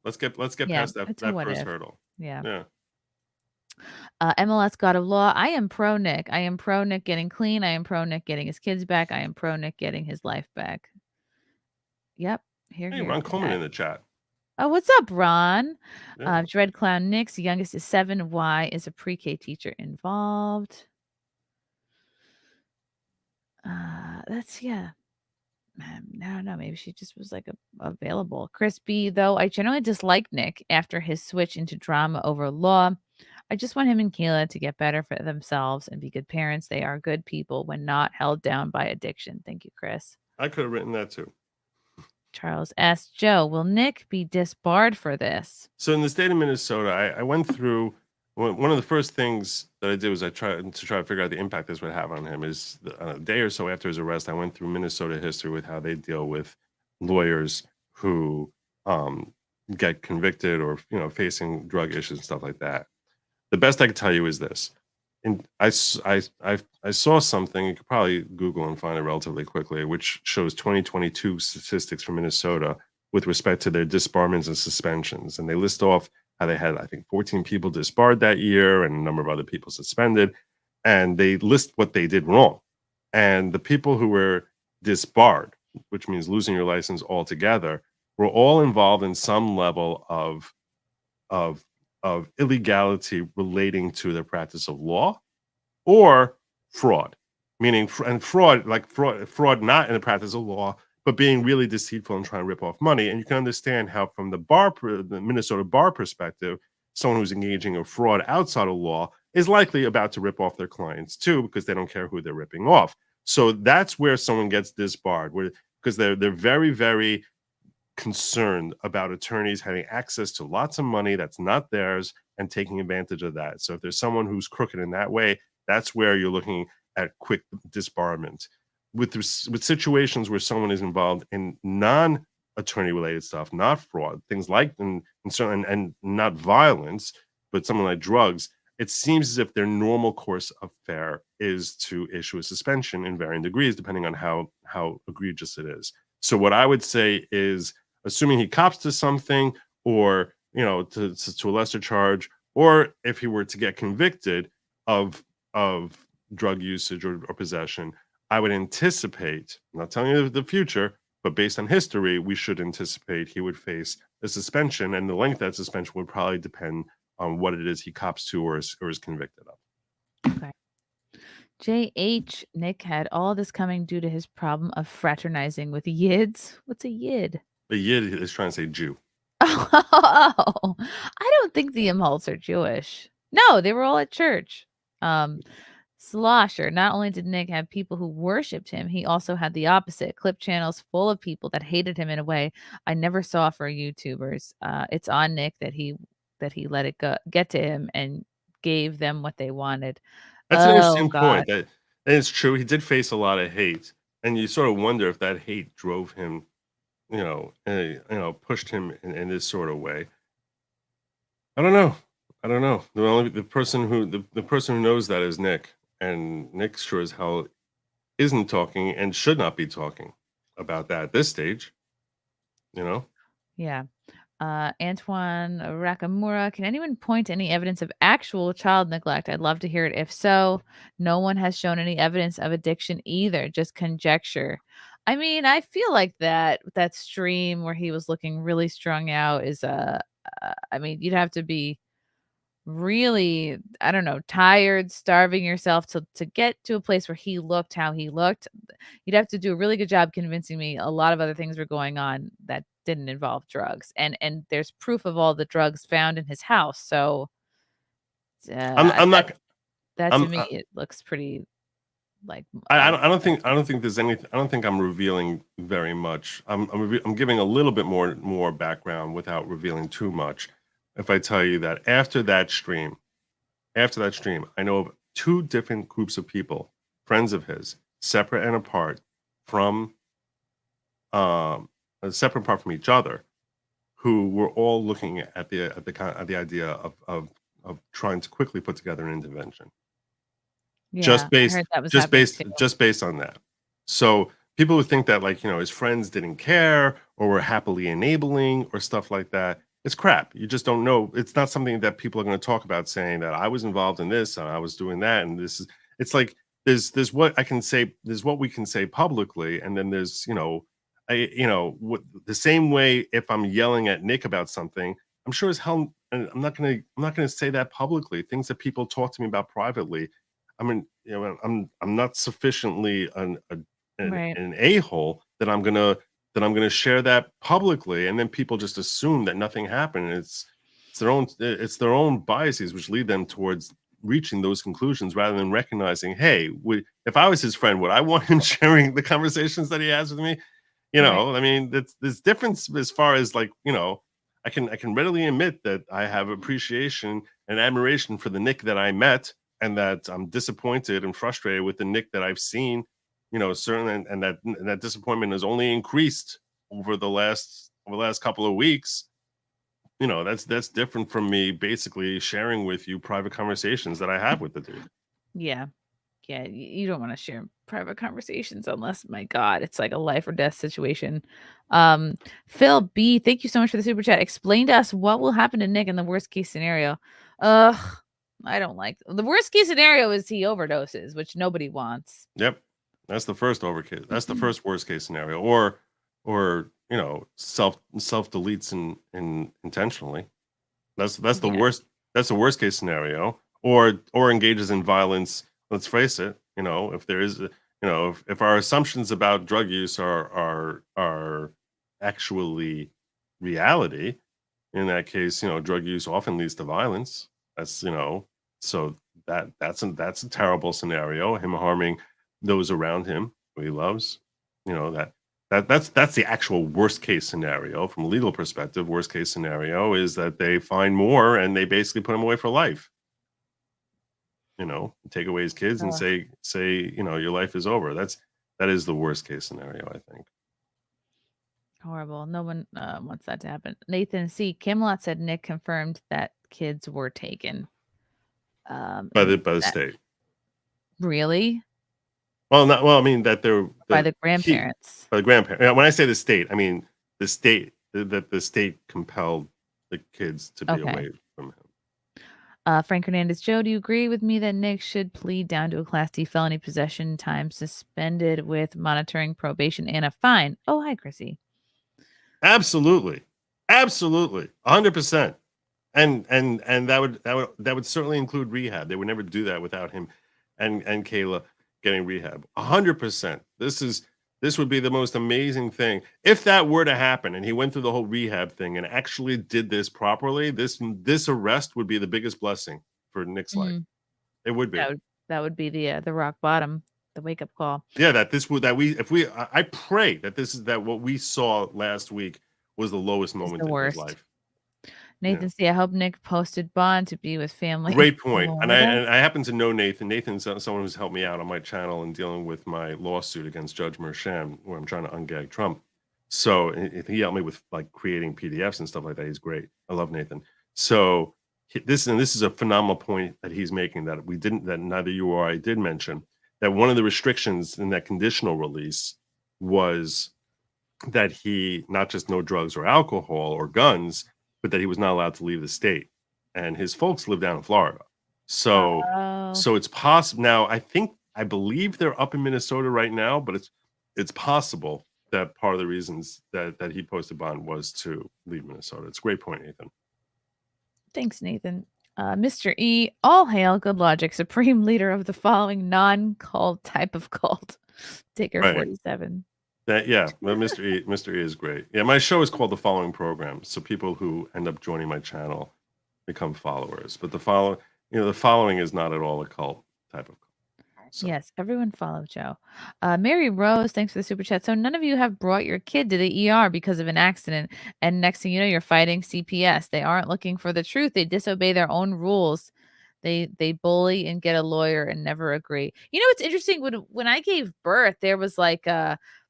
Let's get Yeah, past it's a that what first if. hurdle. Yeah. Yeah. MLS God of Law. I am pro Nick. I am pro Nick getting clean. I am pro Nick getting his kids back. I am pro Nick getting his life back. Yep. Hey, Here Ron for Coleman that. in the chat. Oh, what's up, Ron? Yeah. Dread Clown Nick's youngest is 7. Why is a pre-K teacher involved? That's I don't know. Maybe she just was like available. Chris B, though, I generally dislike Nick after his switch into drama over law. I just want him and Kayla to get better for themselves and be good parents. They are good people when not held down by addiction. Thank you, Chris. I could have written that too. Charles S. Joe, will Nick be disbarred for this? So in the state of Minnesota, I went through one of the first things that I did was I tried to figure out the impact this would have on him. Is a day or so after his arrest, I went through Minnesota history with how they deal with lawyers who get convicted or facing drug issues and stuff like that. The best I can tell you is this. And I saw something, you could probably Google and find it relatively quickly, which shows 2022 statistics from Minnesota with respect to their disbarments and suspensions. And they list off how they had, I think, 14 people disbarred that year and a number of other people suspended. And they list what they did wrong. And the people who were disbarred, which means losing your license altogether, were all involved in some level of illegality relating to the practice of law or fraud, meaning fraud not in the practice of law, but being really deceitful and trying to rip off money. And you can understand how, from the Minnesota bar perspective, someone who's engaging in fraud outside of law is likely about to rip off their clients too, because they don't care who they're ripping off. So that's where someone gets disbarred, because they're very, very concerned about attorneys having access to lots of money that's not theirs and taking advantage of that. So if there's someone who's crooked in that way, that's where you're looking at quick disbarment. With situations where someone is involved in non-attorney related stuff, not fraud, things like and not violence, but something like drugs, it seems as if their normal course of fare is to issue a suspension in varying degrees, depending on how egregious it is. So what I would say is, assuming he cops to something, or to a lesser charge, or if he were to get convicted of drug usage or possession, I would anticipate, I'm not telling you the future, but based on history, we should anticipate he would face a suspension, and the length of that suspension would probably depend on what it is he cops to or is convicted of. Okay. JH, Nick had all this coming due to his problem of fraternizing with yids. What's a yid? A yid is trying to say Jew. Oh, I don't think the imholtes are Jewish. No, they were all at church. Slosher, not only did Nick have people who worshipped him, he also had the opposite. Clip channels full of people that hated him in a way I never saw for YouTubers. It's on Nick that he let it get to him and gave them what they wanted. That's an interesting point. That and it's true. He did face a lot of hate, and you sort of wonder if that hate drove him pushed him in this sort of way. I don't know. The person who knows that is Nick, and Nick sure as hell isn't talking and should not be talking about that at this stage. Yeah. Antoine Rakamura, can anyone point to any evidence of actual child neglect? I'd love to hear it. If so, no one has shown any evidence of addiction either, just conjecture. I mean, I feel like that stream where he was looking really strung out is I mean, you'd have to be really, I don't know, tired, starving yourself to get to a place where he looked how he looked. You'd have to do a really good job convincing me a lot of other things were going on that didn't involve drugs. And there's proof of all the drugs found in his house. So I'm that not. that to I'm. me it looks pretty like I don't think there's anything. I don't think I'm revealing very much. I'm giving a little bit more background without revealing too much. If I tell you that after that stream, I know of two different groups of people, friends of his, separate and apart from each other, who were all looking at the idea of trying to quickly put together an intervention. yeah, I heard that was happening too. Just based on that. So people who think that his friends didn't care or were happily enabling or stuff like that, it's crap. You just don't know. It's not something that people are going to talk about, saying that I was involved in this and I was doing that, and this is. It's like there's what I can say. There's what we can say publicly, and then there's the same way. If I'm yelling at Nick about something, I'm sure as hell, and I'm not gonna say that publicly. Things that people talk to me about privately. I mean, I'm not sufficiently Right. an a-hole that I'm gonna share that publicly, and then people just assume that nothing happened. It's their own biases which lead them towards reaching those conclusions rather than recognizing, hey, if I was his friend, would I want him sharing the conversations that he has with me? Right. I mean, there's difference as far as I can readily admit that I have appreciation and admiration for the Nick that I met, and that I'm disappointed and frustrated with the Nick that I've seen, certainly, and that disappointment has only increased over the last couple of weeks. That's different from me basically sharing with you private conversations that I have with the dude. Yeah. Yeah, you don't want to share private conversations unless, my God, it's like a life or death situation. Um, Phil B, thank you so much for the super chat. Explain to us what will happen to Nick in the worst case scenario. Ugh, I don't like the worst case scenario is he overdoses, which nobody wants. Yep, that's the first overcase. That's the first worst case scenario, or self deletes in intentionally. That's the Yeah. worst. That's the worst case scenario, or engages in violence. Let's face it. If there is, if our assumptions about drug use are actually reality, in that case, drug use often leads to violence. That's so that's a terrible scenario. Him harming those around him who he loves. That's the actual worst case scenario from a legal perspective. Worst case scenario is that they find more and they basically put him away for life. Take away his kids and say your life is over. That is the worst case scenario, I think. Horrible. No one wants that to happen. Nathan C. Camelot said Nick confirmed that kids were taken. By the state. Really? Well, I mean that they're By the grandparents. By the grandparents. Yeah, when I say the state, I mean the state, that the state compelled the kids to be away from him. Frank Hernandez, Joe, do you agree with me that Nick should plead down to a Class D felony possession, time suspended with monitoring, probation, and a fine? Oh, hi, Chrissie. Absolutely, 100%. And that would certainly include rehab. They would never do that without him and Kayla getting rehab. 100%. This would be the most amazing thing if that were to happen and he went through the whole rehab thing and actually did this properly. This arrest would be the biggest blessing for Nick's life. It would be. That would be the rock bottom, the wake up call. Yeah, I pray that what we saw last week was the lowest moment in his life. Nathan, I hope Nick posted bond to be with family. Great point. And I happen to know Nathan. Nathan's someone who's helped me out on my channel in dealing with my lawsuit against Judge Mersham, where I'm trying to ungag Trump. So he helped me with like creating PDFs and stuff like that. He's great. I love Nathan. So this is a phenomenal point that he's making that that neither you or I did mention, that one of the restrictions in that conditional release was that he not just no drugs or alcohol or guns, but that he was not allowed to leave the state. And his folks live down in Florida. So Oh, so it's possible now. I believe they're up in Minnesota right now, but it's possible that part of the reasons that he posted bond was to leave Minnesota. It's a great point, Nathan. thanks, Nathan. Mr. E, all hail Good Logic, supreme leader of the following non-cult type of cult. Taker Right. 47. But Mr. E is great. Yeah, my show is called The Following Program. So people who end up joining my channel become followers. But the following is not at all a cult type of cult. So. Yes, everyone follow Joe. Mary Rose, thanks for the super chat. So none of you have brought your kid to the ER because of an accident, and next thing you know, you're fighting CPS. They aren't looking for the truth. They disobey their own rules. They bully and get a lawyer and never agree. You know, it's interesting. When I gave birth, there was like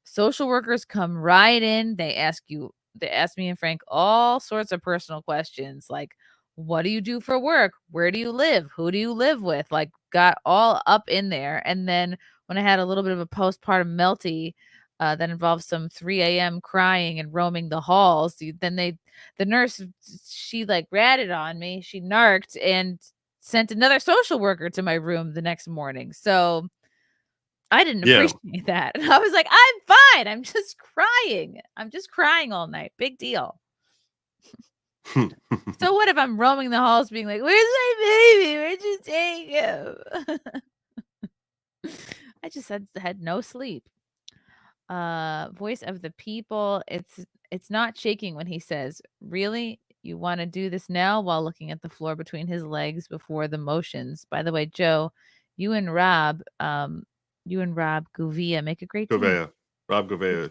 social workers come right in. They ask me and Frank all sorts of personal questions like, what do you do for work? Where do you live? Who do you live with? Like, got all up in there. And then when I had a little bit of a postpartum melty that involved some 3 a.m. crying and roaming the halls, then the nurse, she like ratted on me. She narked and sent another social worker to my room the next morning. So I didn't appreciate that. And I was like, I'm fine. I'm just crying. I'm just crying all night. Big deal. So what if I'm roaming the halls being like, where's my baby? Where'd you take him? I just had no sleep. Voice of the people. It's not shaking when he says, really? You want to do this now, while looking at the floor between his legs before the motions. By the way, Joe, you and Rob Gouveia make a great team. Rob Gouveia.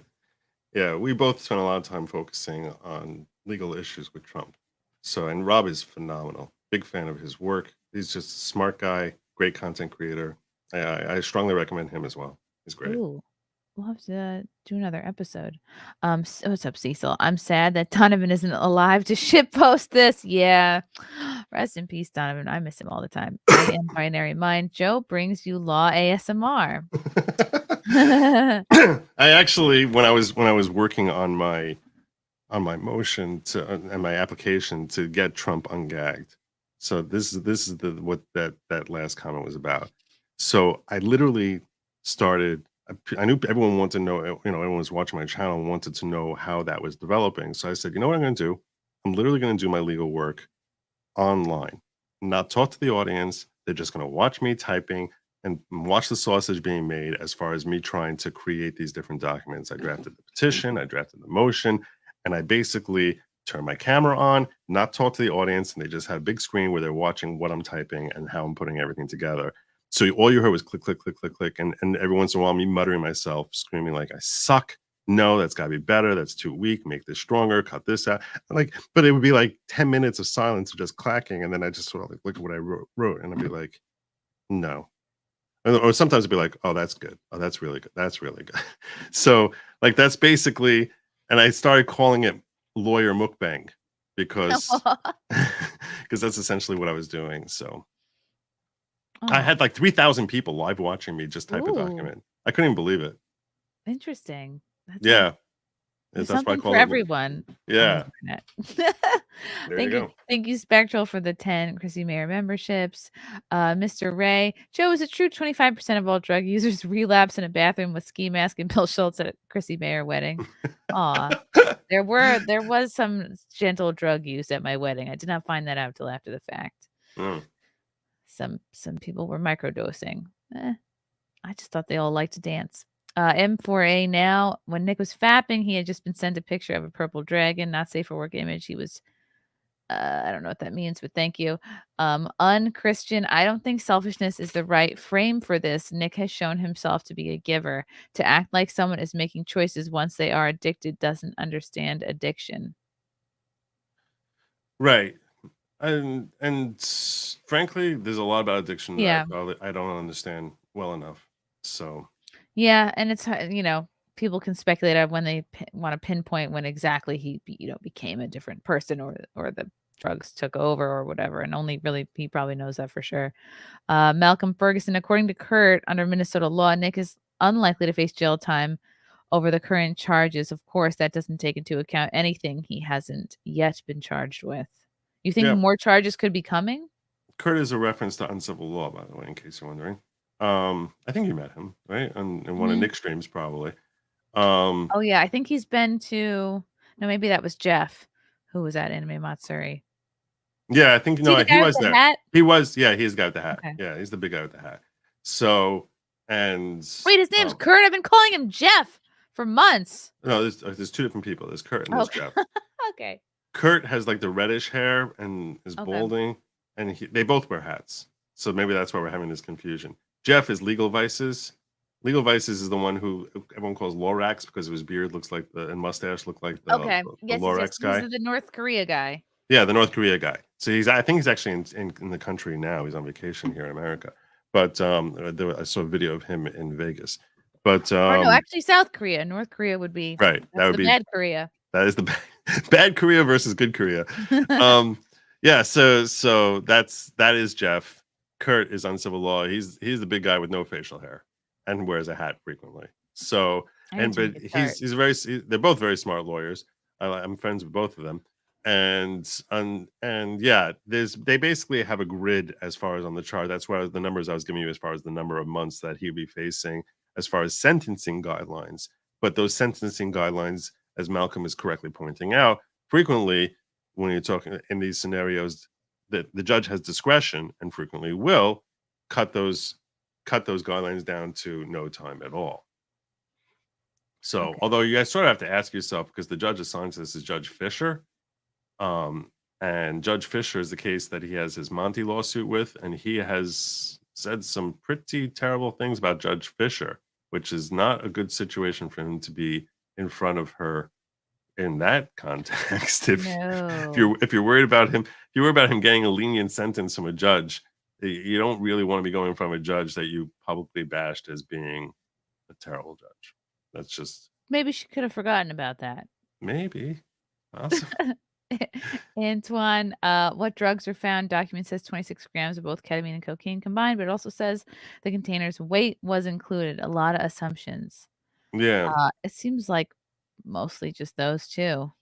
Yeah, we both spent a lot of time focusing on legal issues with Trump. So, and Rob is phenomenal. Big fan of his work. He's just a smart guy, great content creator. I strongly recommend him as well. He's great. Ooh, we'll have to do another episode. So what's up, Cecil? I'm sad that Donovan isn't alive to ship post this. Yeah. Rest in peace, Donovan. I miss him all the time. I am binary mind. Joe brings you law ASMR. I actually, when I was working on my motion and my application to get Trump ungagged. So this is what that last comment was about. So I literally started. I knew everyone wanted to know. Everyone was watching my channel and wanted to know how that was developing. So I said, you know what I'm going to do? I'm literally going to do my legal work online, not talk to the audience. They're just going to watch me typing and watch the sausage being made as far as me trying to create these different documents. I drafted the petition, I drafted the motion, and I basically turn my camera on, not talk to the audience, and they just had a big screen where they're watching what I'm typing and how I'm putting everything together. So all you heard was click, click, click, click, click, and every once in a while me muttering myself, screaming like, I suck. No, that's got to be better. That's too weak. Make this stronger. Cut this out. But it would be like 10 minutes of silence of just clacking, and then I just sort of like look at what I wrote, and I'd be like, no. Or sometimes it'd be like, oh, that's good. Oh, that's really good. That's really good. So like that's basically, and I started calling it lawyer mukbang because that's essentially what I was doing. So I had like 3,000 people live watching me just type a document. I couldn't even believe it. Interesting. That's something for everyone. Yeah. Thank you, Spectral, for the 10 Chrissie Mayr memberships. Mr. Ray, Joe, is it true 25% of all drug users relapse in a bathroom with ski mask and Bill Schultz at a Chrissie Mayr wedding? Aw. There was some gentle drug use at my wedding. I did not find that out till after the fact. Some people were microdosing. I just thought they all liked to dance. M4A now. When Nick was fapping, he had just been sent a picture of a purple dragon, not safe for work image. He was, I don't know what that means, but thank you. Unchristian. I don't think selfishness is the right frame for this. Nick has shown himself to be a giver. To act like someone is making choices once they are addicted doesn't understand addiction. Right. And frankly, there's a lot about addiction that I don't understand well enough. So yeah, and it's people can speculate on when they want to pinpoint when exactly he became a different person, or the drugs took over or whatever, and only really he probably knows that for sure. Malcolm Ferguson, according to Kurt, under Minnesota law, Nick is unlikely to face jail time over the current charges. Of course, that doesn't take into account anything he hasn't yet been charged with. You think more charges could be coming? Kurt is a reference to uncivil law, by the way, in case you're wondering. I think you met him, right? In one of Nick's streams, probably. Oh yeah, I think he's been to. No, maybe that was Jeff, who was at Anime Matsuri. Yeah, I think Is he the guy he with was the there. hat? He was. Yeah, he's the guy with the hat. Okay. Yeah, he's the big guy with the hat. So, and wait, his name's Kurt. I've been calling him Jeff for months. No, there's two different people. There's Kurt and there's Jeff. Okay. Kurt has like the reddish hair and is balding, and they both wear hats. So maybe that's why we're having this confusion. Jeff is Legal Vices. Legal Vices is the one who everyone calls Lorax because his beard looks like and mustache look like the, the Lorax guy. He's the North Korea guy. Yeah, the North Korea guy. So I think he's actually in the country now. He's on vacation here in America. But I saw a video of him in Vegas. But or no, actually South Korea. North Korea would be right. That would be bad Korea. That is the bad Korea versus good Korea. Yeah. So that is Jeff. Kurt is uncivil law. He's the big guy with no facial hair and wears a hat frequently. So but they're both very smart lawyers. I'm friends with both of them. And yeah, they basically have a grid as far as on the chart. That's why the numbers I was giving you as far as the number of months that he'll be facing as far as sentencing guidelines. But those sentencing guidelines, as Malcolm is correctly pointing out, frequently when you're talking in these scenarios, that the judge has discretion and frequently will cut those guidelines down to no time at all. So although you guys sort of have to ask yourself, because the judge assigns this as Judge Fisher. And Judge Fisher is the case that he has his Monty lawsuit with, and he has said some pretty terrible things about Judge Fisher, which is not a good situation for him to be in front of her in that context. If you're worried about him, getting a lenient sentence from a judge, you don't really want to be going from a judge that you publicly bashed as being a terrible judge. That's just maybe she could have forgotten about that. Maybe. Awesome. Antoine, what drugs were found? Document says 26 grams of both ketamine and cocaine combined, but it also says the container's weight was included. A lot of assumptions. Yeah. It seems like mostly just those two.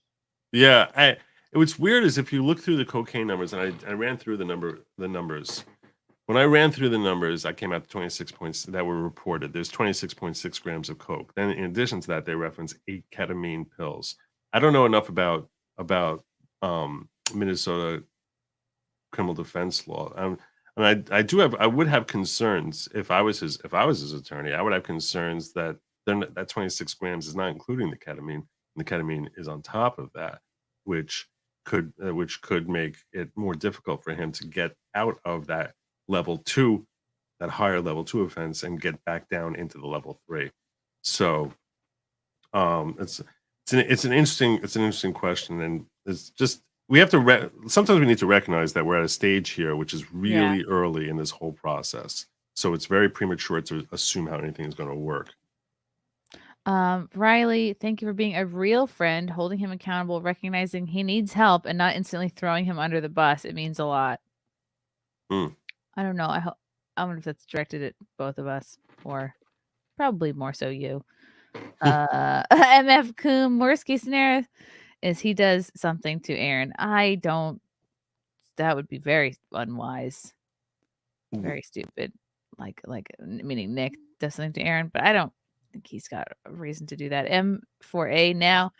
Yeah. What's weird is if you look through the cocaine numbers, and I ran through the numbers. When I ran through the numbers, I came out to 26 points that were reported. There's 26.6 grams of coke. Then in addition to that, they reference 8 ketamine pills. I don't know enough about Minnesota criminal defense law. And I would have concerns if I was his attorney. I would have concerns that that 26 grams is not including the ketamine, and the ketamine is on top of that, which could make it more difficult for him to get out of that level 2, that higher level 2 offense, and get back down into the level 3. So it's an interesting question, and it's just we have to sometimes we need to recognize that we're at a stage here which is really early in this whole process. So it's very premature to assume how anything is going to work. Riley, thank you for being a real friend, holding him accountable, recognizing he needs help, and not instantly throwing him under the bus. It means a lot. I don't know. I wonder if that's directed at both of us, or probably more so you. MF Coom, worst case scenario is he does something to Aaron. That would be very unwise. Very stupid. Like meaning Nick does something to Aaron, but I don't think he's got a reason to do that. M4A now.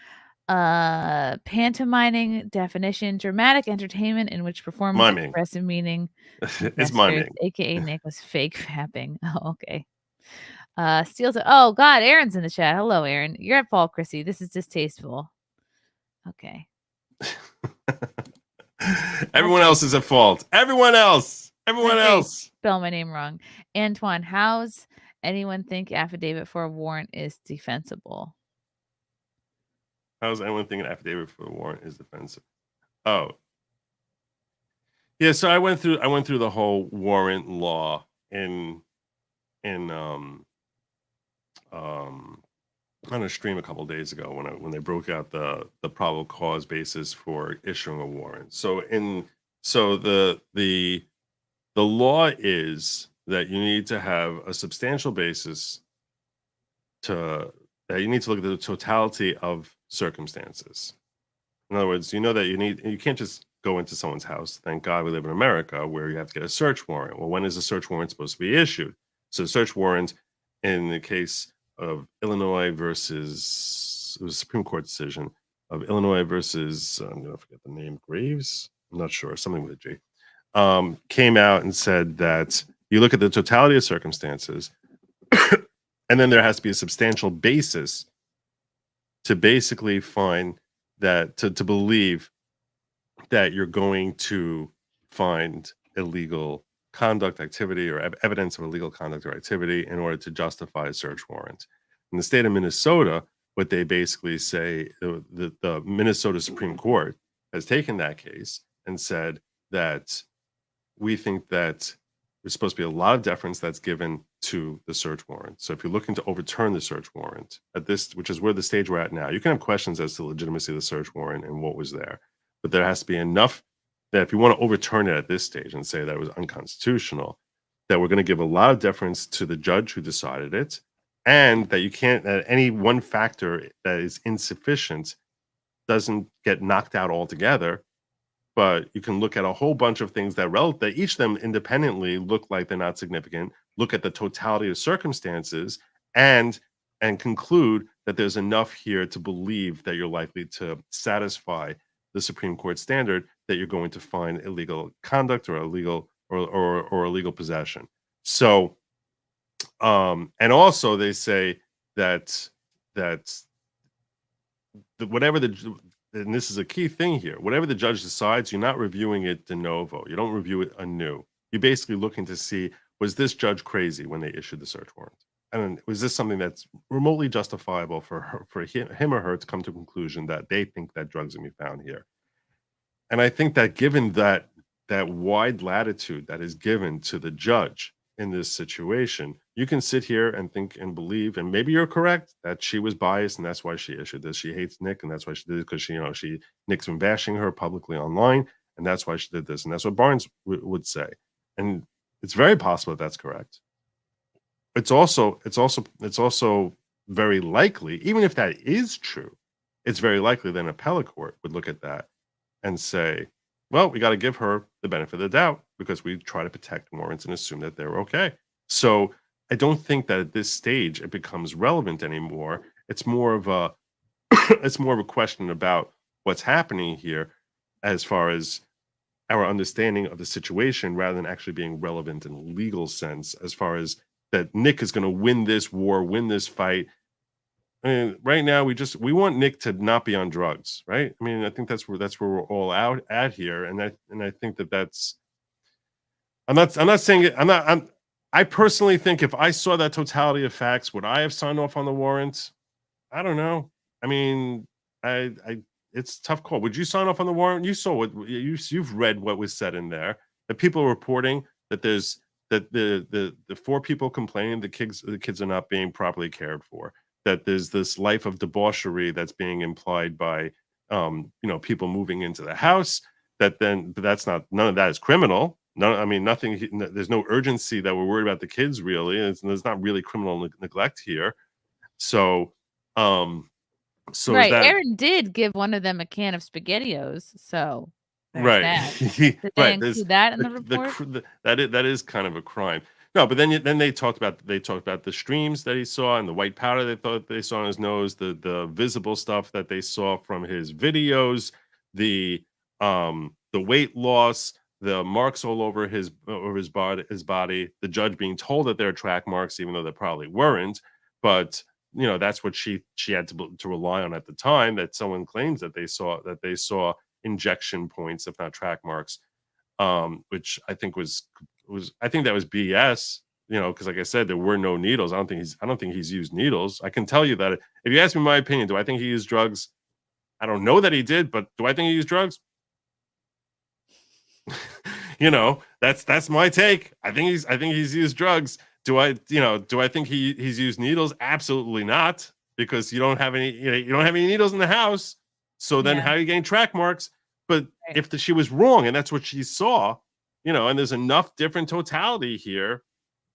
Pantomiming definition: dramatic entertainment in which performance expressive meaning. It's miming. AKA Nick was fake fapping. Oh, okay. Steele said, oh God, Aaron's in the chat. Hello, Aaron. You're at fault, Chrissy. This is distasteful. Okay. Everyone else is at fault. Everyone else. Spell my name wrong. Antoine, how's anyone think affidavit for a warrant is defensible? How does anyone think an affidavit for a warrant is defensible? Oh. Yeah, so I went through the whole warrant law in on a stream a couple of days ago when they broke out the probable cause basis for issuing a warrant. So the law is that you need to have a substantial basis that you need to look at the totality of circumstances. In other words, you know that you can't just go into someone's house. Thank God we live in America where you have to get a search warrant. Well, when is a search warrant supposed to be issued? So, search warrant in the case of Illinois versus, it was a Supreme Court decision of Illinois versus, I'm going to forget the name, Graves? I'm not sure, something with a G, came out and said that you look at the totality of circumstances, and then there has to be a substantial basis to basically find that, to believe that you're going to find illegal conduct, activity, or evidence of illegal conduct or activity in order to justify a search warrant. In the state of Minnesota, what they basically say, the Minnesota Supreme Court has taken that case and said that we think that there's supposed to be a lot of deference that's given to the search warrant. So if you're looking to overturn the search warrant at this, which is where the stage we're at now, you can have questions as to the legitimacy of the search warrant and what was there, but there has to be enough that if you want to overturn it at this stage and say that it was unconstitutional, that we're going to give a lot of deference to the judge who decided it, and that you can't, that any one factor that is insufficient doesn't get knocked out altogether, but you can look at a whole bunch of things that each of them independently look like they're not significant, look at the totality of circumstances, and conclude that there's enough here to believe that you're likely to satisfy the Supreme Court standard that you're going to find illegal conduct or illegal or illegal possession. So, and also they say that whatever and this is a key thing here, whatever the judge decides, you're not reviewing it de novo. You don't review it anew. You're basically looking to see, was this judge crazy when they issued the search warrant? And was this something that's remotely justifiable for him or her to come to a conclusion that they think that drugs can be found here? And I think that given that wide latitude that is given to the judge in this situation, you can sit here and think and believe, and maybe you're correct, that she was biased and that's why she issued this. She hates Nick and that's why she did it, because Nick's been bashing her publicly online and that's why she did this. And that's what Barnes would say. And it's very possible that that's correct. It's also very likely, even if that is true, it's very likely that an appellate court would look at that and say, well, we got to give her the benefit of the doubt because we try to protect warrants and assume that they're okay. So I don't think that at this stage it becomes relevant anymore. It's more of a question about what's happening here as far as our understanding of the situation, rather than actually being relevant in a legal sense, as far as that Nick is going to win this war, win this fight. I mean, right now we want Nick to not be on drugs, right? I mean, I think that's where we're all out at here, and I think that's. I'm not saying it. I personally think if I saw that totality of facts, would I have signed off on the warrant? I don't know. I mean, it's a tough call. Would you sign off on the warrant? You saw what you've read what was said in there. The people are reporting that the 4 people complaining the kids are not being properly cared for, that there's this life of debauchery that's being implied by people moving into the house, but that's not, none of that is criminal. No, I mean, nothing, there's no urgency that we're worried about the kids, really. There's not really criminal neglect here. So right, Aaron did give one of them a can of SpaghettiOs, so right. That. Did they include that in the report? That is kind of a crime. No, but then they talked about the streams that he saw and the white powder they thought they saw on his nose, the visible stuff that they saw from his videos, the weight loss, the marks all over his body, the judge being told that they're track marks, even though they probably weren't. But that's what she had to rely on at the time. That someone claims that they saw injection points, if not track marks, which I think was that was BS. Because like I said, there were no needles. I don't think he's used needles. I can tell you that if you ask me my opinion, do I think he used drugs? I don't know that he did, but do I think he used drugs? That's my take. I think he's used drugs. Do I think he's used needles? Absolutely not. because you don't have any, you don't have any needles in the house. So then Yeah. how are you getting track marks? But Right. if she was wrong and that's what she saw, and there's enough different totality here,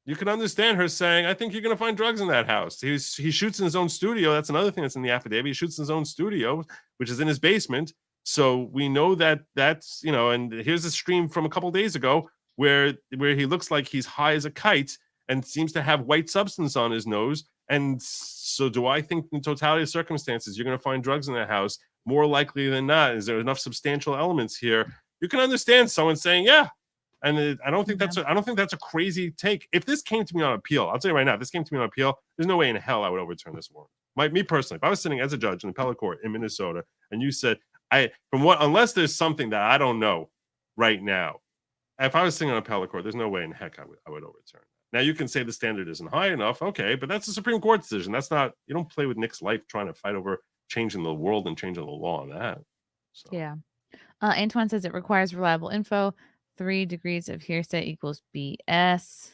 you can understand her saying, I think you're going to find drugs in that house. He shoots in his own studio. That's another thing that's in the affidavit. He shoots in his own studio, which is in his basement. So we know that's, and here's a stream from a couple days ago where he looks like he's high as a kite and seems to have white substance on his nose. And so do I think in totality of circumstances, you're going to find drugs in that house? More likely than not. Is there enough substantial elements here? You can understand someone saying, yeah. And I don't think that's a crazy take. If this came to me on appeal, I'll tell you right now, if this came to me on appeal, there's no way in hell I would overturn this warrant. Me personally, if I was sitting as a judge in appellate court in Minnesota and you said, unless there's something that I don't know right now, if I was sitting on appellate court, there's no way in heck I would overturn. Now you can say the standard isn't high enough, okay, but that's a Supreme Court decision. That's not, you don't play with Nick's life trying to fight over changing the world and changing the law on that. So. Yeah. Antoine says it requires reliable info. 3 degrees of hearsay equals BS.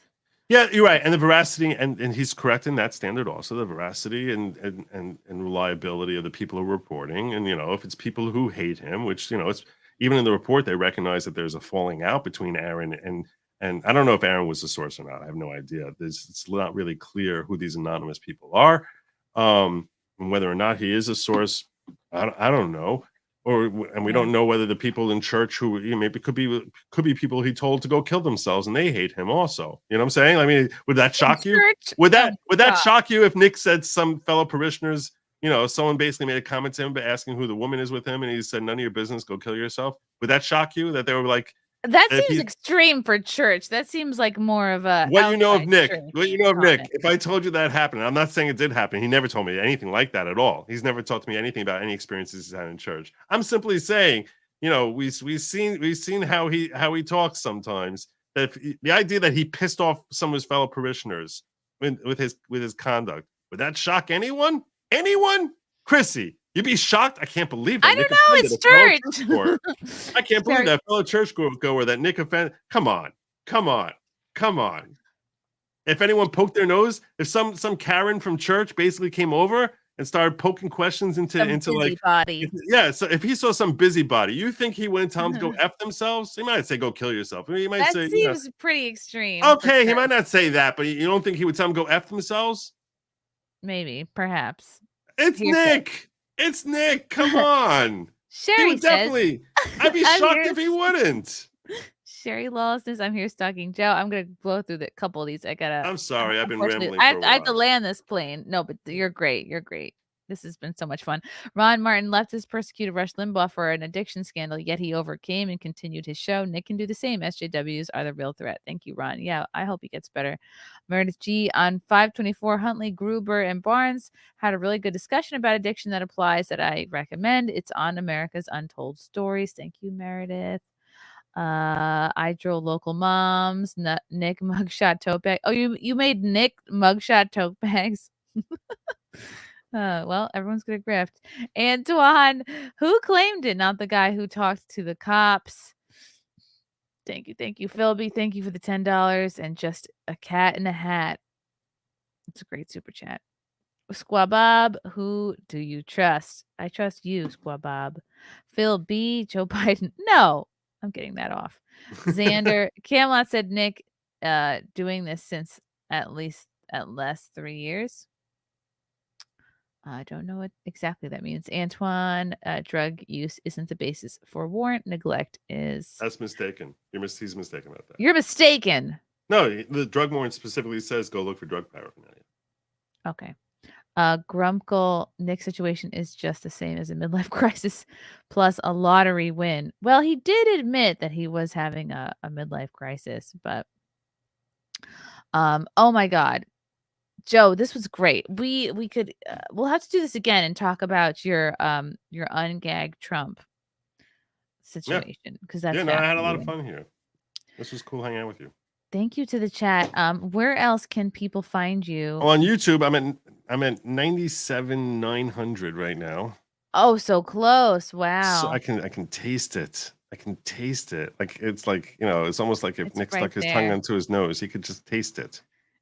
Yeah, you're right. And the veracity, and he's correct in that standard also, the veracity and reliability of the people who are reporting. And, if it's people who hate him, which, it's even in the report, they recognize that there's a falling out between Aaron and I don't know if Aaron was the source or not. I have no idea. It's not really clear who these anonymous people are. And whether or not he is a source, I don't know. And we don't know whether the people in church who maybe could be people he told to go kill themselves and they hate him also. You know what I'm saying? I mean, would that shock you? Would that shock you if Nick said some fellow parishioners, someone basically made a comment to him asking who the woman is with him and he said, none of your business, go kill yourself? Would that shock you that they were like, that seems extreme for church. That seems like more of a what you know of Nick. If I told you that happened, I'm not saying it did happen. He never told me anything like that at all. He's never taught me anything about any experiences he's had in church. I'm simply saying, we've seen how he talks sometimes. That the idea that he pissed off some of his fellow parishioners with his conduct, would that shock anyone? Anyone? Chrissie, you'd be shocked. I can't believe that. I don't know. It's church. I can't believe that fellow church goer that Nick offended. Come on. If anyone poked their nose, if some Karen from church basically came over and started poking questions into busybody. So if he saw some busybody, you think he wouldn't tell them to go F themselves? He might say go kill yourself. He might say seems pretty extreme. Okay, he might not say that, but you don't think he would tell them go F themselves? Maybe, perhaps. It's Nick. It's Nick. Come on. Sherry would definitely. I'd be shocked if he wouldn't. Sherry Lawlessness, I'm here stalking Joe. I'm gonna blow through the couple of these. I'm sorry, I've been rambling. I have to land this plane. No, but you're great. You're great. This has been so much fun. Ron Martin leftist persecuted Rush Limbaugh for an addiction scandal, yet he overcame and continued his show. Nick can do the same. SJWs are the real threat. Thank you, Ron. Yeah, I hope he gets better. Meredith G on 524. Huntley, Gruber, and Barnes had a really good discussion about addiction that applies that I recommend. It's on America's Untold Stories. Thank you, Meredith. I drove local moms. Nick mugshot tote bag. Oh, you made Nick mugshot tote bags. Well, everyone's gonna grift. Antoine, who claimed it? Not the guy who talked to the cops. Thank you, Philby. Thank you for the $10 and just a cat in a hat. It's a great super chat. Squabob, who do you trust? I trust you, Squabob. Phil B, Joe Biden. No, I'm getting that off. Xander, Camelot said Nick doing this since at least 3 years. I don't know what exactly that means. Antoine, drug use isn't the basis for warrant. Neglect is. That's mistaken. He's mistaken about that. You're mistaken. No, the drug warrant specifically says go look for drug paraphernalia. Okay. Grumkle, Nick's situation is just the same as a midlife crisis plus a lottery win. Well, he did admit that he was having a midlife crisis, but oh my God. Joe, this was great. We could we'll have to do this again and talk about your ungag Trump situation because that's I had a lot of fun here. This was cool hanging out with you. Thank you to the chat. Where else can people find you? Well, on YouTube, I'm at 97,900 right now. Oh, so close! Wow. So I can taste it. I can taste it. Like it's like it's almost like if Nick stuck his tongue onto his nose, he could just taste it.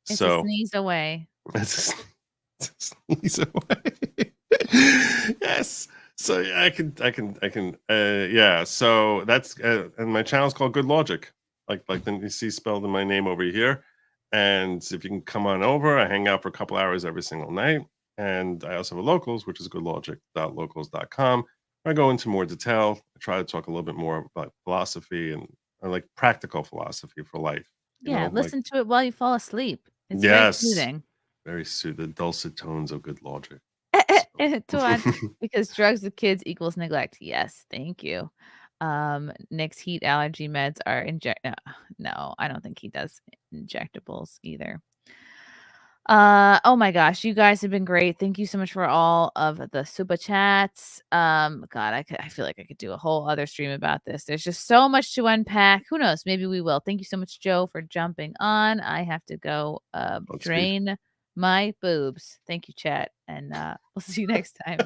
It's a sneeze away. It's Sneeze away. Yes. So yeah, I can. Yeah. So that's and my channel's called Good Logic, like the you see spelled in my name over here. And if you can come on over, I hang out for a couple hours every single night. And I also have a locals, which is goodlogic.locals.com. I go into more detail. I try to talk a little bit more about philosophy and like practical philosophy for life. You Yeah, know, like listen to it while you fall asleep. It's very yes, soothing. very soothing, the dulcet tones of Good Logic. Tuan, because drugs with kids equals neglect. Yes, thank you. Nick's heat allergy meds are inject. No, I don't think he does injectables either. Oh my gosh, you guys have been great. Thank you so much for all of the super chats. God, I feel like I could do a whole other stream about this. There's just so much to unpack. Who knows? Maybe we will. Thank you so much, Joe, for jumping on. I have to go Godspeed. drain my boobs. Thank you, chat, and we'll see you next time.